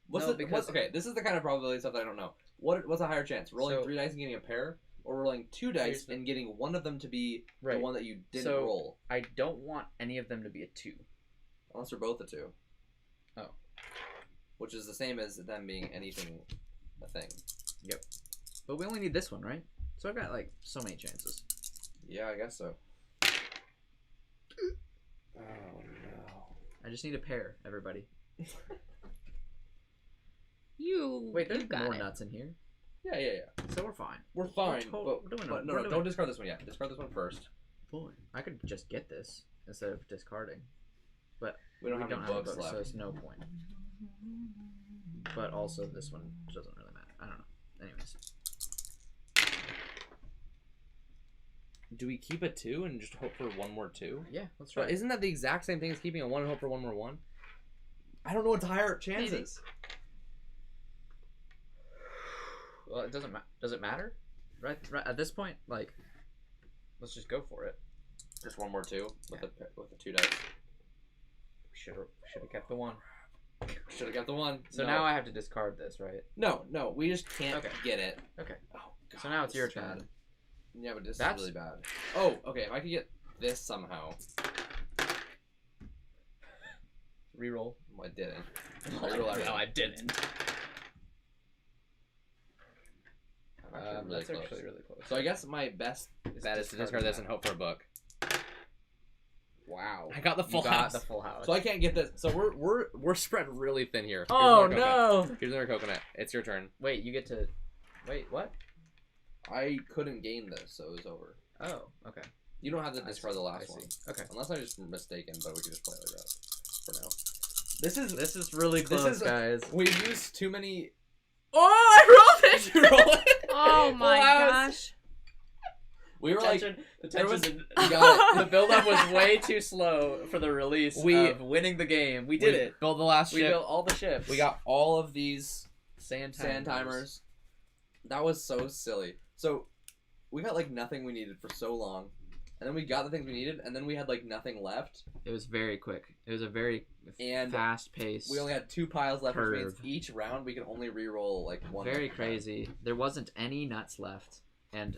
What's No, the, because- okay, this is the kind of probability stuff that I don't know. What's a higher chance? Rolling So- 3 dice and getting a pair, or rolling 2 dice Here's the- and getting one of them to be Right. the one that you didn't So- roll? I don't want any of them to be a 2. Unless they're both a 2. Oh. Which is the same as them being anything a thing. But we only need this one, right? So I've got like so many chances. Yeah, I guess so. Oh no. I just need a pair, everybody. You. Wait, there's you got more it. nuts in here, Yeah. so we're fine. We're fine. We're but doing but it. no, We're no, doing don't it. discard this one yet. Discard this one first. Fine. I could just get this instead of discarding. We don't have any books books, left. so it's no point. But also, this one doesn't really matter. I don't know. Anyways, Do we keep a 2 and just hope for one more 2? yeah, let's try. But isn't that the exact same thing as keeping a 1 and hope for one more 1? I don't know what's higher chances. Well, it doesn't. Does it matter? Right at this point, like, let's just go for it. Just one more 2 with the 2 dice. We should have kept the 1. Should have got the 1. So No. now I have to discard this, right? No, we just can't Okay. get it. Okay. Oh god. So now it's this your is bad. turn. Yeah, but this That's- is really bad. Oh, okay. If I could get this somehow. Reroll. Well, I didn't. No, I didn't. I'm actually really That's close. actually really close. So I guess my best bet is to discard this and hope for a book. Wow. I got the full You got house. the full house. So I can't get this. So we're spread really thin here. Here's Oh another coconut. no! Here's another coconut. It's your turn. Wait, you get to. Wait, what? I couldn't gain this, so it was over. Oh, okay. You don't have to I discard see, the I last see. one. Okay. Unless I'm just mistaken, but we can just play it like that for now. This is really This close, is- guys. We used too many. Oh, I rolled it! You roll it? Oh my Wow. gosh. We were like, the there was- tension, we got it. the build-up was way too slow for the release of winning the game. We did it. Built the last We ship. built all the ships. We got all of these sand sand timers. That was so silly. So we got like nothing we needed for so long, and then we got the things we needed, and then we had like nothing left, It was very quick. It was a very and fast pace. we only had 2 piles left, which means Curve. each round we could only re-roll like one. very at a time. crazy. There wasn't any nuts left, and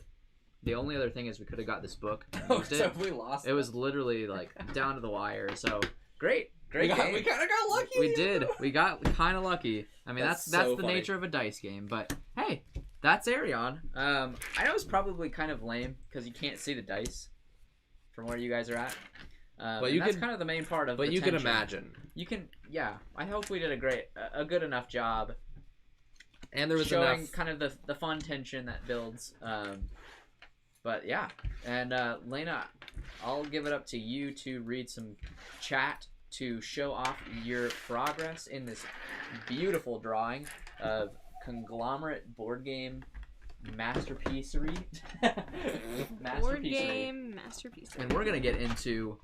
the only other thing is we could have got this book and Oh, used so it. we lost. It was literally like down to the wire. So great we game. kind of got lucky. We did. We got kind of lucky. I mean, That's that's so the funny. nature of a dice game. But hey, that's Aerion. I know it's probably kind of lame because you can't see the dice from where you guys are at. But and you that's can- kind of the main part of. But the you can tension. imagine. You can, yeah. I hope we did a good enough job And there was showing enough. kind of the fun tension that builds. But yeah, and Lena, I'll give it up to you to read some chat to show off your progress in this beautiful drawing of conglomerate board game masterpiecery. Board game masterpiece. And we're gonna get into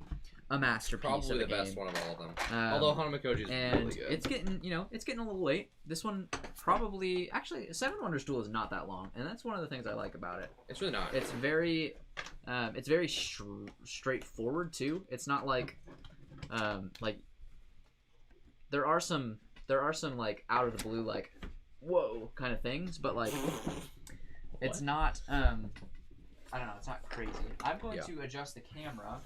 a masterpiece Probably of the a game. best one of all of them. Um, Although Hanimikoji is and really good. it's getting, it's getting a little late. This one probably, actually, Seven Wonders Duel is not that long, and that's one of the things I like about it. It's really not. It's very straightforward too. It's not like there are some like out of the blue like whoa kind of things, but like it's not I don't know, it's not crazy. I'm going Yeah. to adjust the camera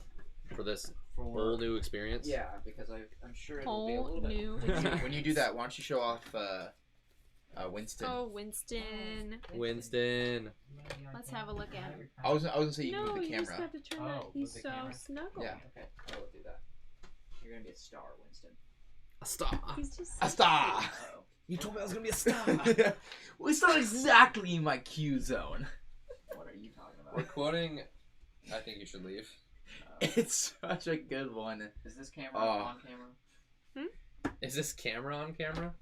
for this For whole new experience. Yeah, because I'm sure it'll be a Whole little bit. new. When you do that, why don't you show off Winston? Oh, Winston. Winston. Let's have a look at him. I was gonna say you No, move the you just camera. have to turn that. Oh, He's with the so camera? snuggle. Yeah. Okay. I will do that. You're gonna be a star, Winston. A star. He's just. A star. Uh-oh. You told me I was gonna be a star. Well, it's not exactly in my Q zone. What are you talking We're about? quoting. I think you should leave. It's such a good one. Is this camera Oh. on camera? Is this camera on camera?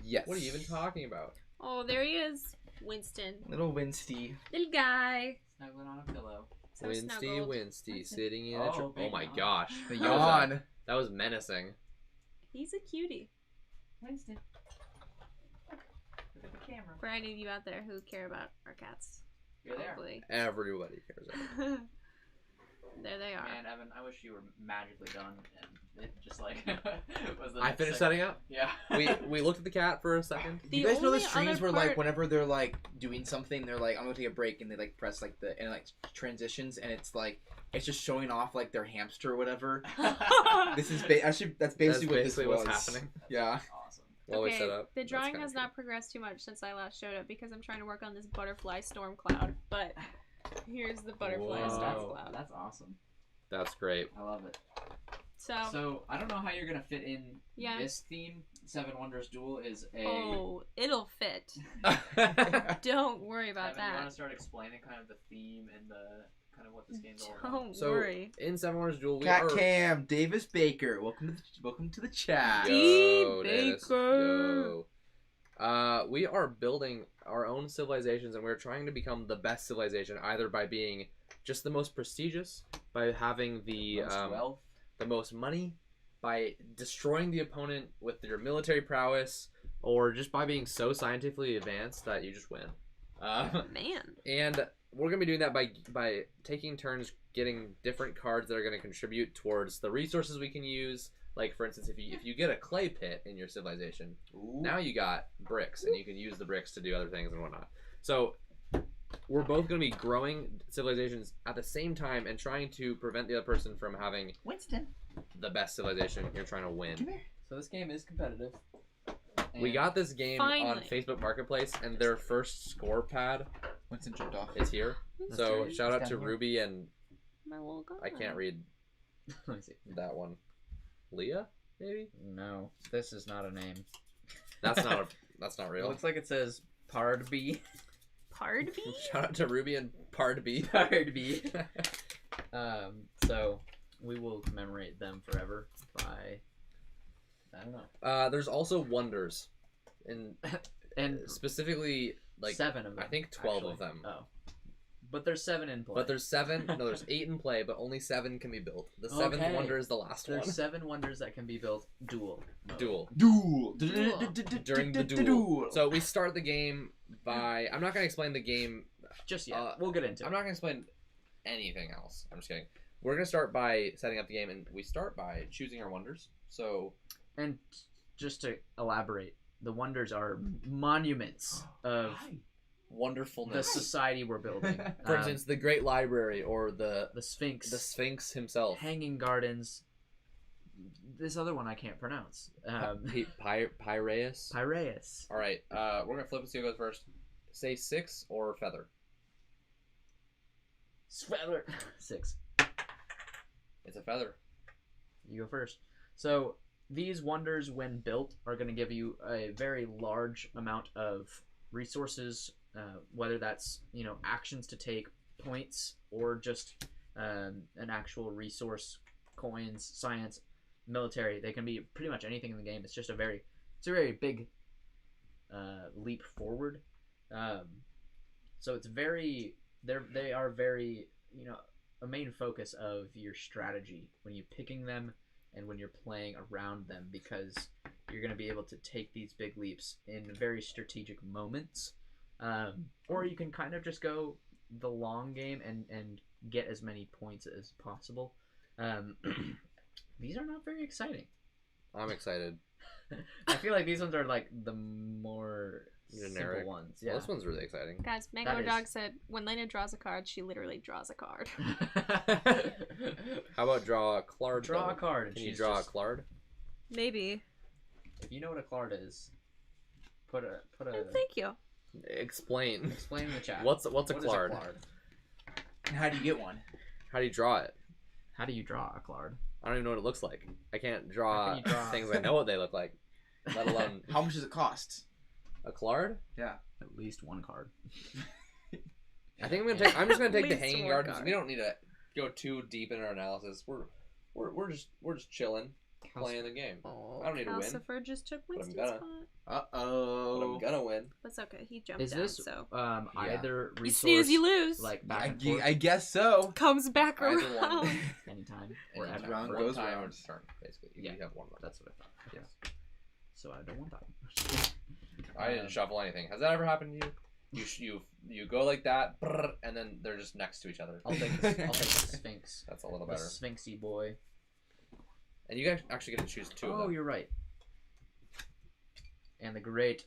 Yes. What are you even talking about? Oh, there he is. Winston. Little Winsty. Little guy. Snuggling on a pillow. So Winsty, snuggled. Winsty, That's it. sitting in Oh, a chair. Oh big my yawn. gosh. The That was yawn. that was menacing. He's a cutie. Winston. Look at the camera. For any of you out there who care about our cats. You're there. Probably. Everybody cares about it. There they are. Man, Evan, I wish you were magically done and it just like was the I next finished segment. setting up. Yeah. We looked at the cat for a second. The you guys know the only streams other where part- like whenever they're like doing something, they're like I'm gonna take a break and they like press like the and like transitions and it's like it's just showing off like their hamster or whatever. This is actually that's basically what this what's was. happening Yeah. Awesome. while we set up. The That's drawing kinda has cool. not progressed too much since I last showed up because I'm trying to work on this butterfly storm cloud. But here's the butterfly Whoa. storm cloud. That's awesome. That's great. I love it. So, So I don't know how you're gonna fit in Yeah. this theme. Seven Wonders Duel is a. oh, it'll fit. Don't worry about Evan, you want that. to start explaining kind of the theme and the kind of what this game's all about? Don't So worry. in Seven Wonders Duel, we Cat are. Cam, Davis Baker, welcome to the chat. Yo, D. Dennis, Baker. yo. We are building our own civilizations, and we're trying to become the best civilization, either by being just the most prestigious, by having the Most wealth. the most money, by destroying the opponent with your military prowess, or just by being so scientifically advanced that you just win. Man. And we're gonna be doing that by taking turns getting different cards that are gonna contribute towards the resources we can use. Like for instance, if you get a clay pit in your civilization, now you got bricks, and you can use the bricks to do other things and whatnot. So we're both gonna be growing civilizations at the same time and trying to prevent the other person from having Winston. the best civilization you're trying to win. So this game is competitive. We And got this game on Finally. Facebook Marketplace, and their first score pad Winston jumped off. is here. That's So right. shout out It's to down here. Ruby and My little guy. I can't read Let me see. that one. Leah, maybe? No, this is not a name. That's not It real. looks like it says Pardby. Pardon me? Shout out to Ruby and Pard B. Pardby. So we will commemorate them forever by I don't know. There's also wonders, and And specifically like 7 of them. I think 12 of actually. them. Oh. But there's 7 in play. But there's 7. No, there's 8 in play, but only 7 can be built. The 7th Okay. wonder is the last There's one. 7 wonders that can be built dual. mode. Duel. Duel. During the duel. So we start the game by. I'm not gonna explain the game. Just yet. We'll get into I'm it. not gonna explain anything else. I'm just kidding. We're gonna start by setting up the game, and we start by choosing our wonders. So And just to elaborate, the wonders are monuments of the wonderfulness. society we're building. For instance, the Great Library or the the Sphinx, himself. Hanging Gardens. This other one I can't pronounce. Piraeus. Piraeus. All right. We're gonna flip and see who goes first. Say 6 or feather. Feather. 6. It's a feather. You go first. So these wonders, when built, are going to give you a very large amount of resources, whether that's actions to take, points, or just an actual resource, coins, science, military. They can be pretty much anything in the game. It's just a very big leap forward. So it's very they are very a main focus of your strategy when you're picking them and when you're playing around them, because you're going to be able to take these big leaps in very strategic moments, or you can kind of just go the long game and get as many points as possible. These are not very exciting. I'm excited. I feel like these ones are like the more Generic. simple ones. Well, Yeah. this one's really exciting. Guys, Mango That is- Dog said when Lena draws a card, she literally draws a card. How about draw a Clart? Draw though? a card. And Can you she's draw just, a Clart? Maybe. If you know what a Clart is, put a. Thank you. Explain. Explain in the chat. What's a What is Clart? And how do you get one? How do you draw it? How do you draw a Clart? I don't even know what it looks like. I can't How draw, can you draw- things I know what they look like, let alone How much does it cost? a Clart. At least one card. I think I'm just gonna take the Least hanging one guard because card. we don't need to go too deep in our analysis. We're just chilling, playing the game. Oh, I don't need to win, Calcifer just took But I'm Winston's gonna. spot. but I'm Uh-oh. gonna win. That's okay. He jumped Is down, this so either you resource snooze, you lose. like back and I forth guess so. Comes back Either around. one. anytime Anytime. or ever? round One goes time round. or just turn, basically. Yeah. You have one left. That's what I thought. Yes. So I don't want that. I didn't shuffle anything. Has that ever happened to you? You go like that, brrr, and then they're just next to each other. I'll take the Sphinx. That's a little The better. Sphinxy boy. And you guys actually get to choose two of Oh, them. you're right. And the great.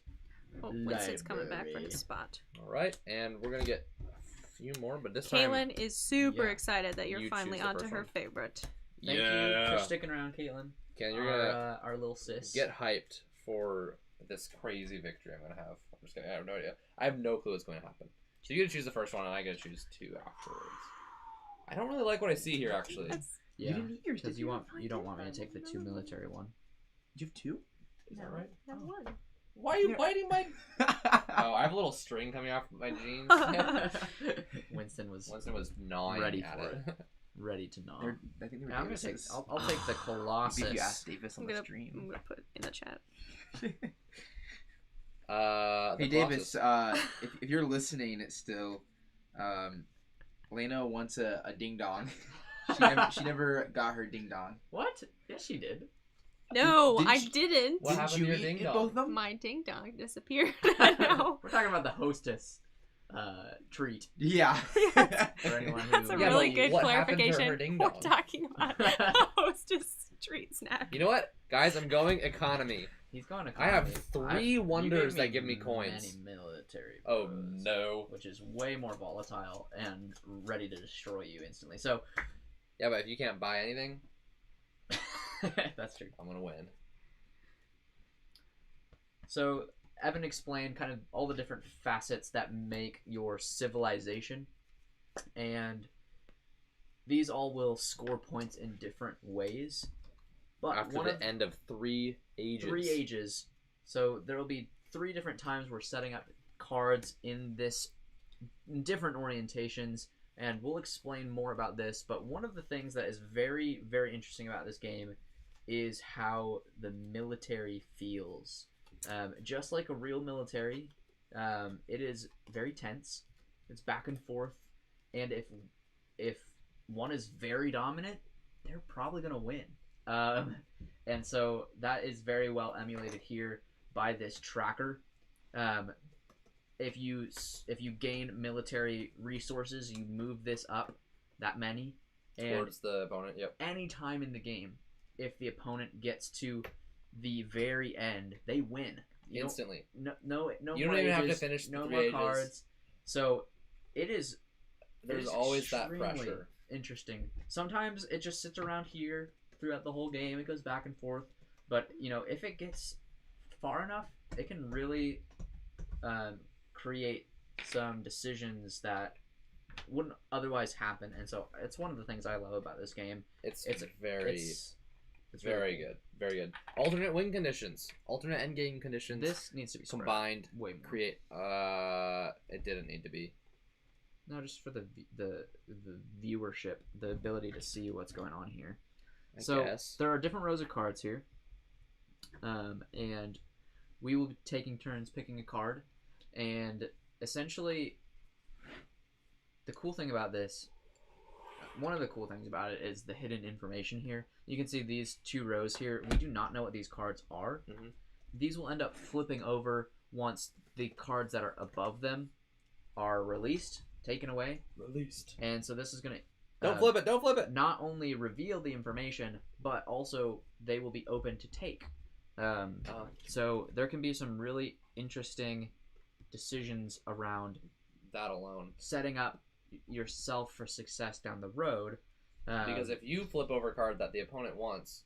Oh, Winston's coming back for Library. his spot. All right, and we're gonna get a few more, but this time. Kaylin is super Yeah. excited that you're You finally choose the onto first her one. favorite. Thank you for sticking around, Caitlin. Ken, you're our, gonna our little sis. get hyped for this crazy victory I'm gonna have. I'm just kidding. I have no idea. I have no clue what's going to happen. So you get to choose the first one, and I get to choose two afterwards. I don't really like what I see here, actually. That's Yeah. You didn't eat yours, Because did you don't want me to take the 2 military one. You have two? Is that right? I have one. Why are you Yeah. biting my? Oh, I have a little string coming off my jeans. Winston was Winston was gnawing Ready at for it. ready to gnaw. I think they were I'm gonna take. Davis's. I'll take the Colossus. Maybe you asked Davis on I'm the gonna stream. put it in the chat. The Hey Colossus. Davis, if you're listening still, Lena wants a ding dong. She never got her ding dong. What? Yes, she did. No, Didn't I you- didn't. What happened to your ding dong? both of them? My ding dong disappeared. I know. We're talking about the hostess treat Yeah. for anyone who. That's a Yeah, really but good what happened to her clarification. ding We're dong? talking about a hostess treat snack. You know what, guys? I'm going economy. He's gone. I have economy. three you wonders gave that give me coins. Many military. Oh bros, no. Which is way more volatile and ready to destroy you instantly. So Yeah, but if you can't buy anything, that's true. I'm gonna win. So Evan explained kind of all the different facets that make your civilization, and these all will score points in different ways. But After one the of end of 3 ages. 3 ages, so there will be 3 different times we're setting up cards in this different orientations, and we'll explain more about this. But one of the things that is very, very interesting about this game is how the military feels. Just like a real military, it is very tense. It's back and forth, and if one is very dominant, they're probably gonna win. And so that is very well emulated here by this tracker. If you gain military resources, you move this up that many, and Towards the opponent, yep. any time in the game, if the opponent gets to the very end, they win. You don't- Instantly. No You more don't even have to ages, finish the no 3 more ages. cards. So it is. There's it is always that extremely pressure. Interesting. Sometimes it just sits around here throughout the whole game. It goes back and forth, but if it gets far enough, it can really create some decisions that wouldn't otherwise happen. And so it's one of the things I love about this game. It's It's very it's very really cool. good. Very good. Alternate win conditions. Alternate end game conditions. This needs to be spread combined way more. create it didn't need to be. No, just for the viewership, the ability to see what's going on here. I So guess. there are different rows of cards here, and we will be taking turns picking a card. And essentially, the cool thing about this, one of the cool things about it is the hidden information here. You can see these 2 rows here. We do not know what these cards are. Mhm. These will end up flipping over once the cards that are above them are released, taken away. Released. And so this is going to Don't flip it. Don't flip it. not only reveal the information, but also they will be open to take. So there can be some really interesting decisions around That alone. setting up yourself for success down the road. Because if you flip over a card that the opponent wants,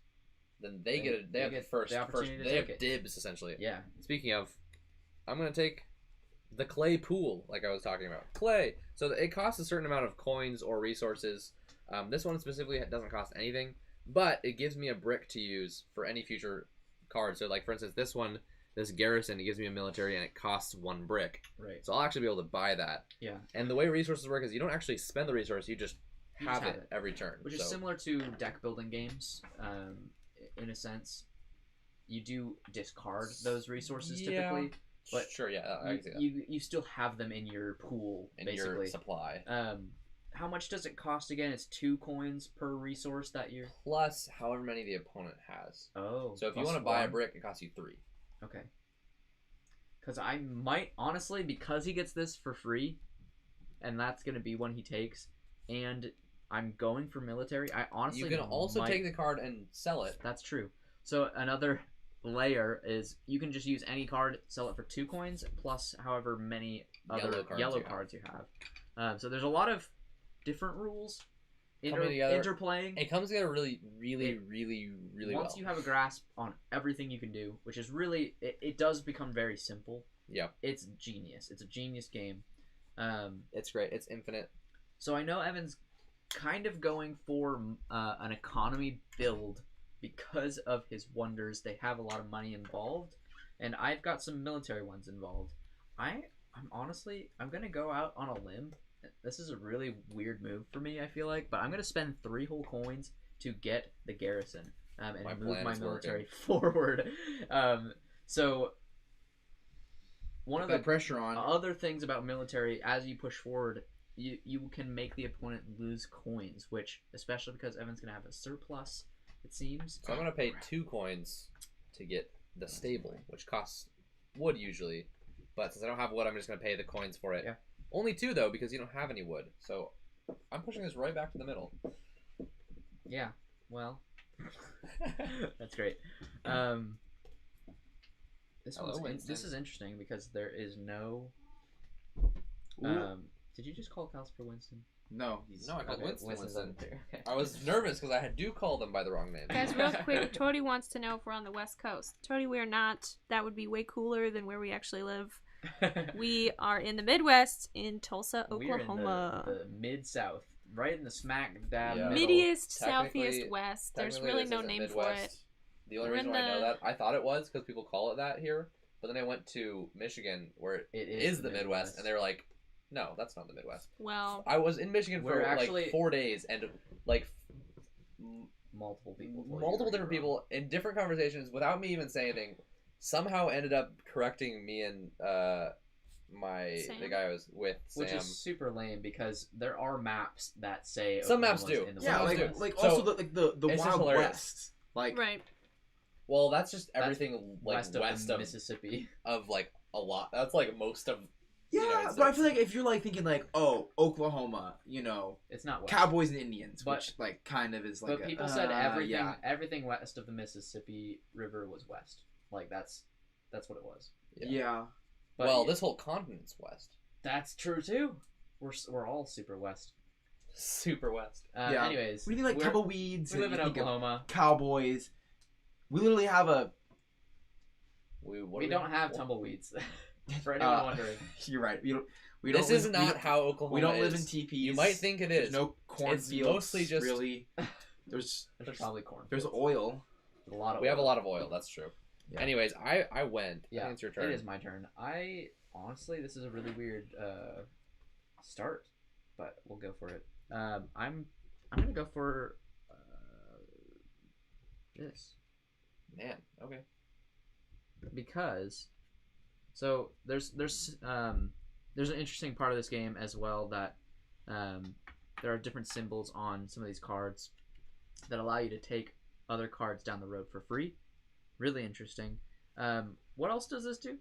then they have get the opportunity to they take have it. dibs essentially. yeah, Speaking of, I'm gonna take the clay pool, like I was talking about. Clay. So it costs a certain amount of coins or resources. This one specifically doesn't cost anything, but it gives me a brick to use for any future card. So, like for instance, this garrison, it gives me a military, and it costs 1 brick. right. So I'll actually be able to buy that. Yeah, And the way resources work is you don't actually spend the resource; you just You just have have it every turn. which is similar to deck building games. In a sense, you do discard those resources Yeah. typically, but sure, yeah, I can see that. you still have them in your pool In basically. your supply. How much does it cost again? It's 2 coins per resource that you're. Plus however many the opponent has. Oh. So if you plus want to buy a 1. brick, it costs you 3. Okay. Because I might honestly, because he gets this for free, and that's gonna be one he takes, and I'm going for military. I honestly You can also might- take the card and sell it. That's true. So another layer is you can just use any card, sell it for 2 coins plus however many other Yellow yellow cards cards you have. So there's a lot of different rules Coming together. interplaying. It comes together really Once well. you have a grasp on everything you can do, which is really it does become very simple. Yep. It's genius. It's a genius game. It's great. It's infinite. So I know Evan's kind of going for an economy build because of his wonders. They have a lot of money involved, and I've got some military ones involved. I'm gonna go out on a limb. This is a really weird move for me, I feel like, but I'm gonna spend 3 whole coins to get the garrison and My move plan my is military forward. So one of Put the that pressure on. other things about military, as you push forward, you can make the opponent lose coins, which, especially because Evan's gonna have a surplus, it seems. So I'm gonna pay 2 coins to get the stable, which costs wood usually. But since I don't have wood, I'm just gonna pay the coins for it. Yeah. Only 2 though, because you don't have any wood. So I'm pushing this right back to the middle. Yeah, well, that's great. This Hello, one's Winston. this is interesting because there is no. Ooh. Did you just call Calcifer Winston? No, he's No, I called Winston. Winston's on there. Okay. I was nervous because I do call them by the wrong name. Guys, real quick, Tody wants to know if we're on the West Coast. Tody, we're not. That would be way cooler than where we actually live. We are in the Midwest in Tulsa, We're in Oklahoma. the mid-south, right in the smack dab Yeah. middle. Middiest, Technically- southeast, west. There's Technically, really this no isn't name for it. Midwest. The only We're reason in why I know the- that, I thought it was because people call it that here, but then I went to Michigan where it It is the Midwest, and they were like, no, that's not the Midwest. Well, I was in Michigan for We're actually- like 4 days, and like multiple people. told you multiple were different wrong. people in different conversations without me even saying anything somehow ended up correcting me and Sam? the guy I was with, Which Sam. is super lame because there are maps that say Some maps Oklahoma's do. in the Yeah, Some West. do. like So, also the it's just Wild hilarious. West. Like right. Well, that's just That's everything like west west of of Mississippi. like a lot. That's like most of yeah, United but I States. feel like if you're like thinking like, oh, Oklahoma, It's not west. Cowboys and Indians, But- which like kind of is like. But people said yeah. everything west of the Mississippi River was west. Like that's what it was. Yeah. But well, this whole continent's west. that's true too. We're all super west. Super west. Yeah. Anyways, When you think like we're- tumbleweeds, we live and in you think of Oklahoma. Cowboys. We literally have a. We don't have tumbleweeds. For anyone wondering, You're right. We don't. This is not how Oklahoma We don't is. live in teepees. You might think it There's is. no It's cornfields. mostly just- really. There's there's probably corn. there's oil. a lot of. We have a oil. lot of oil. That's true. Yeah. Anyways, I went. I Yeah, think it's your turn. it is my turn. I honestly, this is a really weird start, but we'll go for it. I'm gonna go for this Man, okay. because there's an interesting part of this game as well that there are different symbols on some of these cards that allow you to take other cards down the road for free. Really interesting. What else does this do?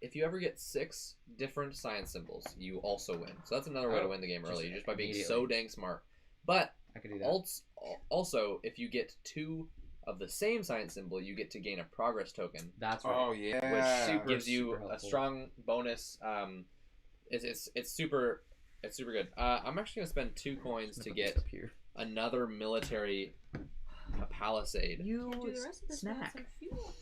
If you ever get 6 different science symbols, you also win. So that's another way to win the game early, just by being so immediately. dang smart. But I could do that. also, if you get 2 of the same science symbol, you get to gain a progress token, That's right. Oh yeah. which gives you super a helpful. strong bonus. It's super good. I'm actually gonna spend 2 coins Just to gonna put get this up here. another military palisade. You Do the rest of this without snack. some fuel.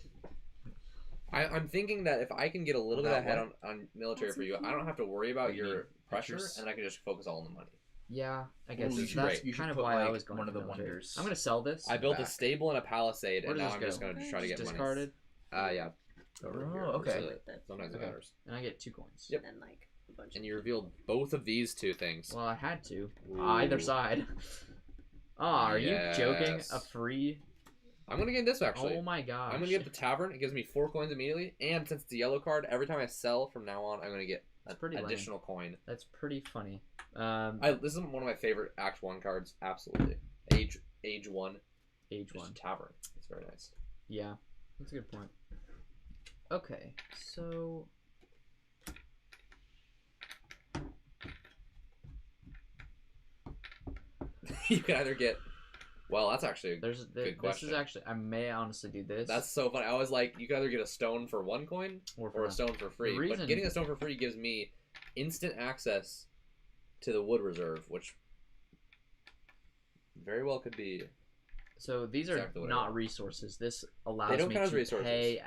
I'm thinking that if I can get a little bit Without ahead what? on military What's for you, in I don't have to worry about What do you your mean? pressure, Pictures? and I can just focus all on the money. Yeah, I guess Ooh, you that's should- great. you should kind of put, why I like, was going one for of the military. wonders I'm gonna sell this. I built a back. stable and a palisade, Where and does now I'm this just go? gonna try to get money. Discarded, Yeah. Over Oh, here. okay. So that sometimes it Okay. matters. and I get 2 coins. Yep. And then like a bunch And of you revealed both of these 2 things. Well, I had to. Ooh. Either side. Are you joking? Yes. A free? I'm gonna get this actually. Oh my gosh. I'm gonna get the tavern. It gives me 4 coins immediately, and since it's a yellow card, every time I sell from now on, I'm gonna get an That's pretty lame. additional coin. That's pretty funny. This is one of my favorite Act 1 cards. Absolutely. Age 1. Age Just 1. a tavern. It's very nice. Yeah, that's a good point. Okay, so You can either get. Well, that's actually. there's Good this question. is actually I may honestly do this. That's so funny. I was like, you can either get a stone for 1 coin or or a stone for free. The reason- But getting a stone for free gives me instant access to the wood reserve, which very well could be. So these are Exactly what I not want. resources. This allows They don't me count as to resources. pay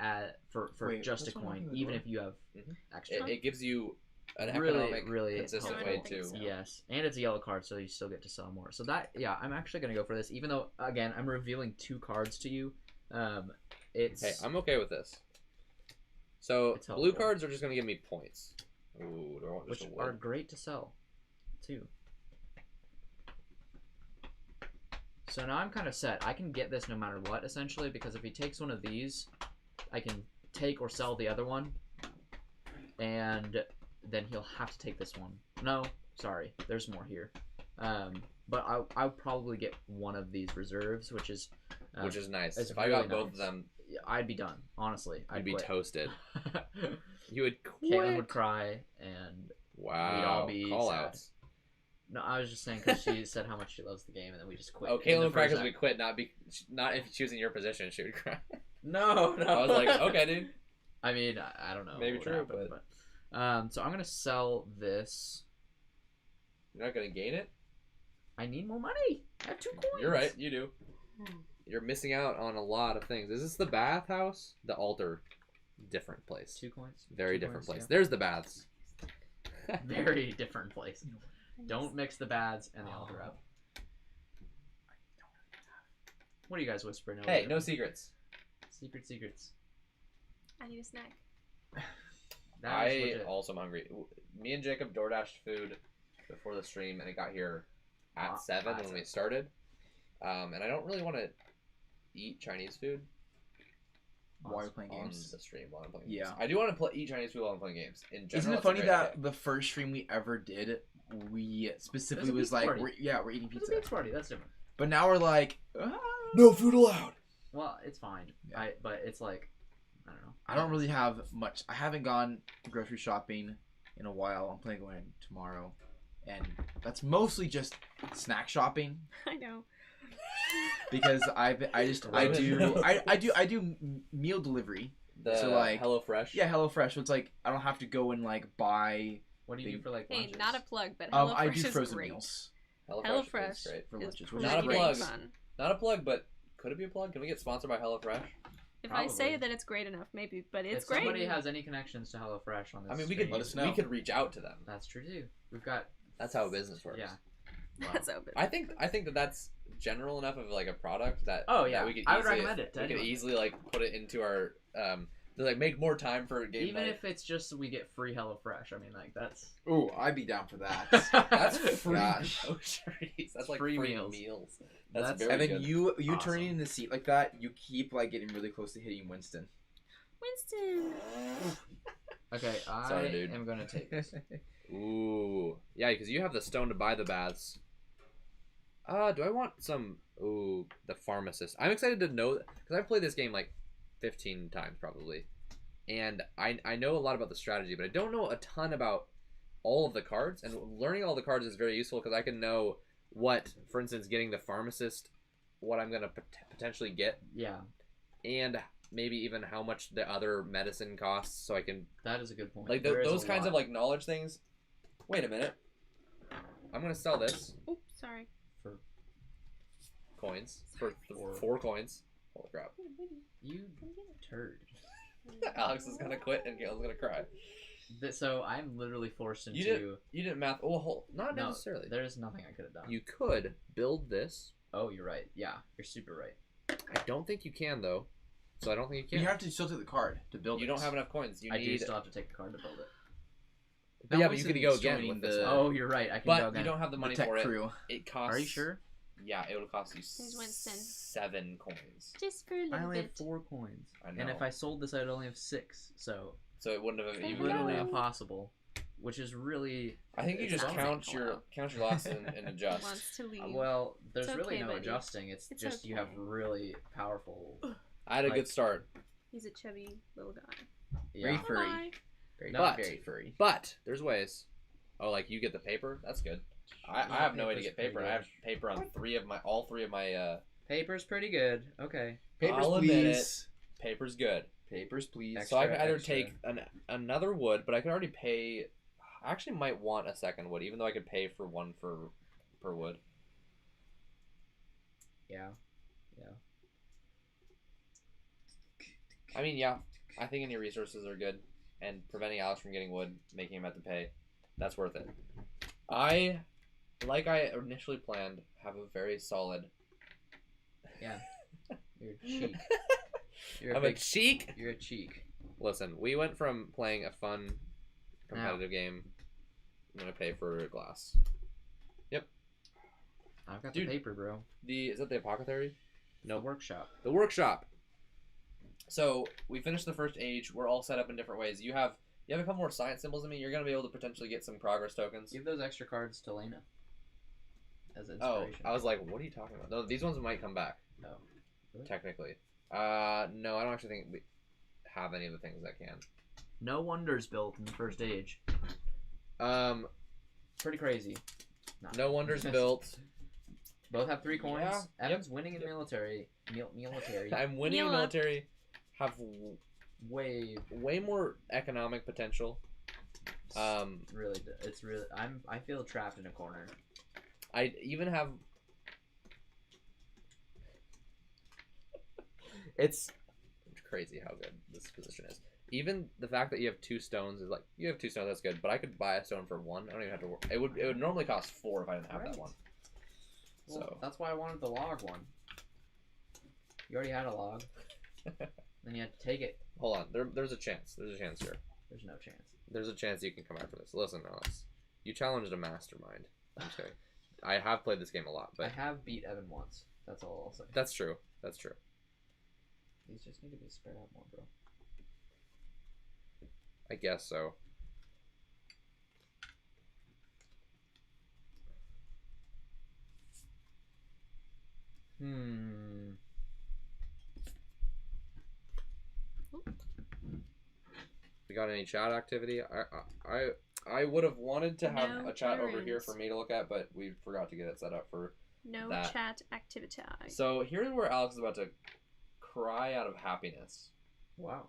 for Wait, just a what's going on coin, in the even door? if you have Mhm. extra. It gives you an Really, economic, really consistent helpful. way I don't think to. so. Yes, and it's a yellow card, so you still get to sell more. So that, yeah, I'm actually gonna go for this, even though again I'm revealing 2 cards to you. It's Hey, I'm okay with this. So It's blue helpful. cards are just gonna give me points. Ooh, do I want which just a are wood? great to sell, too. So now I'm kind of set. I can get this no matter what, essentially, because if he takes one of these, I can take or sell the other one, and then he'll have to take this one. No, sorry, there's more here. But I'll probably get one of these reserves, which is nice. it's If I got really both nice. of them, I'd be done. Honestly, I'd I'd be quit. toasted. You would Caitlin quit. would cry, and Wow. we'd all be Call sad. outs. no, I was just saying because she said how much she loves the game, and then we just quit. Oh, in the Caitlin would cry first because we act. quit, not if she was in your position, she would cry. No. I was like, okay, dude. I mean, I don't know. Maybe what true, happened, but so I'm gonna sell this. You're not gonna gain it. I need more money. I have 2 coins. You're right. You do. You're missing out on a lot of things. Is this the bathhouse? The altar, different place. 2 coins. Very 2 different coins, place. There's the baths. yeah. Very different place. Don't mix the bads and the altar up. What are you guys whispering over Hey, there? no secrets. Secrets. I need a snack. That I is legit. also am hungry. Me and Jacob DoorDashed food before the stream, and it got here at 7 when we started. And I don't really want to eat Chinese food While you're playing on games. the stream while I'm playing Yeah. games. I do want to eat Chinese food while I'm playing games. In general, Isn't it it's a funny great that idea. the first stream we ever did, we specifically It was a was pizza like, party. we're eating It's a pizza. beach party. That's different. But now we're like, no food allowed. Well, it's fine. Yeah. But it's like, I don't know. I don't really have much. I haven't gone grocery shopping in a while. I'm planning on going tomorrow, and that's mostly just snack shopping I know. because I do meal delivery. The So, like, HelloFresh. Yeah, HelloFresh. So it's like I don't have to go and like buy. What do you do for like Hey, lunches? not a plug, but I HelloFresh do is frozen great. meals HelloFresh is HelloFresh great. for is lunches. pretty Not a dang plug. fun. Not a plug, but could it be a plug? Can we get sponsored by HelloFresh? If I say Probably. that it's great enough, maybe, but If it's great. somebody has any connections to HelloFresh on this, I mean, we stream, could Let us know. we could reach out to them. That's true too. We've got That's how business works. yeah. That's open. I think that that's general enough of like a product that Oh, yeah. that we could I would easily, recommend it to we could anyone. easily like put it into our to like make more time for game Even night. if it's just we get free HelloFresh, I mean, like that's Ooh, I'd be down for that. That's free Gosh. groceries. That's like Free free meals. meals. That's- That's very And then good. you Awesome. turning in the seat like that, you keep like getting really close to hitting Winston. Winston. okay. I Sorry, dude. am gonna take this. Ooh, yeah, because you have the stone to buy the baths. Do I want some? Ooh, the pharmacist. I'm excited to know because I've played this game like 15 times probably, and I know a lot about the strategy, but I don't know a ton about all of the cards. And learning all the cards is very useful because I can know what, for instance, getting the pharmacist what I'm gonna potentially get, Yeah, and maybe even how much the other medicine costs, so I can that is a good point. like There is those a kinds of lot like knowledge things. Wait a minute. I'm gonna sell this Oops, sorry. for coins for Sorry. 4 coins. Holy crap! you turd. Alex is gonna quit and Gail's gonna cry. So I'm literally forced into. You didn't math. Oh, not No, necessarily. there's nothing I could have done. You could build this. Oh, you're right. Yeah, you're super right. I don't think you can though. So I don't think you But can. you have to still take the card to build. You don't have enough coins. You I need. do still have to take the card to build it. But yeah, That but you was could go in again joining with this. the- one. Oh, you're right. I can go But again. you don't have the money tech for it. crew. It costs. Are you sure? Yeah, it would cost you Here's Winston. 7 coins. Just for a little I only have bit. 4 coins. I know. And if I sold this, I'd only have 6. So So it wouldn't have Fair even literally enough. impossible. Which is really. I think you it's just something. count your losses and adjust. Wants to leave. Well, there's It's really okay, no buddy. adjusting. It's just you have okay. really powerful. I had a like- good start, He's a chubby little guy. Very Yeah, furry. Bye. Very, But- very furry. but there's ways. Oh, like you get the paper. That's good. I have no way to paper's get pretty paper. good. I have paper on all three of my. Paper's pretty good. Okay. Papers, I'll admit please. Paper's good. Papers, please. So I could Extra, either extra. take another wood, but I could already pay. I actually might want a second wood, even though I could pay for one per wood. Yeah. I mean, yeah, I think any resources are good, and preventing Alex from getting wood, making him have to pay, that's worth it. I, like I initially planned, have a very solid. Yeah. You're a cheek. You're I'm a cheek. You're a cheek. Listen, we went from playing a fun, competitive game. I'm gonna pay for a glass. I've got Dude. the paper, bro. Is that the apothecary? No workshop. The workshop. So we finished the first age. We're all set up in different ways. You have a couple more science symbols than me. You're gonna be able to potentially get some progress tokens. Give those extra cards to Lena. As Oh, inspiration. I was like, what are you talking about? No, these ones might come back. Oh. Really? Technically. No, I don't actually think we have any of the things that can. No wonders built in the first age. Pretty crazy. Nah. No wonders built. Both have 3 coins. Yeah, Evan's winning in military. Military. I'm winning in Kneel up. military. Have Way way more economic potential. really. It's really. I feel trapped in a corner. I even have. It's crazy how good this position is. Even the fact that you have 2 stones is like you have 2 stones. That's good, but I could buy a stone for 1. I don't even have to work. It would normally cost 4 if I didn't have Right. that one. Well, So that's why I wanted the log one. You already had a log. Then you had to take it. hold on, there's a chance. There's a chance here. There's no chance. There's a chance you can come after this. Listen, Alex, you challenged a mastermind. I'm just kidding. I have played this game a lot, I but have beat Evan once. That's all I'll say. that's true. That's true. These just need to be spread out more, bro. I guess so. We got any chat activity? I would have wanted to have No a chat over here errands. for me to look at, but we forgot to get it set up for. No That. chat activity. So here's where Alex is about to cry out of happiness. Wow.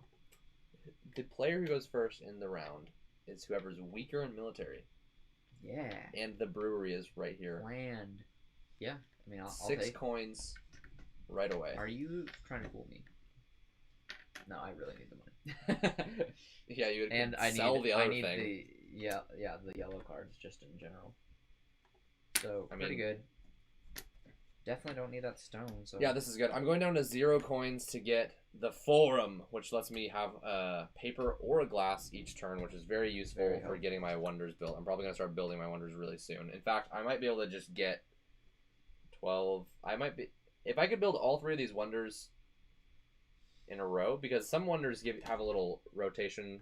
The player who goes first in the round is whoever's weaker in military, Yeah. and the brewery is right here. Land. Yeah. I mean, I'll 6 take. coins, right away. Are you trying to fool me? No, I really need the money. Yeah, you would And I sell need, the other I need thing. the the yellow cards just in general. So I pretty mean- good. Definitely don't need that stone. So Yeah, this is good. I'm going down to 0 coins to get the forum, which lets me have a paper or a glass each turn, which is very useful Very for helpful. getting my wonders built. I'm probably going to start building my wonders really soon. In fact, I might be able to just get 12. I might be... If I could build all 3 of these wonders in a row, because some wonders have a little rotation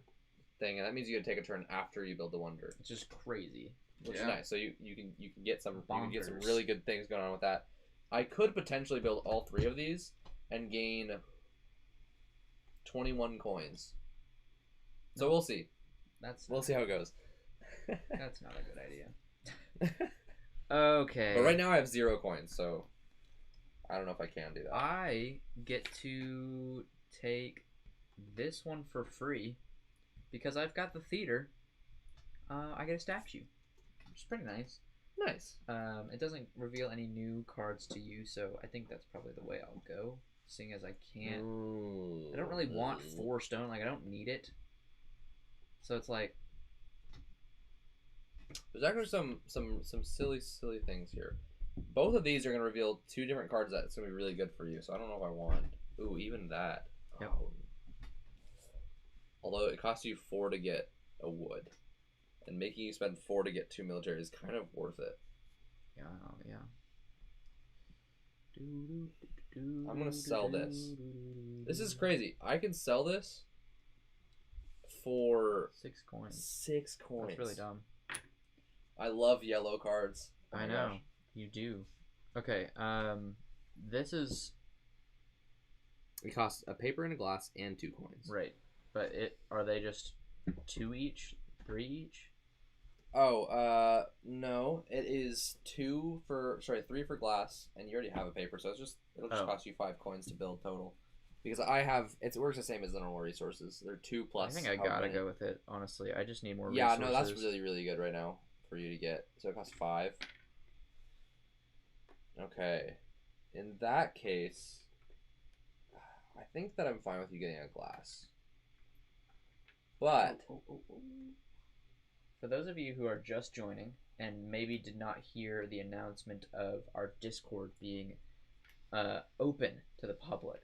thing, and that means you can take a turn after you build the wonder, it's just crazy. which Yeah. is nice. So you can get some Bonkers. really good things going on with that. I could potentially build all 3 of these and gain 21 coins. So we'll see. We'll see how it goes. That's not a good idea. Okay. But right now I have 0 coins, so I don't know if I can do that. I get to take this one for free because I've got the theater. I get a statue, which is pretty nice. Nice. It doesn't reveal any new cards to you, so I think that's probably the way I'll go. Seeing as I can't, I don't really want 4 stone. Like I don't need it. So it's like there's actually some silly things here. Both of these are gonna reveal 2 different cards that's gonna be really good for you. So I don't know if I want. Ooh, even that. Yep. Oh. Although it costs you 4 to get a wood, and making you spend 4 to get 2 military is kind of worth it. yeah. I'm gonna sell this. This is crazy. I can sell this for 6 coins. 6 coins. That's really dumb. I love yellow cards. Oh I my know. gosh. You do. Okay, this is It costs a paper and a glass and 2 coins. right. But are they just 2 each? 3 each? Oh, no. It is 3 for glass, and you already have a paper, so it'll just cost you 5 coins to build total. Because it works the same as the normal resources. They're 2 plus. I think I however gotta many. go with it, honestly. I just need more Yeah, resources. no, that's really, really good right now for you to get. So it costs 5. Okay. In that case, I think that I'm fine with you getting a glass. But For those of you who are just joining and maybe did not hear the announcement of our Discord being open to the public,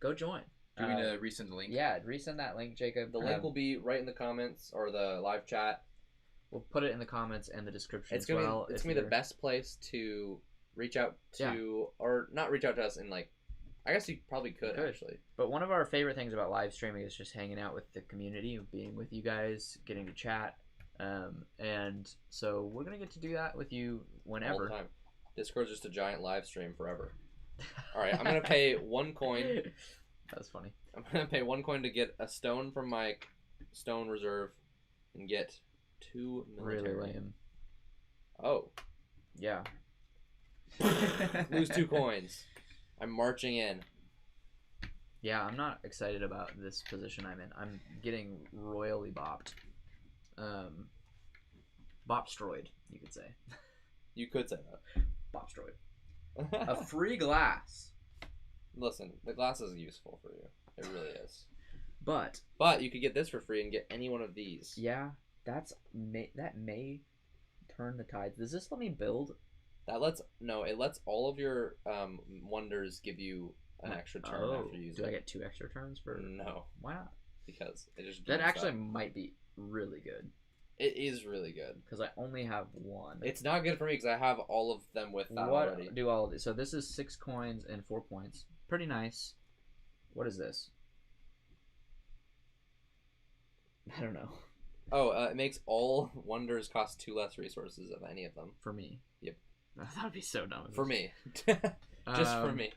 go join. Do we need to resend the link? Yeah, resend that link, Jacob. the link will be right in the comments or the live chat. We'll put it in the comments and the description It's as well. it's gonna be the best place to reach out to, or not reach out to us in like, I guess you probably could actually. But one of our favorite things about live streaming is just hanging out with the community, being with you guys, getting to chat. And so we're going to get to do that with you whenever. All the time. Discord's just a giant live stream forever. All right, I'm going to pay 1 coin. That was funny. I'm going to pay 1 coin to get a stone from my stone reserve and get 2 military. Really lame. Oh. Yeah. Lose 2 coins. I'm marching in. Yeah, I'm not excited about this position I'm in. I'm getting royally bopped. Bopstroid, you could say. You could say that. Bopstroid. A free glass. Listen, the glass is useful for you. It really is. But you could get this for free and get any one of these. yeah, that may turn the tides. Does this let me build? It lets all of your wonders give you an extra turn after you use it. Do I get 2 extra turns for? No, Why not? because it just That gives actually up. might be really good It is really good. because I only have 1. It's not good for me because I have all of them with that What already. do all of these? So this is 6 coins and 4 points. Pretty nice. What is this? I don't know. Oh, it makes all wonders cost 2 less resources of any of them. For me. Yep. That would be so dumb. For me, just for me.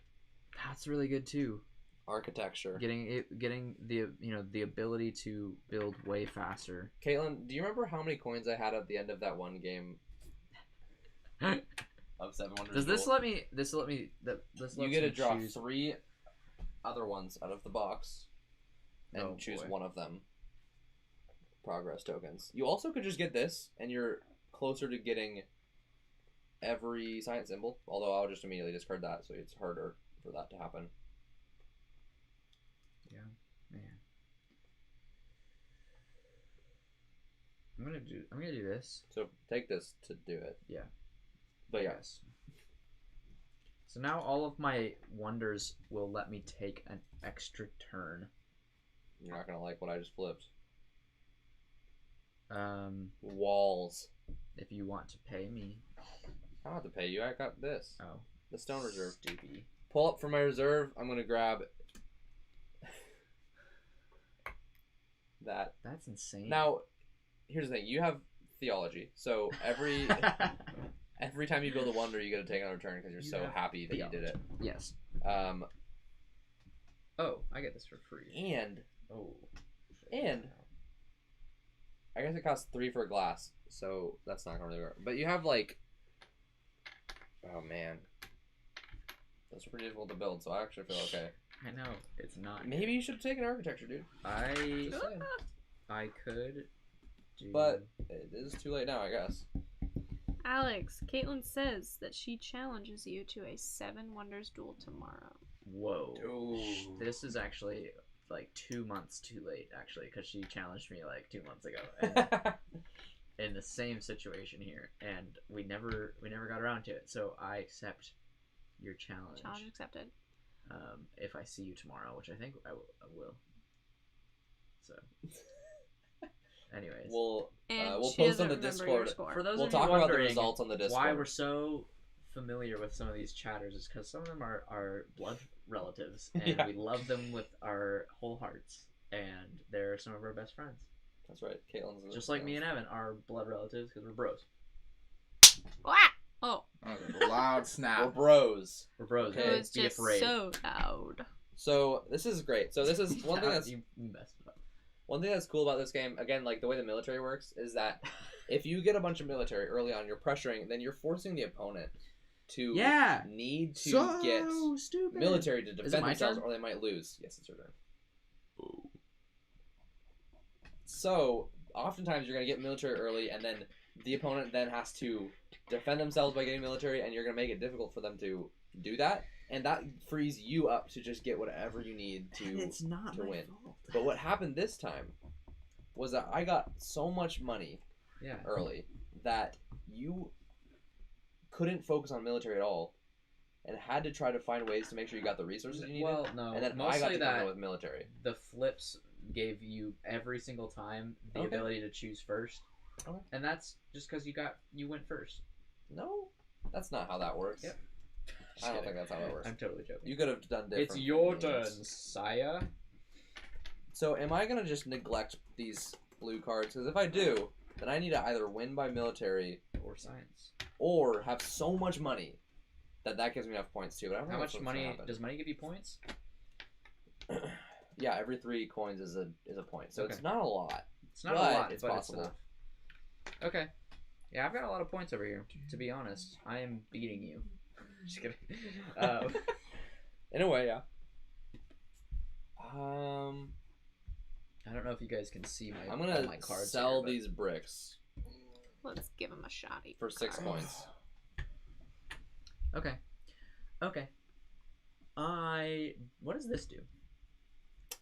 That's really good too. Architecture. Getting the ability to build way faster. Caitlin, do you remember how many coins I had at the end of that one game? Of 7 wonders. Does this Duel? let me? This let me. This You lets get to me draw choose. 3 other ones out of the box and Oh, choose boy. one of them. Progress tokens. You also could just get this, and you're closer to getting every science symbol. Although I'll just immediately discard that, so it's harder for that to happen. Yeah, man. I'm gonna do this. So take this to do it. Yeah. But yeah. Yes. So now all of my wonders will let me take an extra turn. You're not gonna like what I just flipped. Walls. Walls. If you want to pay me. I don't have to pay you. I got this. Oh. The stone reserve. Stupid. Pull up from my reserve. I'm gonna grab that. That's insane. Now, here's the thing. You have theology, so every time you build a wonder, you get to take another turn because you're You so have happy that you did it. Yes. Oh, I get this for free. And Oh. I guess it costs 3 for a glass, so that's not gonna really work. But you have like, oh man, That's pretty difficult to build, so I actually feel okay. I know it's not. Maybe you should take an architecture, dude. Just saying. I could do. But it is too late now, I guess. Alex, Caitlin says that she challenges you to a 7 Wonders duel tomorrow. Whoa. Ooh. This is actually like 2 months too late, actually, because she challenged me like 2 months ago. And in the same situation here, and we never got around to it. So I accept your challenge. Challenge accepted. If I see you tomorrow, which I think I will. So, anyways, We'll And she post on doesn't the remember your Discord. score. for those We'll of you talk about the wondering results on the Discord. why we're so familiar with some of these chatters is because some of them are blood relatives, and Yeah. we love them with our whole hearts, and they're some of our best friends. That's right. Caitlin's Just like me and Evan are blood relatives because we're bros. Wah! Oh, That was a loud We're snap. bros. We're bros. Okay. it Don't was be just afraid. so loud. So this is great. So this is one thing that's You messed it up. one thing that's cool about this game. Again, like the way the military works is that if you get a bunch of military early on, you're pressuring, then you're forcing the opponent to Yeah. need to So get stupid. military to it defend my themselves, turn? or they might lose. Yes, it's your turn. So oftentimes you're gonna get military early, and then the opponent then has to defend themselves by getting military, and you're gonna make it difficult for them to do that, and that frees you up to just get whatever you need to. not to win. But what happened this time was that I got so much money Yeah. early that you couldn't focus on military at all, and had to try to find ways to make sure you got the resources you needed. Well, no. and then I mostly got to come in that with military. the flips gave you every single time the Okay. ability to choose first. Okay. And that's just because you went first. No, that's not how that works. Yep. I don't think that's how it works. I'm totally joking. You could have done different. It's your turn, things. Saya. So am I gonna just neglect these blue cards? Because if I do, then I need to either win by military Or science. or have so much money that gives me enough points too. But I don't How think much that's what's gonna money happen. does money give you points? Yeah, every 3 coins is a point. So Okay. it's not a lot. It's not But a lot, it's but possible. it's enough. Okay. Yeah, I've got a lot of points over here. To be honest, I am beating you. Just kidding. In a way, yeah. I don't know if you guys can see I'm all gonna my cards sell here, but- these bricks Let's give him a shotty. for 6 points. Okay. Okay. What does this do?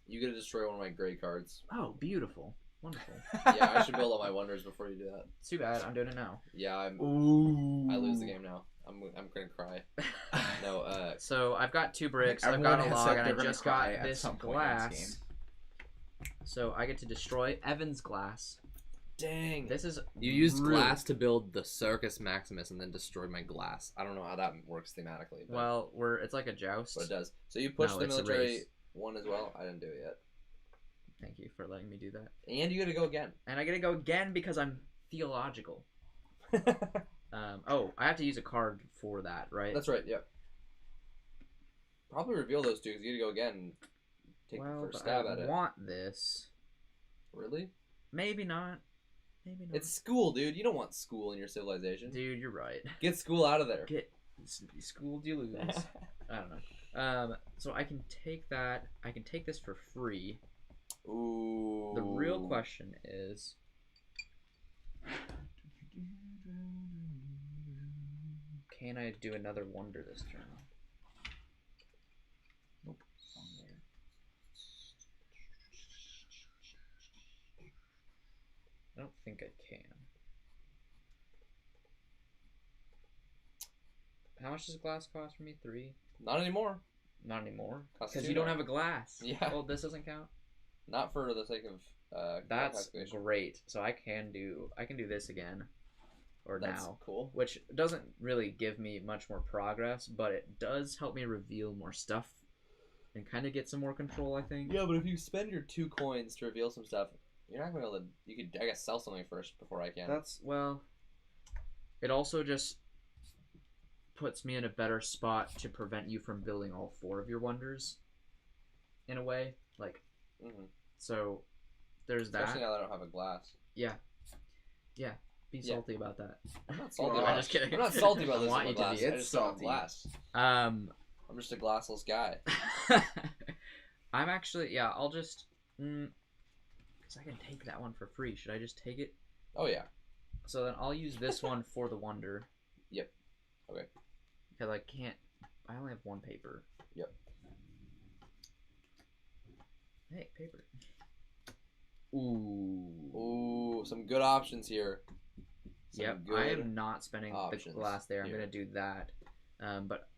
You get to destroy one of my gray cards. Oh, beautiful. Wonderful. Yeah, I should build all my wonders before you do that. It's too bad. I'm doing it now. Yeah, Ooh. I lose the game now. I'm gonna cry. No, So I've got 2 bricks. I've Everyone got a has log, said and I they're gonna just cry got at this some point in this glass. So I get to destroy Evan's glass. dang. This is You used rude. glass to build the Circus Maximus and then destroyed my glass. I don't know how that works thematically, but, Well, it's like a joust. but it does. So you pushed No, the it's a military race. one as well. I didn't do it yet. Thank you for letting me do that. And you get to go again. And I get to go again because I'm theological. I have to use a card for that, right? That's right. Yep. Probably reveal those two because you get to go again and take the first but stab I at it. want this. Really? Maybe not. Maybe not. It's school, dude. You don't want school in your civilization. Dude, you're right. Get school out of there. Get schooled, you lose. I don't know. So I can take that. I can take this for free. Ooh. The real question is, can I do another wonder this turn? Nope. I don't think I can. How much does glass cost for me? 3? Not anymore. Not anymore. Costs Because 2 you don't now. have a glass. Yeah. Well, this doesn't count. Not for the sake of That's calculation. great. So I can do this again, or That's now, cool. which doesn't really give me much more progress, but it does help me reveal more stuff and kind of get some more control, I think. Yeah, but if you spend your 2 coins to reveal some stuff, you're not gonna be able to. You could, I guess, sell something first before I can. It also just puts me in a better spot to prevent you from building all 4 of your wonders. In a way, like, Mhm. so there's Especially that. now that I don't have a glass. Yeah. Be Yeah. salty about that. I'm not salty Well, about I'm just kidding. I'm not salty about I this want with you to glass. be. I It's just don't have salty. glass. I'm just a glassless guy. I'm actually, yeah, I'll just, because I can take that one for free. Should I just take it? Oh, yeah. So then I'll use this one for the wonder. Yep. Okay. Because I can't, I only have one paper. Yep. Hey, paper. Ooh. Ooh, some good options here. Some Yep, I am not spending the options glass there. I'm here. going to do that. But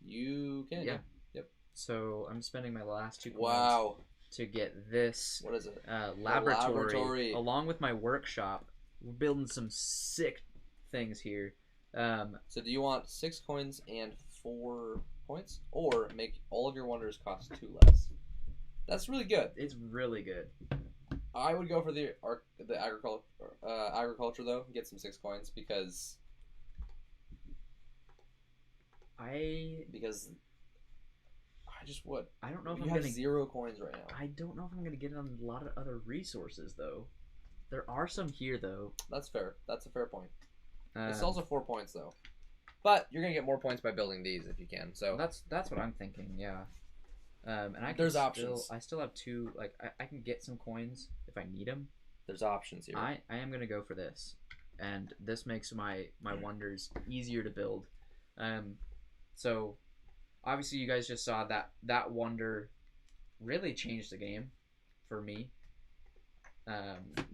You can. yeah. Yep. So I'm spending my last 2 coins Wow. to get this What is it? laboratory along with my workshop. We're building some sick things here. So do you want 6 coins and 4 points, or make all of your wonders cost 2 less? That's really good. It's really good. I would go for the agriculture though. Get some 6 coins because I just would. I don't know if You I'm have gonna 0 coins right now. I don't know if I'm gonna get on a lot of other resources though. There are some here though. That's fair. That's a fair point. Um, It's also 4 points though, but you're gonna get more points by building these if you can. So that's what I'm thinking. Yeah. And I can There's still, options. I still have 2. Like I can get some coins if I need them. there's options here. I am gonna go for this, and this makes my wonders easier to build. So obviously you guys just saw that wonder really changed the game for me.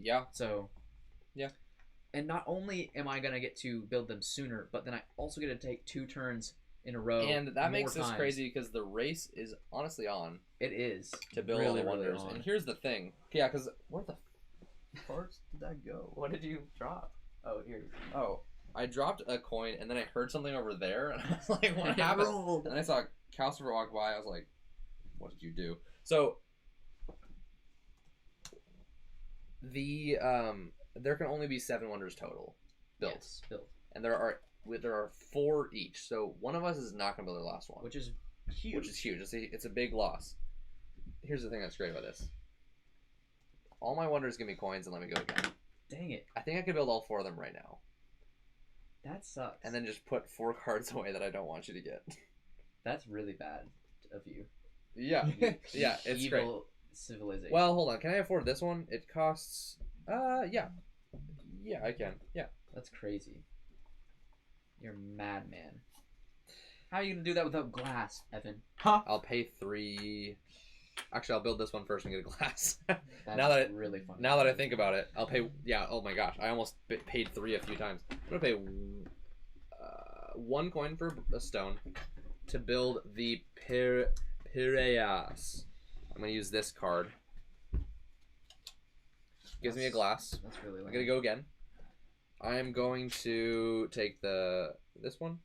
Yeah. So yeah. And not only am I gonna get to build them sooner, but then I also get to take 2 turns in a row. And that makes more this times. crazy because the race is honestly on It is to build really, all the wonders. really on. And here's the thing. Yeah, because where the farts did that go? What did you drop? Oh, here. Oh, I dropped a coin and then I heard something over there and I was like, what happened? And then I saw Calcifer walk by. I was like, what did you do? So the there can only be 7 wonders total built. Yes, built. And there are 4 each. So one of us is not going to build their last one. Which is huge. Which is huge. It's a big loss. Here's the thing that's great about this. All my wonders give me coins and let me go again. Dang it. I think I could build all 4 of them right now. That sucks. And then just put 4 cards away that I don't want you to get. That's really bad of you. Yeah. Yeah, it's Evil great. civilization. Well, hold on. Can I afford this one? It costs... yeah. Yeah, I can. Yeah. That's crazy. You're a madman. How are you going to do that without glass, Evan? Huh? I'll pay 3... Actually, I'll build this one first and get a glass. That's really funny. Now that I think about it, I'll pay... Yeah, oh my gosh. I almost paid 3 a few times. I'm going to pay 1 coin for a stone to build the Piraeus. I'm going to use this card. Gives me a glass. That's really I'm lame. going to go again. I'm going to take this one.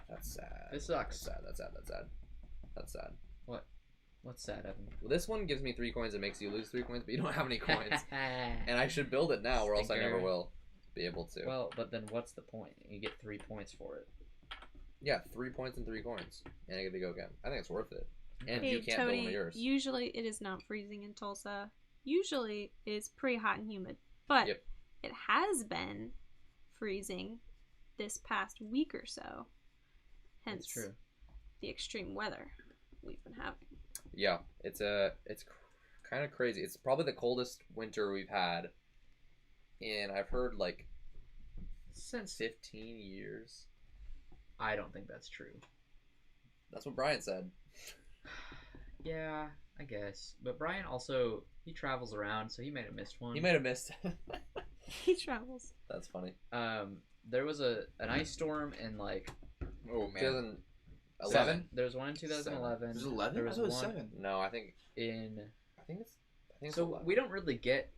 That's sad. This sucks. That's sad. What's sad, Evan? Well, this one gives me 3 coins and makes you lose 3 coins, but you don't have any coins. And I should build it now, or else I never Stinker. will be able to. Well, but then what's the point? You get 3 points for it. Yeah, 3 points and 3 coins, and I get to go again. I think it's worth it. And Hey, you can't build one Tony, of yours. usually it is not freezing in Tulsa. Usually it's pretty hot and humid. But Yep. it has been freezing this past week or so. Hence That's true. the extreme weather we've been having. Yeah, it's kind of crazy. It's probably the coldest winter we've had, and I've heard like Since 15 years. I don't think that's true. That's what Brian said. Yeah, I guess. But Brian also, he travels around, so he might have missed one. He might have missed. He travels. That's funny. There was an ice storm in like Oh man. 2011? There was one in 2011. There's 11? There I was thought it was one 7. No, I think in. it's So 11. we don't really get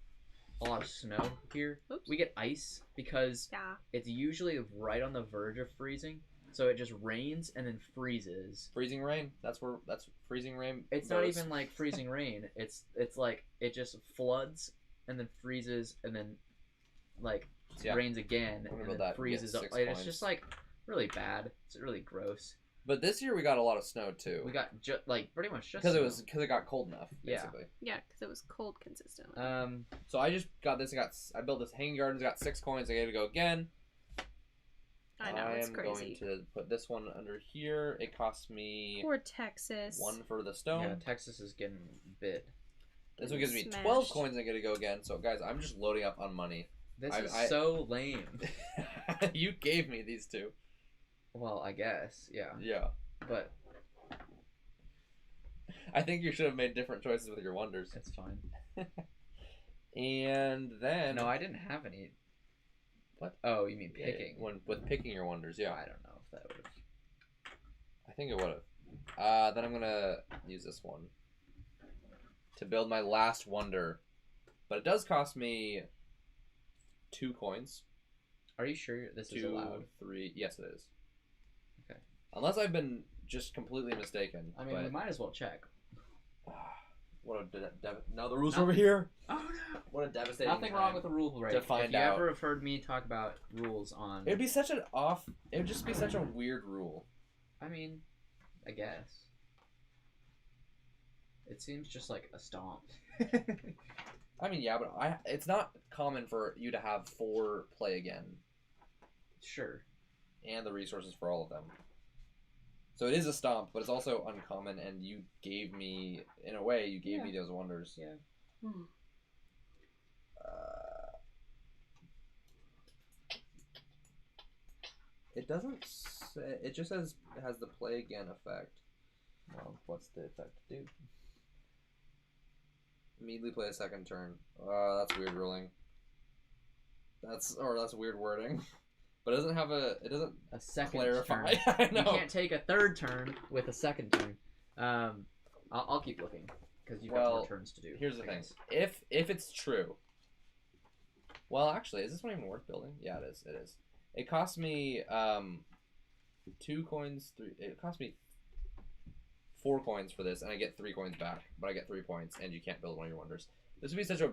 a lot of snow here. Oops. We get ice because Yeah. it's usually right on the verge of freezing. So it just rains and then freezes. Freezing rain. That's freezing rain. It's not even like freezing rain. It's like it just floods and then freezes and then like Yeah. rains again What and about then that? freezes Get up. 6 Like, it's points. just like really bad. It's really gross. But this year we got a lot of snow too. We got like pretty much just because it got cold enough, Yeah. basically. Yeah, because it was cold consistently. So I just got this. I built this hanging garden. Got 6 coins. I got to go again. I know, it's am crazy. going to put this one under here. It costs me Poor Texas. 1 for the stone. Yeah, Texas is getting bit. This one gives me Smashed. 12 coins. I get to go again. So guys, I'm just loading up on money. This is I- so lame. You gave me these two. Well, I guess, yeah. Yeah. But I think you should have made different choices with your wonders. it's fine. And then No, I didn't have any. What? Oh, you mean Yeah, picking? with picking your wonders, yeah. I don't know if that would have. I think it would have. Then I'm gonna use this one to build my last wonder, but it does cost me 2 coins. Are you sure this is 2, allowed? 3. Yes, it is. Okay. Unless I've been just completely mistaken. I mean, we might as well check. What a no, the rules No. are over here. Oh no! What a devastating. Nothing wrong with the rule break. to find if you out. ever have heard me talk about rules on, It'd be such an off. It would just be such a weird rule. I mean, I guess. It seems just like a stomp. I mean, yeah, but it's not common for you to have 4 play again, Sure. and the resources for all of them. So it is a stomp, but it's also uncommon, and you gave me, in a way, you gave me those wonders. Yeah. It doesn't say, it just says it has the play again effect. Well, what's the effect do? Immediately play a second turn. That's weird ruling. That's weird wording. But it doesn't have a second clarify. turn. I know. You can't take a third turn with a second turn. I'll keep looking because you've got Well, more turns to do. Here's the I thing. guess. If it's true. Well, actually, is this one even worth building? Yeah, it is. It is. It costs me 2 coins. 3. It costs me 4 coins for this, and I get 3 coins back. But I get 3 points, and you can't build one of your wonders. This would be such a.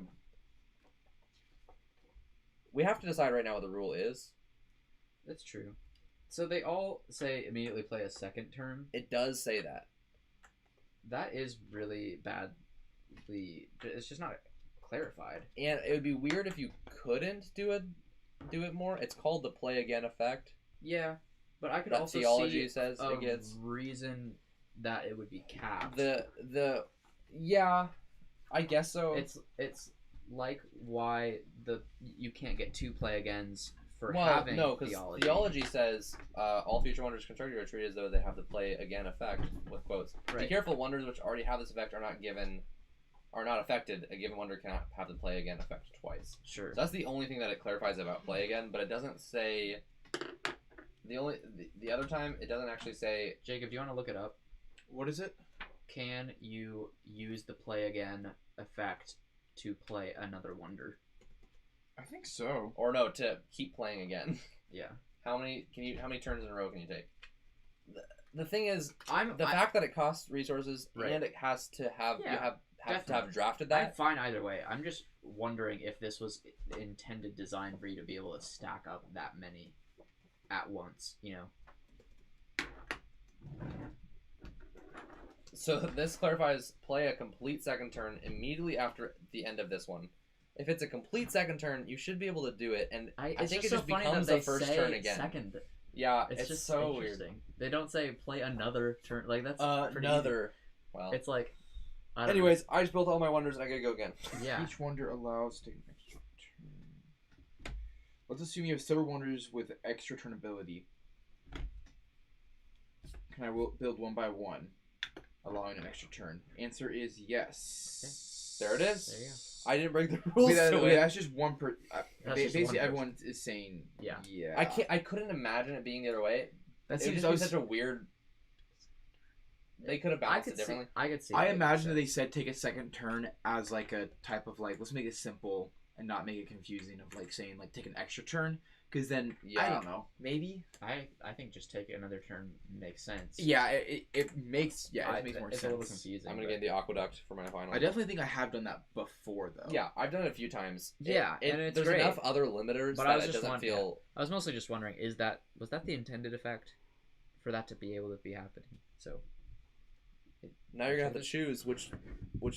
We have to decide right now what the rule is. That's true. So they all say immediately play a second turn. It does say that. That is really badly. It's just not clarified. And it would be weird if you couldn't do it more. It's called the play again effect. Yeah, but I could That also theology see says a it gets reason that it would be capped. Yeah, I guess so. It's like why you can't get 2 play agains for well, having no, because theology. theology says all future wonders constructed are treated as though they have the play again effect with quotes. Be Right. careful, wonders which already have this effect are not affected. A given wonder cannot have the play again effect twice. Sure. So that's the only thing that it clarifies about play again, but it doesn't say. The other time it doesn't actually say. Jacob, do you want to look it up? What is it? Can you use the play again effect to play another wonder? I think so. Or no, to keep playing again. Yeah. How many turns in a row can you take? The thing is, I'm the fact that it costs resources Right. and it has to have Yeah, you have to have definitely. drafted I'm that. fine either way. I'm just wondering if this was intended design for you to be able to stack up that many at once, you know. So this clarifies play a complete second turn immediately after the end of this one. If it's a complete second turn, you should be able to do it, and I It's think just it just so funny becomes that the they first say turn again. Second. Yeah, It's it's just so weird. interesting. They don't say play another turn. Like that's pretty Another. Well. easy. It's like. I don't Anyways, I just built all my wonders, and I gotta go again. know. Yeah. Each wonder allows to take an extra turn. Let's assume you have several wonders with extra turn ability. Can I build one by one, allowing an extra turn? Answer is yes. There it is. There you go. I didn't break the rules. That's just one per. That's just Basically, one person. everyone is saying Yeah. Yeah. I couldn't imagine it being the other way. That It would seems just be such a weird. They could have balanced it differently. I could see. I it. imagine that they said take a second turn as like a type of like let's make it simple and not make it confusing of like saying like take an extra turn because then I Yeah. don't know maybe I think just take another turn makes sense. yeah it makes it makes more it's sense. a little confusing. I'm gonna but- get the aqueduct for my final. I definitely think I have done that before though. Yeah, I've done it a few times. Yeah, and it's there's great. enough other limiters But that I was it just doesn't wondering- feel. I was mostly just wondering, was that the intended effect for that to be able to be happening? So Now you're gonna have to choose which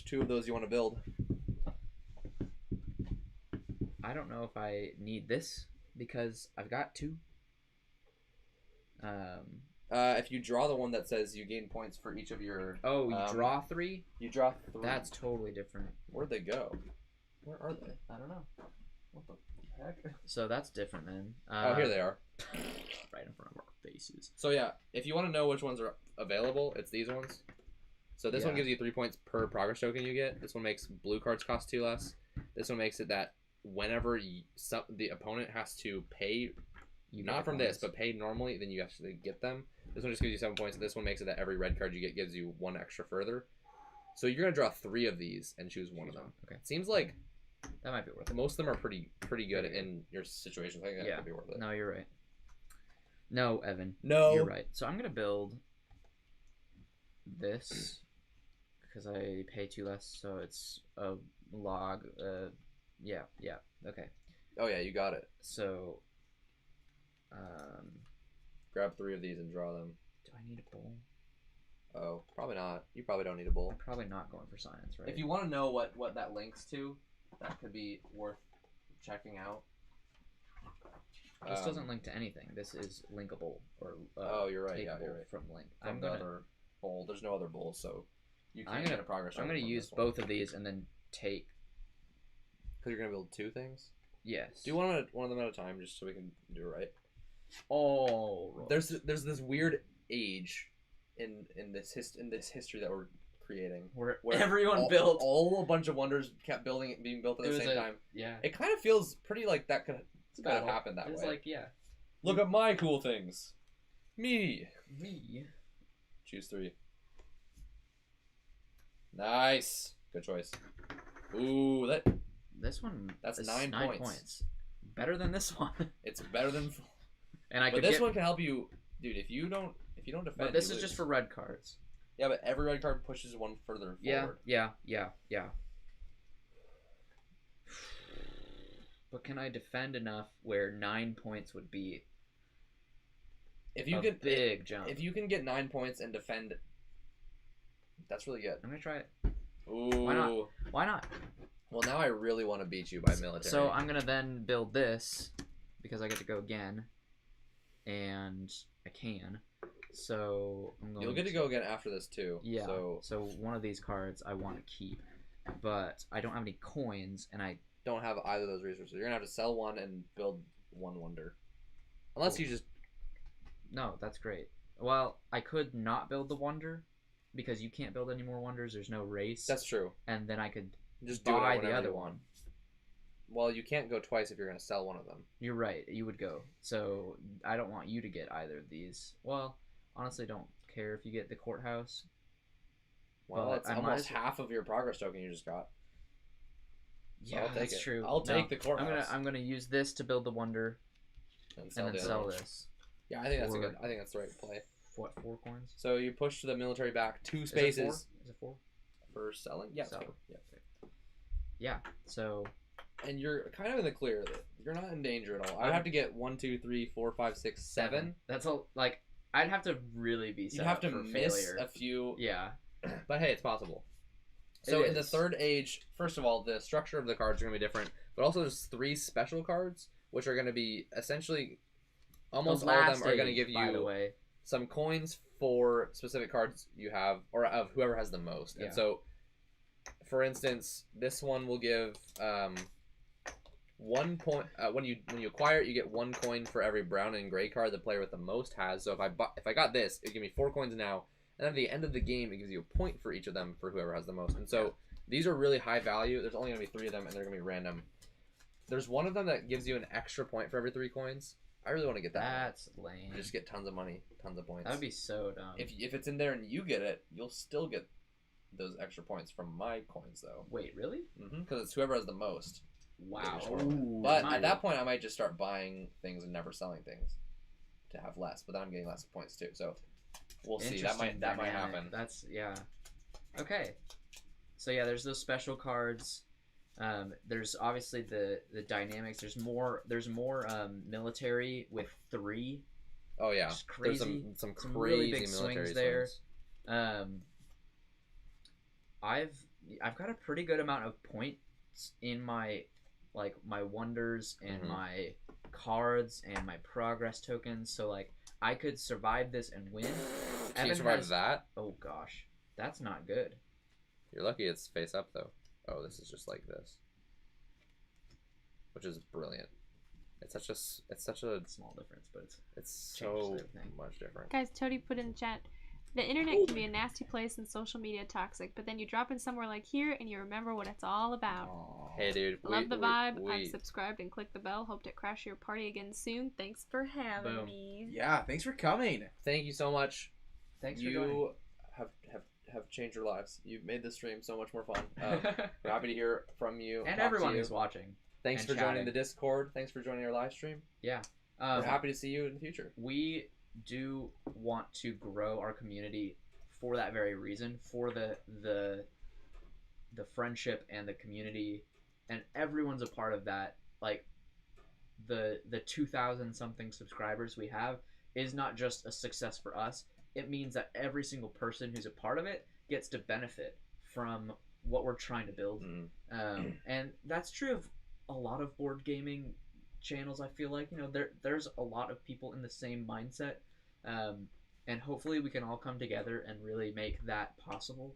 2 of those you want to build. I don't know if I need this because I've got 2. If you draw the one that says you gain points for each of your... Oh, you draw 3? You draw 3. That's totally different. Where'd they go? Where are they? I don't know. What the heck? So that's different then. Oh, here they are. Right in front of our faces. So yeah, if you want to know which ones are available, it's these ones. So this one gives you 3 points per progress token you get. This one makes blue cards cost 2 less. This one makes it that whenever the opponent has to pay, not from this, but pay normally, then you actually get them. This one just gives you 7 points. This one makes it that every red card you get gives you 1 extra further. So you're gonna draw 3 of these and choose one of them. Okay. It seems like that might be worth it. Most of them are pretty good in your situation. I think that could be worth it. No, you're right. No, Evan. No, you're right. So I'm gonna build this because I pay 2 less, so it's a log. Yeah. Okay. Oh yeah, you got it. So, grab 3 of these and draw them. do I need a bowl? Oh, probably not. You probably don't need a bowl. I'm probably not going for science, right? If you want to know what that links to, that could be worth checking out. This doesn't link to anything. This is linkable or oh, you're right. Yeah, takeable you're right. from link. I'm gonna other bowl. There's no other bowl, so you can't get a progress. I'm gonna use both of these and then take. Because you're gonna build 2 things. Yes. Do one of them at a time, just so we can do it right. Oh. Right. There's this weird age in this history that we're creating where everyone built all a bunch of wonders kept being built at the same time. Yeah. It kind of feels pretty like that could have happened that way. It's like, yeah. Look at my cool things. Me. Choose 3. Nice. Good choice. Ooh, this one. That's is 9 points. Better than this one. It's better than. And this one can help you, dude. If you don't defend. But this is just for red cards. Yeah, but every red card pushes 1 further forward. Yeah. But can I defend enough where 9 points would be if you a big jump? If you can get 9 points and defend, that's really good. I'm gonna try it. Ooh. Why not? Well, now I really want to beat you by military. So I'm gonna then build this because I get to go again, and I can. So I'm going. You'll get to go again after this too. Yeah. So one of these cards I want to keep, but I don't have any coins, and I don't have either of those resources. You're gonna have to sell 1 and build 1 wonder, unless you just. No, that's great. Well, I could not build the wonder because you can't build any more wonders. There's no race. That's true. And then I could just buy the other one. Well, you can't go twice if you're gonna sell one of them. You're right. You would go. So I don't want you to get either of these. Well, honestly, don't care if you get the courthouse. Well, it's almost half of your progress token you just got. So Yeah, I'll take that's it. true. I'll take the courthouse. I'm gonna use this to build the wonder, and then sell this. Yeah, I think that's good. I think that's the right play. What, 4 coins? So you push the military back 2 spaces. Is it 4? For selling? Yeah. Selling. Yeah. Yeah. So. And you're kind of in the clear. You're not in danger at all. I'd have to get 1, 2, 3, 4, 5, 6, 7. That's all. Like, I'd have to really be. You'd have to miss failure. a few. Yeah. But hey, it's possible. So in the 3rd age, first of all, the structure of the cards are going to be different. But also, there's 3 special cards, which are going to be essentially almost all of them are going to give you some coins for specific cards you have, or of whoever has the most. Yeah. And so, for instance, this one will give 1 point when you acquire it. You get 1 coin for every brown and gray card the player with the most has. So if I got this, it would give me 4 coins now. And at the end of the game, it gives you a point for each of them for whoever has the most. And so these are really high value. There's only going to be 3 of them, and they're going to be random. There's one of them that gives you an extra point for every 3 coins. I really want to get that. That's lame. Just get tons of money, tons of points. That would be so dumb. If it's in there and you get it, you'll still get those extra points from my coins, though. Wait, really? Because it's whoever has the most. Wow. But at that point, I might just start buying things and never selling things to have less. But then I'm getting less points too. So we'll see. That might happen. That's Okay. So yeah, there's those special cards. There's obviously the dynamics. There's more military with 3. Oh yeah, which is crazy. There's some crazy really big military swings there. swings. I've got a pretty good amount of points in my wonders and my cards and my progress tokens. So like I could survive this and win. Can you survive that? Oh gosh, that's not good. You're lucky it's face up though. Oh, this is just like this, which is brilliant. It's such a Small difference, but it's changes so everything. much different. Guys, Toady put in the chat. The internet can be a nasty place and social media toxic, but then you drop in somewhere like here and you remember what it's all about. Hey, dude. Love the vibe. I've subscribed and clicked the bell. Hope to crash your party again soon. Thanks for having Boom. me. Yeah, thanks for coming. Thank you so much. Thanks for joining. You have changed your lives. You've made this stream so much more fun. We're happy to hear from you. And talk everyone to you. who's watching. Thanks and for joining chatting. the Discord. Thanks for joining our live stream. Yeah. We're happy to see you in the future. We do want to grow our community for that very reason, for the friendship and the community, and everyone's a part of that. Like the 2,000 something subscribers we have is not just a success for us. It means that every single person who's a part of it gets to benefit from what we're trying to build. And that's true of a lot of board gaming channels. I feel like, you know, there's a lot of people in the same mindset, and hopefully we can all come together and really make that possible.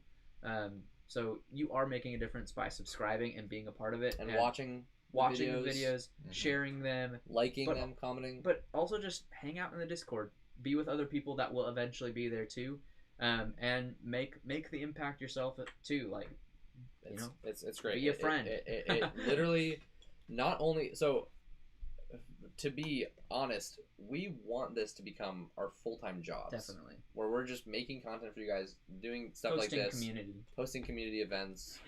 So you are making a difference by subscribing and being a part of it, and watching the videos, sharing them, liking them, commenting, but also just hang out in the Discord, be with other people that will eventually be there too, and make the impact yourself too. Like, you know, it's great. Be a friend. It literally not only so. To be honest, we want this to become our full-time jobs. Definitely. Where we're just making content for you guys, doing stuff Posting like this, community. posting community events,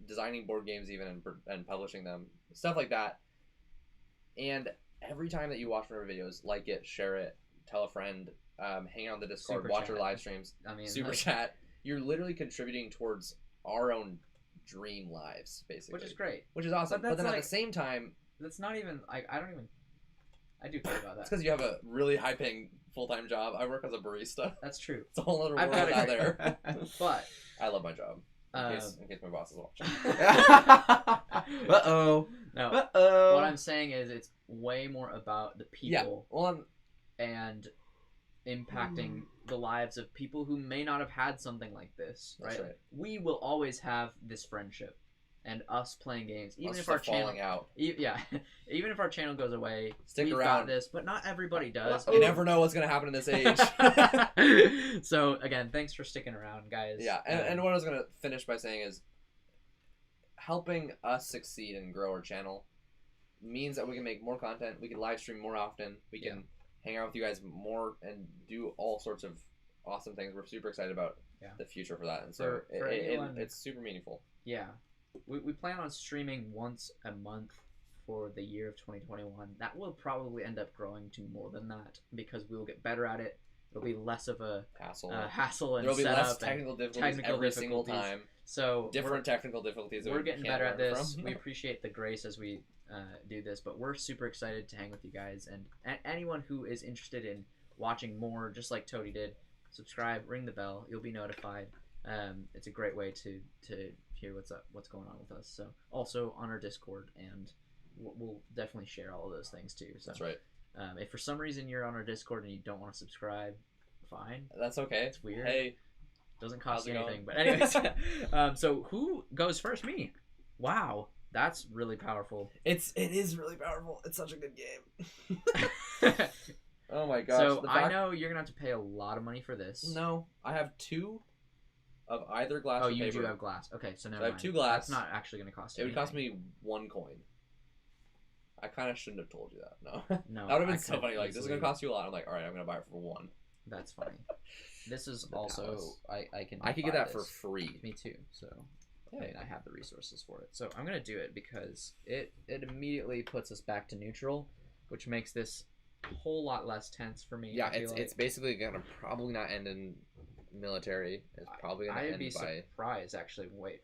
designing board games even and publishing them, stuff like that. And every time that you watch one of our videos, like it, share it, tell a friend, hang out on the Discord, Super watch chat. our live streams, I mean, super like, chat. You're literally contributing towards our own dream lives, basically. which is great. Which is awesome. But But then that's at the same time, That's not even. I do care about it's that. because you have a really high-paying full-time job. I work as a barista. That's true. It's a whole other I've world got out it. there. But I love my job. In case my boss is watching. Uh-oh. no. Uh-oh. What I'm saying is, it's way more about the people Well, and impacting the lives of people who may not have had something like this. That's right. We will always have this friendship and us playing games, even us if our channel, falling out. even if our channel goes away, Stick we've around. got this. But not everybody does. You never know what's gonna happen in this age. So again, thanks for sticking around, guys. Yeah, and what I was gonna finish by saying is, helping us succeed and grow our channel means that we can make more content. We can live stream more often. We can hang out with you guys more and do all sorts of awesome things. We're super excited about the future for that, and so For anyone- it's super meaningful. Yeah. We plan on streaming once a month for the year of 2021. That will probably end up growing to more than that because we will get better at it. It'll be less of a hassle and there'll be setup less technical difficulties technical every single difficulties. time. So Different technical difficulties. that we're we getting can't better at learn this. from. We appreciate the grace as we do this, but we're super excited to hang with you guys. And anyone who is interested in watching more, just like Toady did, subscribe, ring the bell. You'll be notified. It's a great way to hear what's going on with us. So also on our Discord, and we'll definitely share all of those things too. So That's right. if for some reason you're on our Discord and you don't want to subscribe, fine. That's okay. It's weird. Hey, Doesn't cost how's you it anything. going? But anyways, so who goes first? Me. Wow, that's really powerful. it is really powerful. It's such a good game. Oh my gosh. So I know you're gonna have to pay a lot of money for this. No, I have two of either glass Oh, or you paper. do have glass. Okay, so never I have mind. 2 glass. That's not actually gonna cost you. It would cost anything. me 1 coin. I kind of shouldn't have told you that. No. No, That would have I been so could funny. Like, this is easily- gonna cost you a lot. I'm like, all right, I'm gonna buy it for 1. That's funny. This is The also palace. I can. I could buy get that for this. free. Me too. So Yeah. I mean, I have the resources for it. So I'm gonna do it because it immediately puts us back to neutral, which makes this a whole lot less tense for me. Yeah, I feel like. it's basically gonna probably not end in military. It's probably gonna I'd end be by. surprised actually. Wait.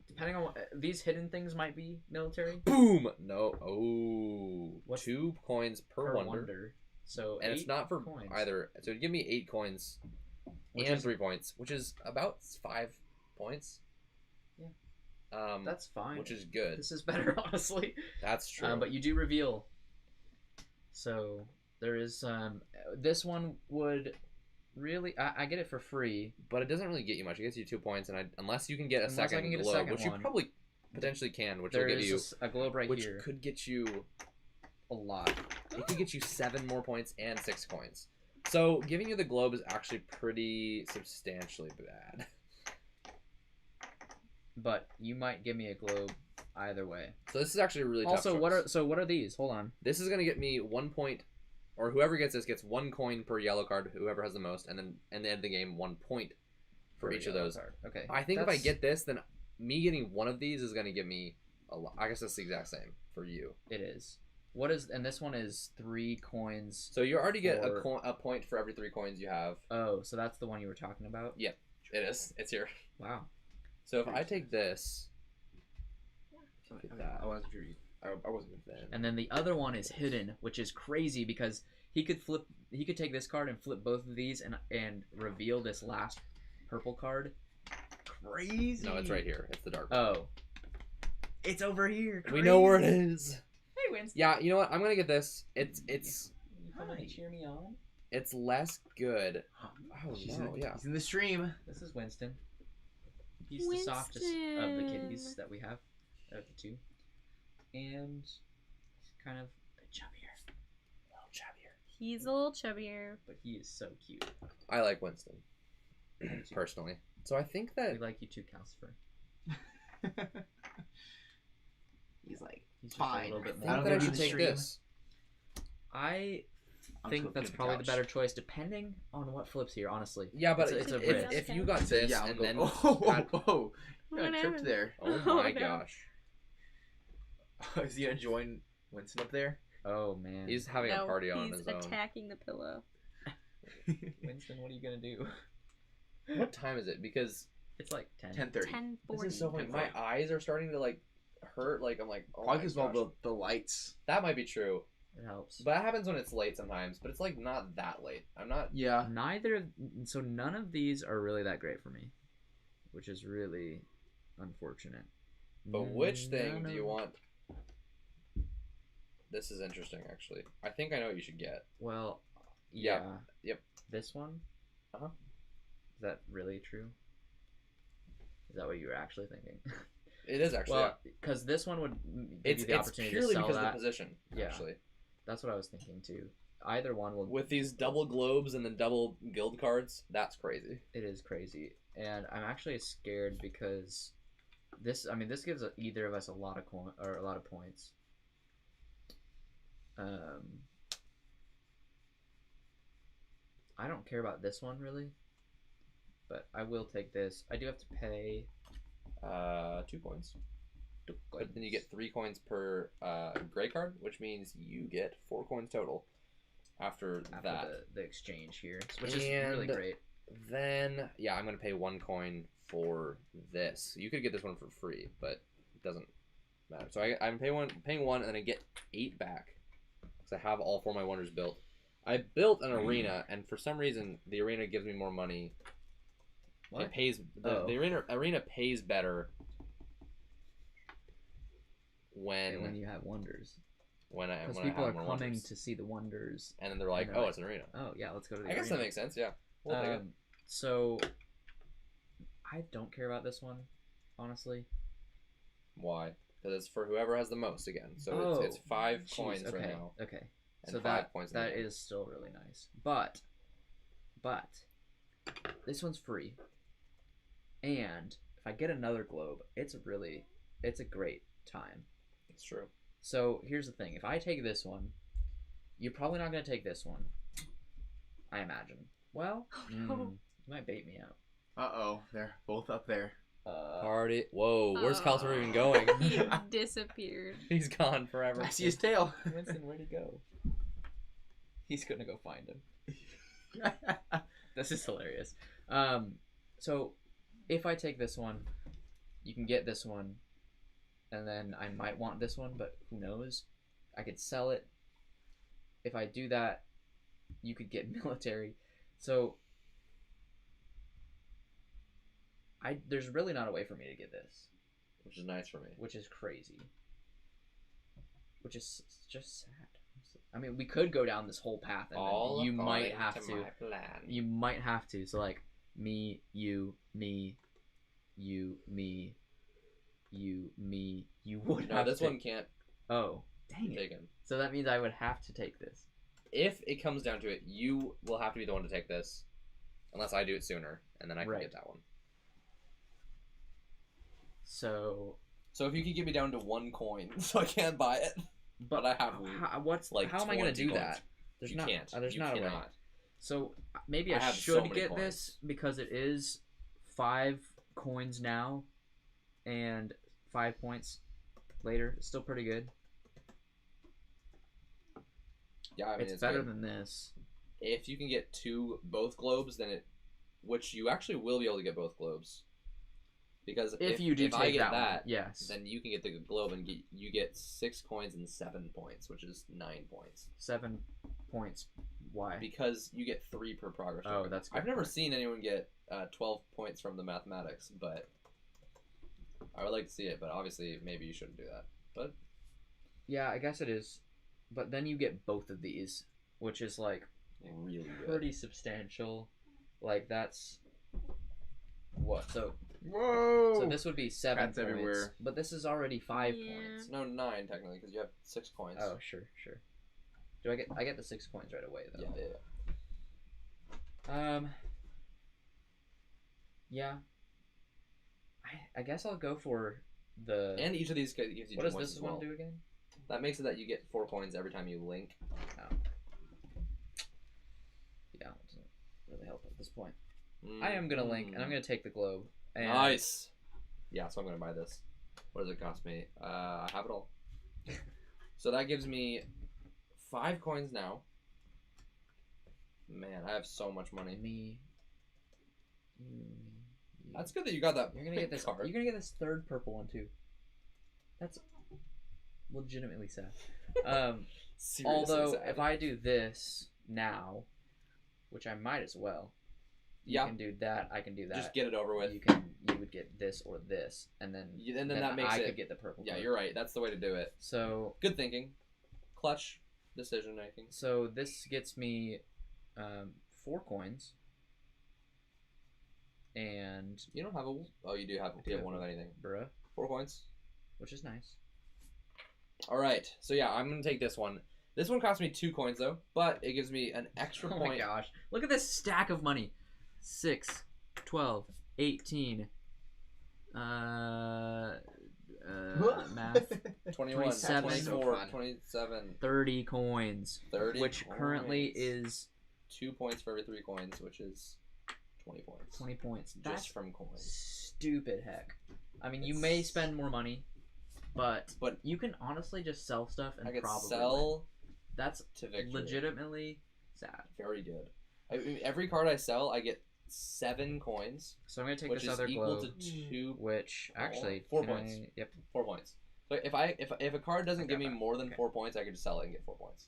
Depending on these hidden things might be military. Boom! No. Oh. What's 2 coins per wonder. So And it's 8 not for coins. either. So it'd give me 8 coins Which and is- 3 points, which is about 5 points. Yeah. That's fine. Which is good. This is better, honestly. That's true. But you do reveal So there is this one would really I get it for free, But it doesn't really get you much. It gets you 2 points, and unless you can get a Unless I second can get a globe, second which you one. probably potentially can, which there will give is you, a globe right which here. could get you A lot. It could get you 7 more points and 6 coins. So giving you the globe is actually pretty substantially bad. But you might give me a globe either way. So this is actually a really tough Also, choice. what are these? Hold on. This is gonna get me 1 point, or whoever gets this gets 1 coin per yellow card. Whoever has the most, and then at the end of the game, 1 point for each of yellow those. card. Okay. I think if I get this, then me getting one of these is gonna give me a lot. I guess that's the exact same for you. It is. What is and this one is 3 coins. So you already get For- a point for every 3 coins you have. Oh, so that's the one you were talking about? It is. It's here. Wow. So if I take this, Okay, that. I wasn't sure. I wasn't gonna then And then the other one is hidden, which is crazy because he could take this card and flip both of these and reveal this last purple card. Crazy. no, it's right here. It's the dark one. Oh. It's over here. We know where it Crazy. is. Hey, Winston. Yeah, you know what? I'm gonna get this. It's You coming to cheer me on? it's less good. Oh He's no, yeah. He's in the stream. This is Winston. He's the softest of the kitties that we have, out of the two. And he's kind of a bit chubbier. A little chubbier. He's a little chubbier. But he is so cute. I like Winston I do too. personally. So I think that We like you too, Calcifer. He's like, He's just fine. a little bit I more. think don't that I go to should the take stream. this. I I'm think just that's gonna probably couch. the better choice, depending on what flips here. Honestly. Yeah, but It's a if, risk. if you got this Yeah, I'm and going. then Whoa. What Got tripped happened? there. oh Oh, my no. gosh, Is he gonna join Winston up there? Oh man. he's having No, a party on he's his own. attacking the pillow. Winston, what are you gonna do? What time is it? Because It's like 10. 10:30. 10:40. this is so funny. My eyes are starting to like hurt. Like I'm like, oh Probably my because gosh. all the lights. That might be true, It helps. but that happens when it's late sometimes. But it's like not that late. I'm not. Yeah. So none of these are really that great for me, which is really unfortunate. But which thing None do of- you want? This is interesting, actually. I think I know what you should get. Well, Yeah. yeah. Yep. This one? Uh-huh. Is that really true? Is that what you were actually thinking? It is actually. Well, because this one would give you the It's opportunity purely to sell because that. of the position. Yeah. Actually, That's what I was thinking too. Either one will. with these double globes and then double guild cards, that's crazy. It is crazy, and I'm actually scared because this. I mean, this gives either of us a lot of a lot of points. I don't care about this one really, but I will take this. I do have to pay 2 coins. But then you get 3 coins per gray card, which means you get 4 coins total after that. the exchange here, which is really And- great. Then, yeah, I'm going to pay 1 coin for this. You could get this one for free, but it doesn't matter. So I'm paying one, and then I get 8 back because I have all 4 of my wonders built. I built an arena, and for some reason, the arena gives me more money. What? It pays the arena pays better when you have wonders, when I because when people I are have more coming wonders. to see the wonders. And then they're like, and they're oh, like, it's an arena. Oh yeah, let's go to the I guess arena. that makes sense. Yeah, we'll take it. So I don't care about this one, honestly. Why? Because it's for whoever has the most again. So it's 5 Jeez, coins okay, right now. Okay. And So 5 that points in the that game. is still really nice. But this one's free. And if I get another globe, it's a great time. It's true. So here's the thing. If I take this one, you're probably not going to take this one. I imagine. Well, no. you might bait me out. Uh-oh. They're both up there. Party. Whoa, where's Calcifer even going? He disappeared. He's gone forever. I see his tail. Winston, where'd he go? He's gonna go find him. This is hilarious. So if I take this one, you can get this one, and then I might want this one, but who knows? I could sell it. If I do that, you could get military. So there's really not a way for me to get this, Which is nice for me. which is crazy. Which is just sad, honestly. I mean, we could go down this whole path, and All then you might according have to to. my plan. You might have to. So like me, you, me, you, me, you, me. You would No, have this to one can't Oh, be dang it! taken. So that means I would have to take this. If it comes down to it, you will have to be the one to take this, unless I do it sooner, and then I can Right. get that one. So, So if you could get me down to 1 coin, so I can't buy it, but I have how am I gonna 20 do coins. that? There's you not. can't. There's you not a way. cannot. So maybe I I have so should many get coins. this because it is 5 coins now, and 5 points later. It's still pretty good. Yeah, I mean It's better good. than this. If you can get both globes, then which you actually will be able to get both globes, because If you do if take I get that, that, one. Yes. then you can get the globe and you get 6 coins and 7 points, which is 9 points. 7 points. Why? Because you get 3 per progress. Oh, token. that's a good I've never point. seen anyone get 12 points from the mathematics, but I would like to see it. But obviously, maybe you shouldn't do that. But Yeah, I guess it is. But then you get both of these, which is like really good. pretty substantial. Like that's what? So Whoa! this would be 7 Cats points. everywhere. But this is already 5 Yeah. points. No, 9 technically, because you have 6 coins. Oh, sure. Do I get the 6 coins right away though? Yeah. Yeah. I guess I'll go for the. And each of these gives you what 2 does points this as one well. do again? That makes it that you get 4 coins every time you link. Yeah, it doesn't really help at this point. Mm. I am gonna link, and I'm gonna take the globe. And Nice. Yeah, so I'm gonna buy this. What does it cost me? I have it all. So that gives me 5 coins now. Man, I have so much money. Me. You. That's good that you got that. You're gonna get this. card. You're gonna get this third purple one too. That's legitimately sad. Seriously Although sad. if I do this now, which I might as well, you Yeah. can do that. I can do that. Just get it over with. You would get this or this, and then And then that makes I it. could get the purple. Yeah, card. you're right. That's the way to do it. So Good thinking. Clutch decision making. so this gets me 4 coins, and You don't have a. Oh, you do have. You have one of anything. bruh, 4 coins. which is nice. All right. So yeah, I'm gonna take this one. This one cost me 2 coins though, but it gives me an extra Oh my point. gosh. Look at this stack of money. 6, 12, 18. Math. 21, 27. 24, Fun. 27, 30 coins. 30. Which currently coins. is 2 points for every 3 coins, which is 20 points. 20 points. Just That's from coins. stupid heck. I mean, you It's- may spend more money, but But you can honestly just sell stuff and I could probably sell win. That's to victory. legitimately sad. Very good. I mean, every card I sell, I get 7 coins, So I'm gonna take which this is other equal globe, to 2, which actually 4 can points. Yep. 4 points. So if a card doesn't give me more than Okay. 4 points, I could just sell it and get 4 points.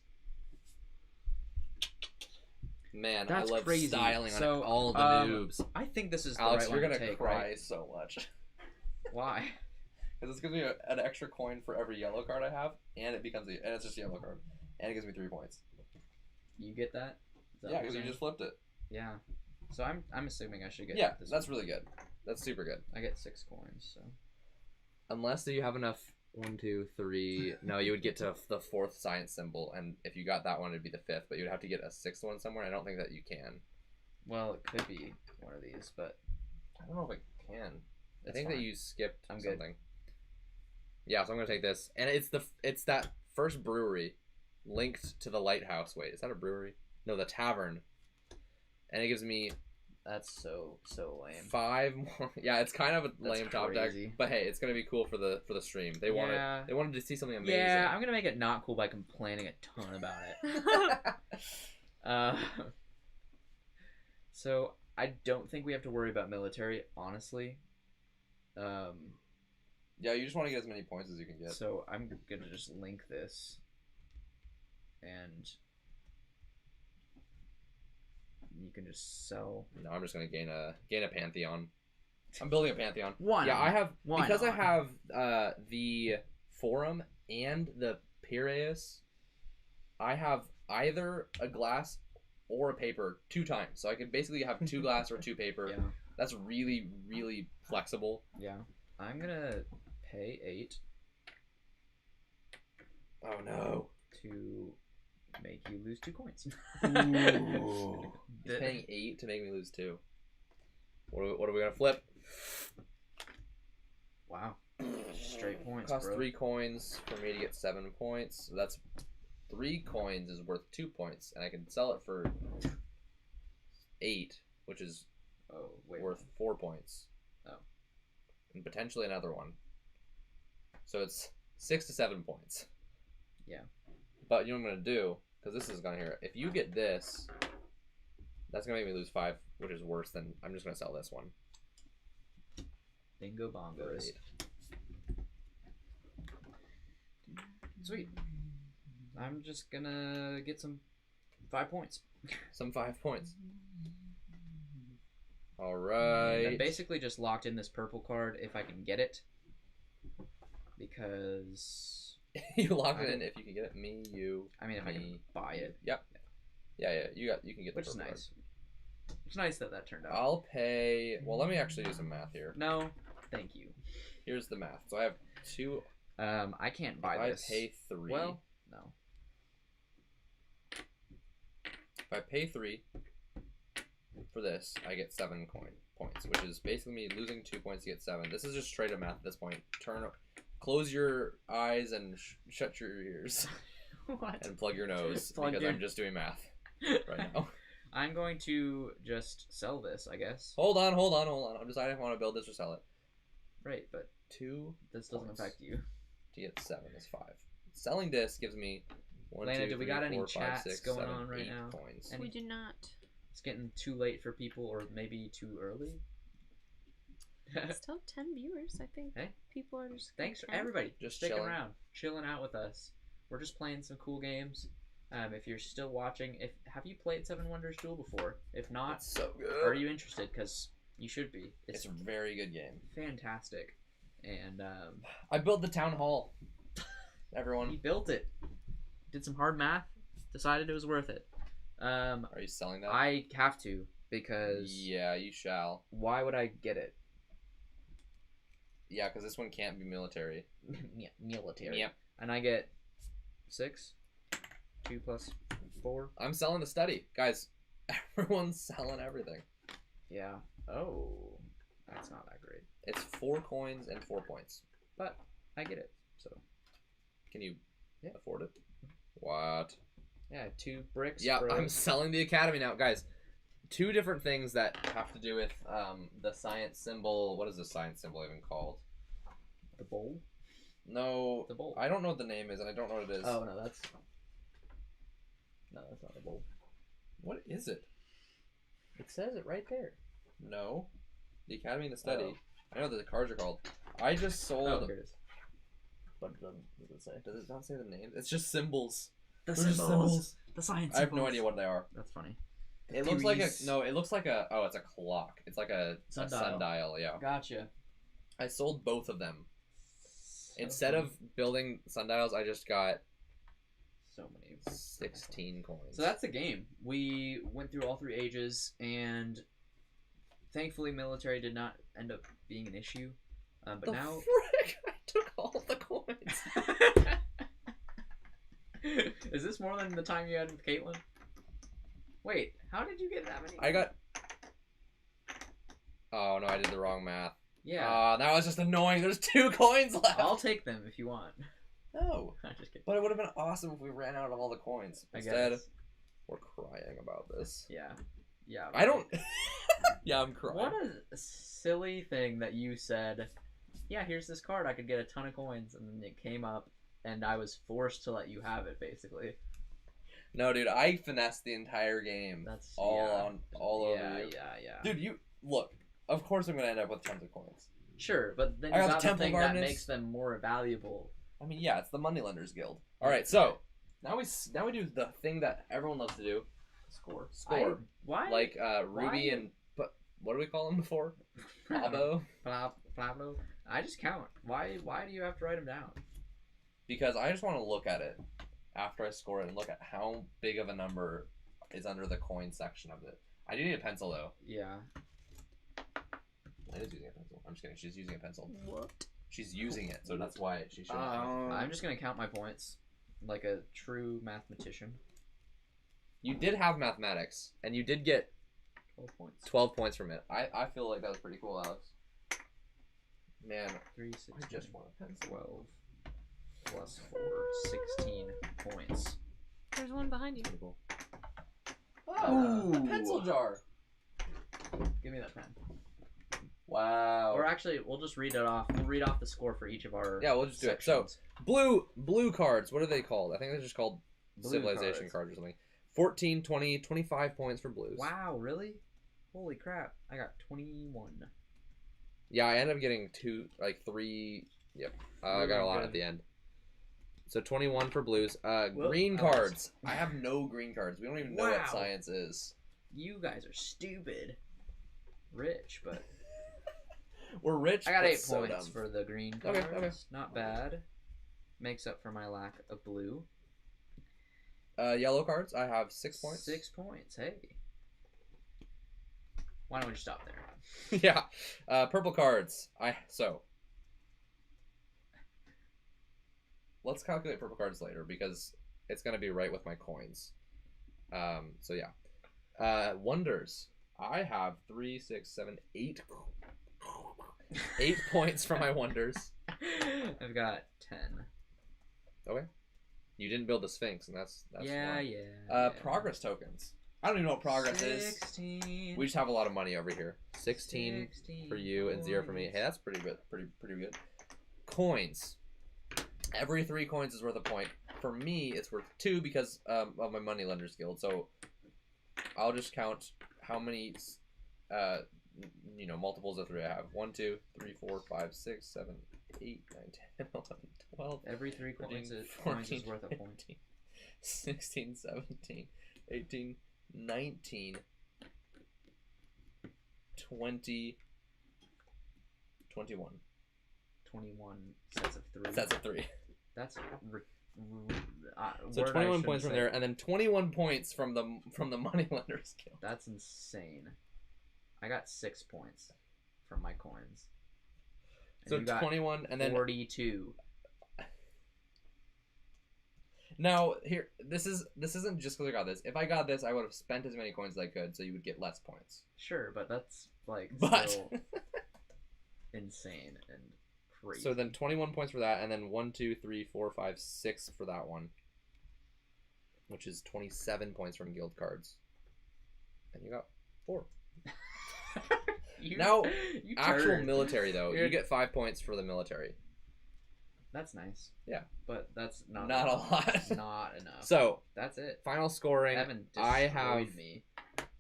Man, That's I love crazy. styling So, on all the noobs. I think this is the Alex, right you're one gonna to take, cry right? so much. Why? Because this gives me an extra coin for every yellow card I have, and it becomes and it's just a yellow card, and it gives me 3 points. You get that? Is that Yeah, what because you're you saying? just flipped it. Yeah. So I'm assuming I should get Yeah, this that's one. really good. That's super good. I get 6 coins, so Unless you have enough. 1, 2, 3. No, you would get to the 4th science symbol, and if you got that one, it'd be the 5th. But you'd have to get a 6th one somewhere. And I don't think that you can. well, it could be one of these, but I don't know if I can. I That's think fine. that you skipped I'm good. something. Yeah, so I'm gonna take this, and it's that first brewery linked to the lighthouse. Wait, is that a brewery? No, the tavern. And it gives me that's so lame. 5 more. Yeah, it's kind of a That's lame top deck, crazy. but hey, it's gonna be cool for the stream. They Yeah. wanted to see something amazing. Yeah, I'm gonna make it not cool by complaining a ton about it. So I don't think we have to worry about military, honestly. Yeah, you just want to get as many points as you can get. So I'm gonna just link this, and you can just sell. No, I'm just gonna gain a pantheon. I'm building a pantheon. Why Yeah, not? I have Why because I not? have the forum and the Piraeus. I have either a glass or a paper 2 times. So I could basically have 2 glass or 2 paper. Yeah. That's really, really flexible. Yeah. I'm gonna pay 8 Oh no. to make you lose 2 coins. Ooh. He's paying 8 to make me lose 2. What are we gonna flip? Wow. Straight points, Cost bro. 3 coins for me to get 7 points. So that's 3 coins is worth 2 points, and I can sell it for 8, which is worth 4 points. Oh. And potentially another one. So it's 6 to 7 points. Yeah. But you know what I'm gonna do? Because this is gonna here. If you get this, that's gonna make me lose 5, which is worse than. I'm just gonna sell this one. Bingo bongos. Great. Sweet. I'm just gonna get some 5 points. Some 5 points. All right. I basically just locked in this purple card if I can get it. Because You locked it in if you can get it. Me, you. I mean, if I can buy it. Yep. Yeah. You can get the Which is purple nice. It's nice that turned out. I'll pay. Well, let me actually do some math here. No, thank you. Here's the math. So I have 2. I can't buy this. I pay 3. Well, no. If I pay 3 for this, I get 7 points, which is basically me losing 2 points to get 7. This is just straight up math at this point. Close your eyes and shut your ears. What? And plug your nose Plug because your- I'm just doing math right now. I'm going to just sell this, I guess. Hold on. I'm deciding if I want to build this or sell it. Right, but 2 this doesn't points affect you. to get 7 is 5. Selling this gives me 1, Lana, 2, do we 3, got any 4, 5, chats 6, going 7, on right 8 now? coins. Any- We do not. It's getting too late for people, or maybe too early. Still 10 viewers. I think Hey. people are just. Thanks for content. everybody Just sticking chilling. around, chilling out with us. We're just playing some cool games. If you're still watching, have you played Seven Wonders Duel before? If not, It's so good. are you interested? Because you should be. It's a very good game. fantastic, and I built the town hall. he Everyone, built it. Did some hard math. Decided it was worth it. are you selling that? I have to because Yeah, you shall. why would I get it? Yeah, because this one can't be military. Military. Yep. And I get 6. 2 plus 4. I'm selling the study, guys. Everyone's selling everything. Yeah. Oh, that's not that great. It's 4 coins and 4 points. But I get it. So Can you Yeah. afford it? What? yeah, 2 bricks. Yeah, for I'm selling the academy now, guys. 2 different things that have to do with the science symbol. What is the science symbol even called? the bowl. No, The bowl. I don't know what the name is, and I don't know what it is. Oh no, that's not the bowl. What is it? It says it right there. No, the academy and the study. I know what the cards are called. I just sold. Oh, here it is. But does it say? Does it not say the name? It's just symbols. The They're just symbols. The science. I have no idea what they are. That's funny. It looks like a Theories. no. It looks like a it's a clock. It's like a Sundial. sundial. Yeah. Gotcha. I sold both of them. Instead of building sundials, I just got so many. 16 coins. So that's the game. We went through all 3 ages, and thankfully, military did not end up being an issue. But the now, frick! I took all the coins. is this more than the time you had with Caitlin? Wait, how did you get that many? I got. Oh no! I did the wrong math. Yeah, That was just annoying. There's 2 coins left. I'll take them if you want. No. I'm just kidding. But it would have been awesome if we ran out of all the coins. I Instead, guess. we're crying about this. Yeah. Yeah. I don't. Yeah, I'm crying. What a silly thing that you said. Yeah, here's this card. I could get a ton of coins, and then it came up, and I was forced to let you have it, basically. No, dude, I finessed the entire game. That's all yeah. over Yeah, you. yeah. Dude, you look. Of course, I'm gonna end up with tons of coins. Sure, but then I you got got the the Temple thing that Gardeners. makes them more valuable. I mean, yeah, it's the Moneylenders Guild. All right, so now we do the thing that everyone loves to do: Score. score. Why? Like Ruby Why? and what do we call them before? Pablo. Pablo. I just count. Why do you have to write them down? Because I just want to look at it after I score it and look at how big of a number is under the coin section of it. I do need a pencil though. Yeah. Lana's using a pencil. I'm just kidding. She's using a pencil. What? She's using it, so that's why she showed I'm just gonna count my points like a true mathematician. You did have mathematics, and you did get 12 points. 12 points from it. I feel like that was pretty cool, Alex. Man, 3, 6, I just want a pencil. 12 plus 4, 16 points. There's one behind you. Pretty cool. Oh, a pencil jar. Give me that pen. Wow. Or actually, we'll just read it off. We'll read off the score for each of our. Yeah, we'll just do it. sections. So, blue cards. What are they called? I think they're just called Blue civilization cards or something. 14, 20, 25 points for blues. Wow, really? Holy crap! I got 21. Yeah, I ended up getting 3. Yep. I got a lot at the end. So 21 for blues. Green cards. I have no green cards. We don't even know what Wow. science is. You guys are stupid. Rich, but We're rich. I got but 8 so points dumb. for the green cards. Okay. Not bad. Makes up for my lack of blue. Yellow cards. I have 6 points. 6 points. Hey. Why don't we just stop there? Yeah. Purple cards. Let's calculate purple cards later because it's gonna be right with my coins. So yeah. Wonders. I have 3, 6, 7, 8. 8 points for my wonders. I've got 10. Okay. You didn't build the Sphinx, and that's Yeah, why. yeah. Progress tokens. I don't even know what progress 16. is. We just have a lot of money over here. 16 for you and 0 for me. Hey, that's pretty good. Pretty good. Coins. Every 3 coins is worth a point. For me, it's worth 2 because of my moneylenders guild. So I'll just count how many multiples of 3 I have. 1, 2, 3, 4, 5, 6, 7, 8, 9, 10, 11, 12. Every 3 13, coins is 14, worth a point. 15, 16, 17, 18, 19, 20, 21. 21 sets of 3. Sets of 3. That's So 21 points from there, and then 21 points from the moneylenders guild. That's insane. I got 6 points from my coins. And So you got 21, and then 42. now here this isn't just because I got this. If I got this, I would have spent as many coins as I could, so you would get less points. Sure, but that's But still insane and crazy. so then 21 points for that, and then 1, 2, 3, 4, 5, 6 for that one, which is 27 points from guild cards. And you got 4. Now, actual turd. military though, you You're- get 5 points for the military. That's nice. Yeah. But that's not Not a enough. lot. It's not enough. So That's it. final scoring. Evan I destroyed have me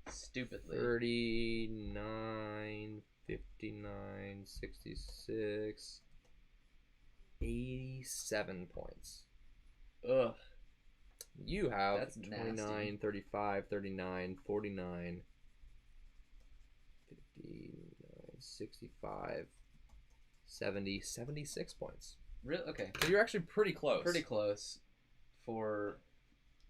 stupidly. 39, 59, 66, 87 points. Ugh. You have That's nasty. 29, 35, 39, 49, 59, 65, 70, 76 points. Really? Okay. So you're actually pretty close. Pretty close for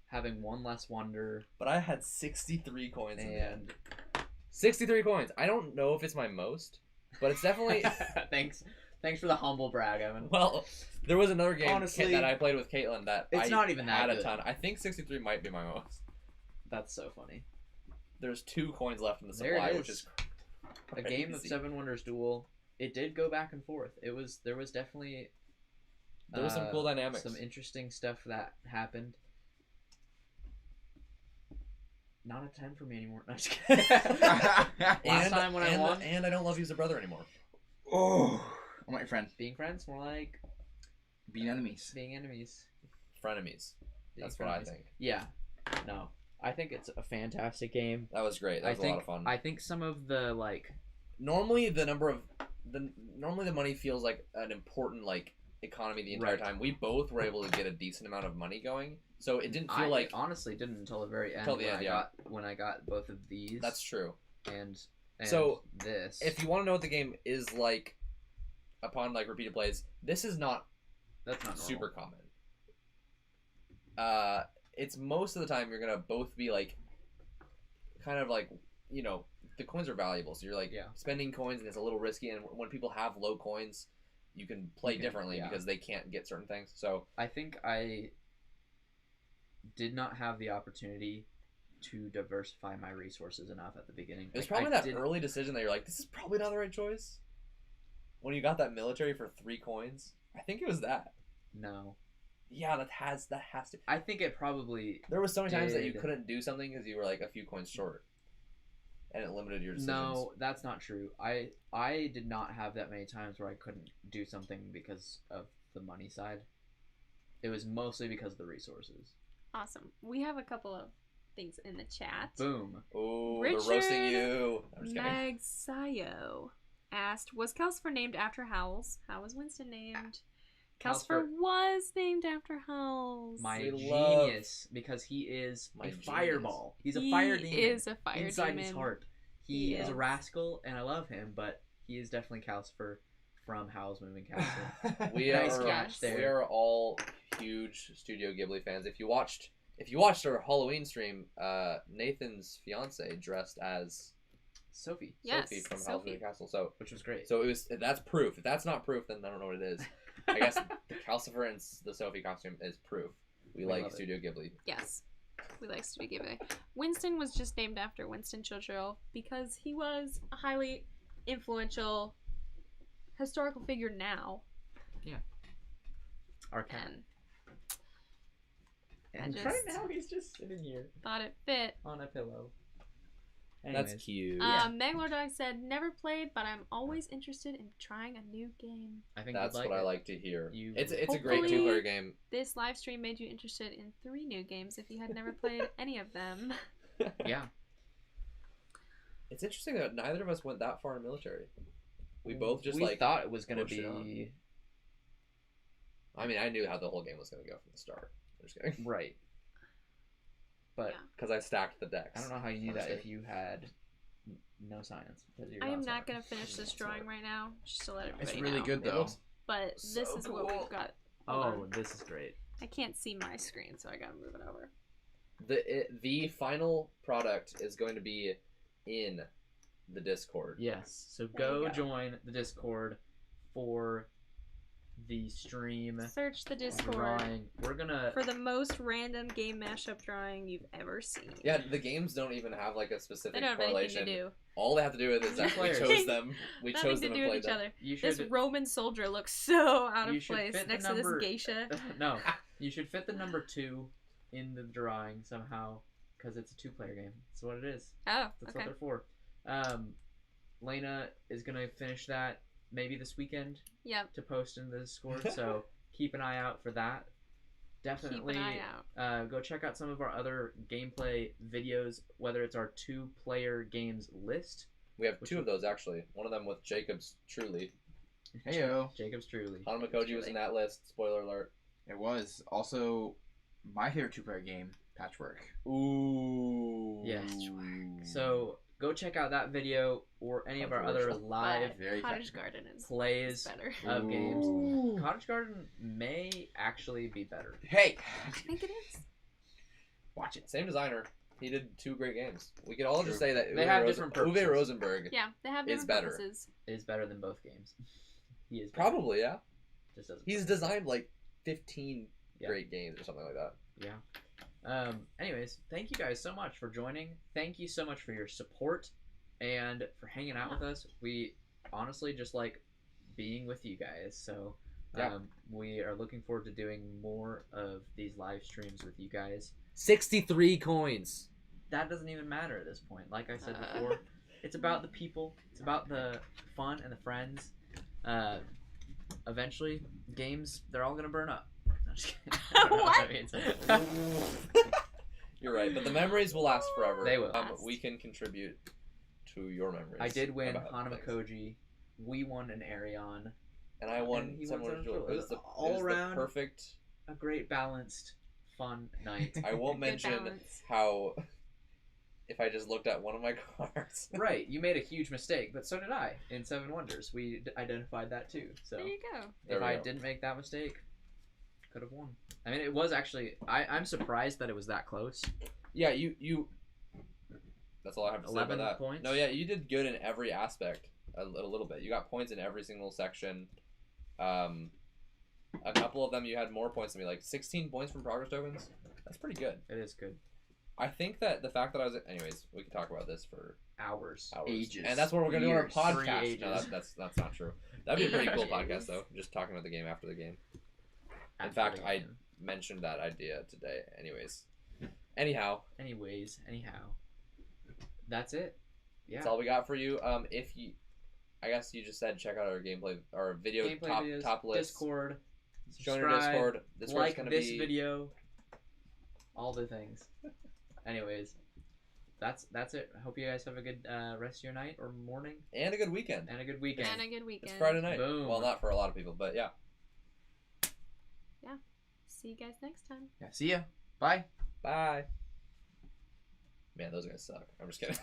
having one less wonder But I had 63 coins in the end. and 63 coins. I don't know if it's my most, but it's definitely... thanks for the humble brag, Evan. Well, there was another game Honestly, that I played with Caitlin that it's I not even that had a good. ton. I think 63 might be my most. That's so funny. There's 2 coins left in the There it supply, is. which is A game of crazy. 7 Wonders Duel. It did go back and forth. There was definitely There was some cool dynamics. some interesting stuff that happened. Not a 10 for me anymore. No, just kidding. Last time when I won, And I don't love you as a brother anymore. Oh, I'm not your friend. being friends, more like Being enemies. being enemies. Frenemies. Being That's what I frenemies. think. Yeah. No. I think it's a fantastic game. That was great. That was a lot of fun. I think some of the Normally the money feels like an important economy the entire Right. time. We both were able to get a decent amount of money going, so it didn't feel I like honestly didn't until the very end. Till the when end, I yeah. got when I got both of these. that's true. and So, this. If you want to know what the game is like upon repeated plays, this is not that's not normal. super common. it's most of the time you're gonna both be like, kind of like, the coins are valuable, so you're like spending coins and it's a little risky. And when people have low coins, you can play differently because they can't get certain things. So I think I did not have the opportunity to diversify my resources enough at the beginning. It was probably that early decision that you're like, this is probably not the right choice. When you got that military for 3 coins, I think it was that. No. Yeah, that has to. I think it probably. There was so many times that you couldn't do something because you were like a few coins short, and it limited your decisions. No, that's not true. I did not have that many times where I couldn't do something because of the money side. It was mostly because of the resources. Awesome. We have a couple of things in the chat. Boom. Oh, they're roasting you. I'm just kidding. Magsayo asked, was Calcifer named after Howls? How was Winston named? Calcifer was named after Howls. My genius, because he is a fireball. He's a fire demon. He is a fire demon. Inside his heart. He is a rascal, and I love him, but he is definitely Calcifer from Howl's Moving Castle. Nice catch there. We are all huge Studio Ghibli fans. If you watched our Halloween stream, Nathan's fiance dressed as Sophie. Yes, Sophie from Howl's Moving Castle. Which was great. So that's proof. If that's not proof, then I don't know what it is. I guess the Calcifer and the Sophie costume is proof. We like Studio Ghibli. Yes, we like Studio Ghibli. Winston was just named after Winston Churchill because he was a highly influential historical figure now. Yeah. And right now he's just sitting here. Thought it fit. On a pillow. Anyways. That's cute. Megalor Dog said, never played, but I'm always interested in trying a new game. I think that's what I like to hear. It's a Hopefully, great 2-player game. This live stream made you interested in 3 new games if you had never played any of them. Yeah. It's interesting that neither of us went that far in military. We both just we thought it was going to be. I mean, I knew how the whole game was going to go from the start. I'm just kidding. Right. But because I stacked the decks. I don't know how you knew that if you had no science. I am not going to finish this drawing right now, just to let everybody know. It's really good though. But this is what we've got. Oh, this is great. I can't see my screen, so I got to move it over. The final product is going to be in the Discord. Yes. So go join the Discord for the stream. Search the Discord. Drawing. We're gonna for the most random game mashup drawing you've ever seen. Yeah, the games don't even have like a specific they don't have correlation. Anything to do. All they have to do is that we chose them. We chose them and played them. This Roman soldier looks so out of place next to this geisha. No, you should fit the number 2 in the drawing somehow because it's a 2-player game. That's what it is. Oh, that's what they're for. Lena is gonna finish that maybe this weekend. Yep. To post in the Discord, so keep an eye out for that. Definitely keep an eye out. Go check out some of our other gameplay videos, whether it's our 2-player games list. We have 2 of those actually. One of them with Jacob's Truly. Heyo. Jacob's Truly. Hanimikoji was in that list. Spoiler alert. It was also my favorite 2-player game, Patchwork. Ooh. Yes. So go check out that video or any of our other live Cottage Garden plays better. Of games. Cottage Garden may actually be better. Hey! I think it is. Watch it. Same designer. He did 2 great games. We could all just say that they have different purposes. Uwe Rosenberg. Yeah, they have different purposes. Is better than both games. He is better. Probably, yeah. Just doesn't. He's designed like 15 great games or something like that. Yeah. Anyways, thank you guys so much for joining. Thank you so much for your support and for hanging out with us. We honestly just like being with you guys. So we are looking forward to doing more of these live streams with you guys. 63 coins. That doesn't even matter at this point. Like I said before, it's about the people. It's about the fun and the friends. Eventually, games, they're all going to burn up. I'm just kidding. What? You're right, but the memories will last forever. They will. We can contribute to your memories. I did win Hanimikoji. We won an Aerion. And I won someone. It was all around perfect. A great balanced, fun night. I won't mention how if I just looked at one of my cards. Right, you made a huge mistake, but so did I in 7 Wonders. We identified that too. So there you go. If I didn't make that mistake, could have won. I mean, it was actually. I'm surprised that it was that close. Yeah, you. That's all I have to say about 11 that. points? No, yeah, you did good in every aspect. A little bit. You got points in every single section. A couple of them you had more points than me, like 16 points from progress tokens. That's pretty good. It is good. I think that the fact that I was, anyways, we can talk about this for Hours. Ages. and that's what we're gonna do on our Years. podcast. 3 No, ages. that's not true. That'd be a pretty cool Ages. podcast though. Just talking about the game after the game. In After fact, the I game. mentioned that idea today. Anyhow, Anyways, that's it. Yeah. that's all we got for you. If you, I guess you just said check out our gameplay, our video Gameplay top videos, top list. Discord. Join our subscribe, Discord. Discord's like gonna this be video. All the things. Anyways, that's it. I hope you guys have a good rest of your night or morning and a good weekend. and a good weekend. And a good weekend. It's Friday night. Boom. Well, not for a lot of people, but yeah. See you guys next time. Yeah, see ya. Bye. Bye. Man, those guys suck. I'm just kidding.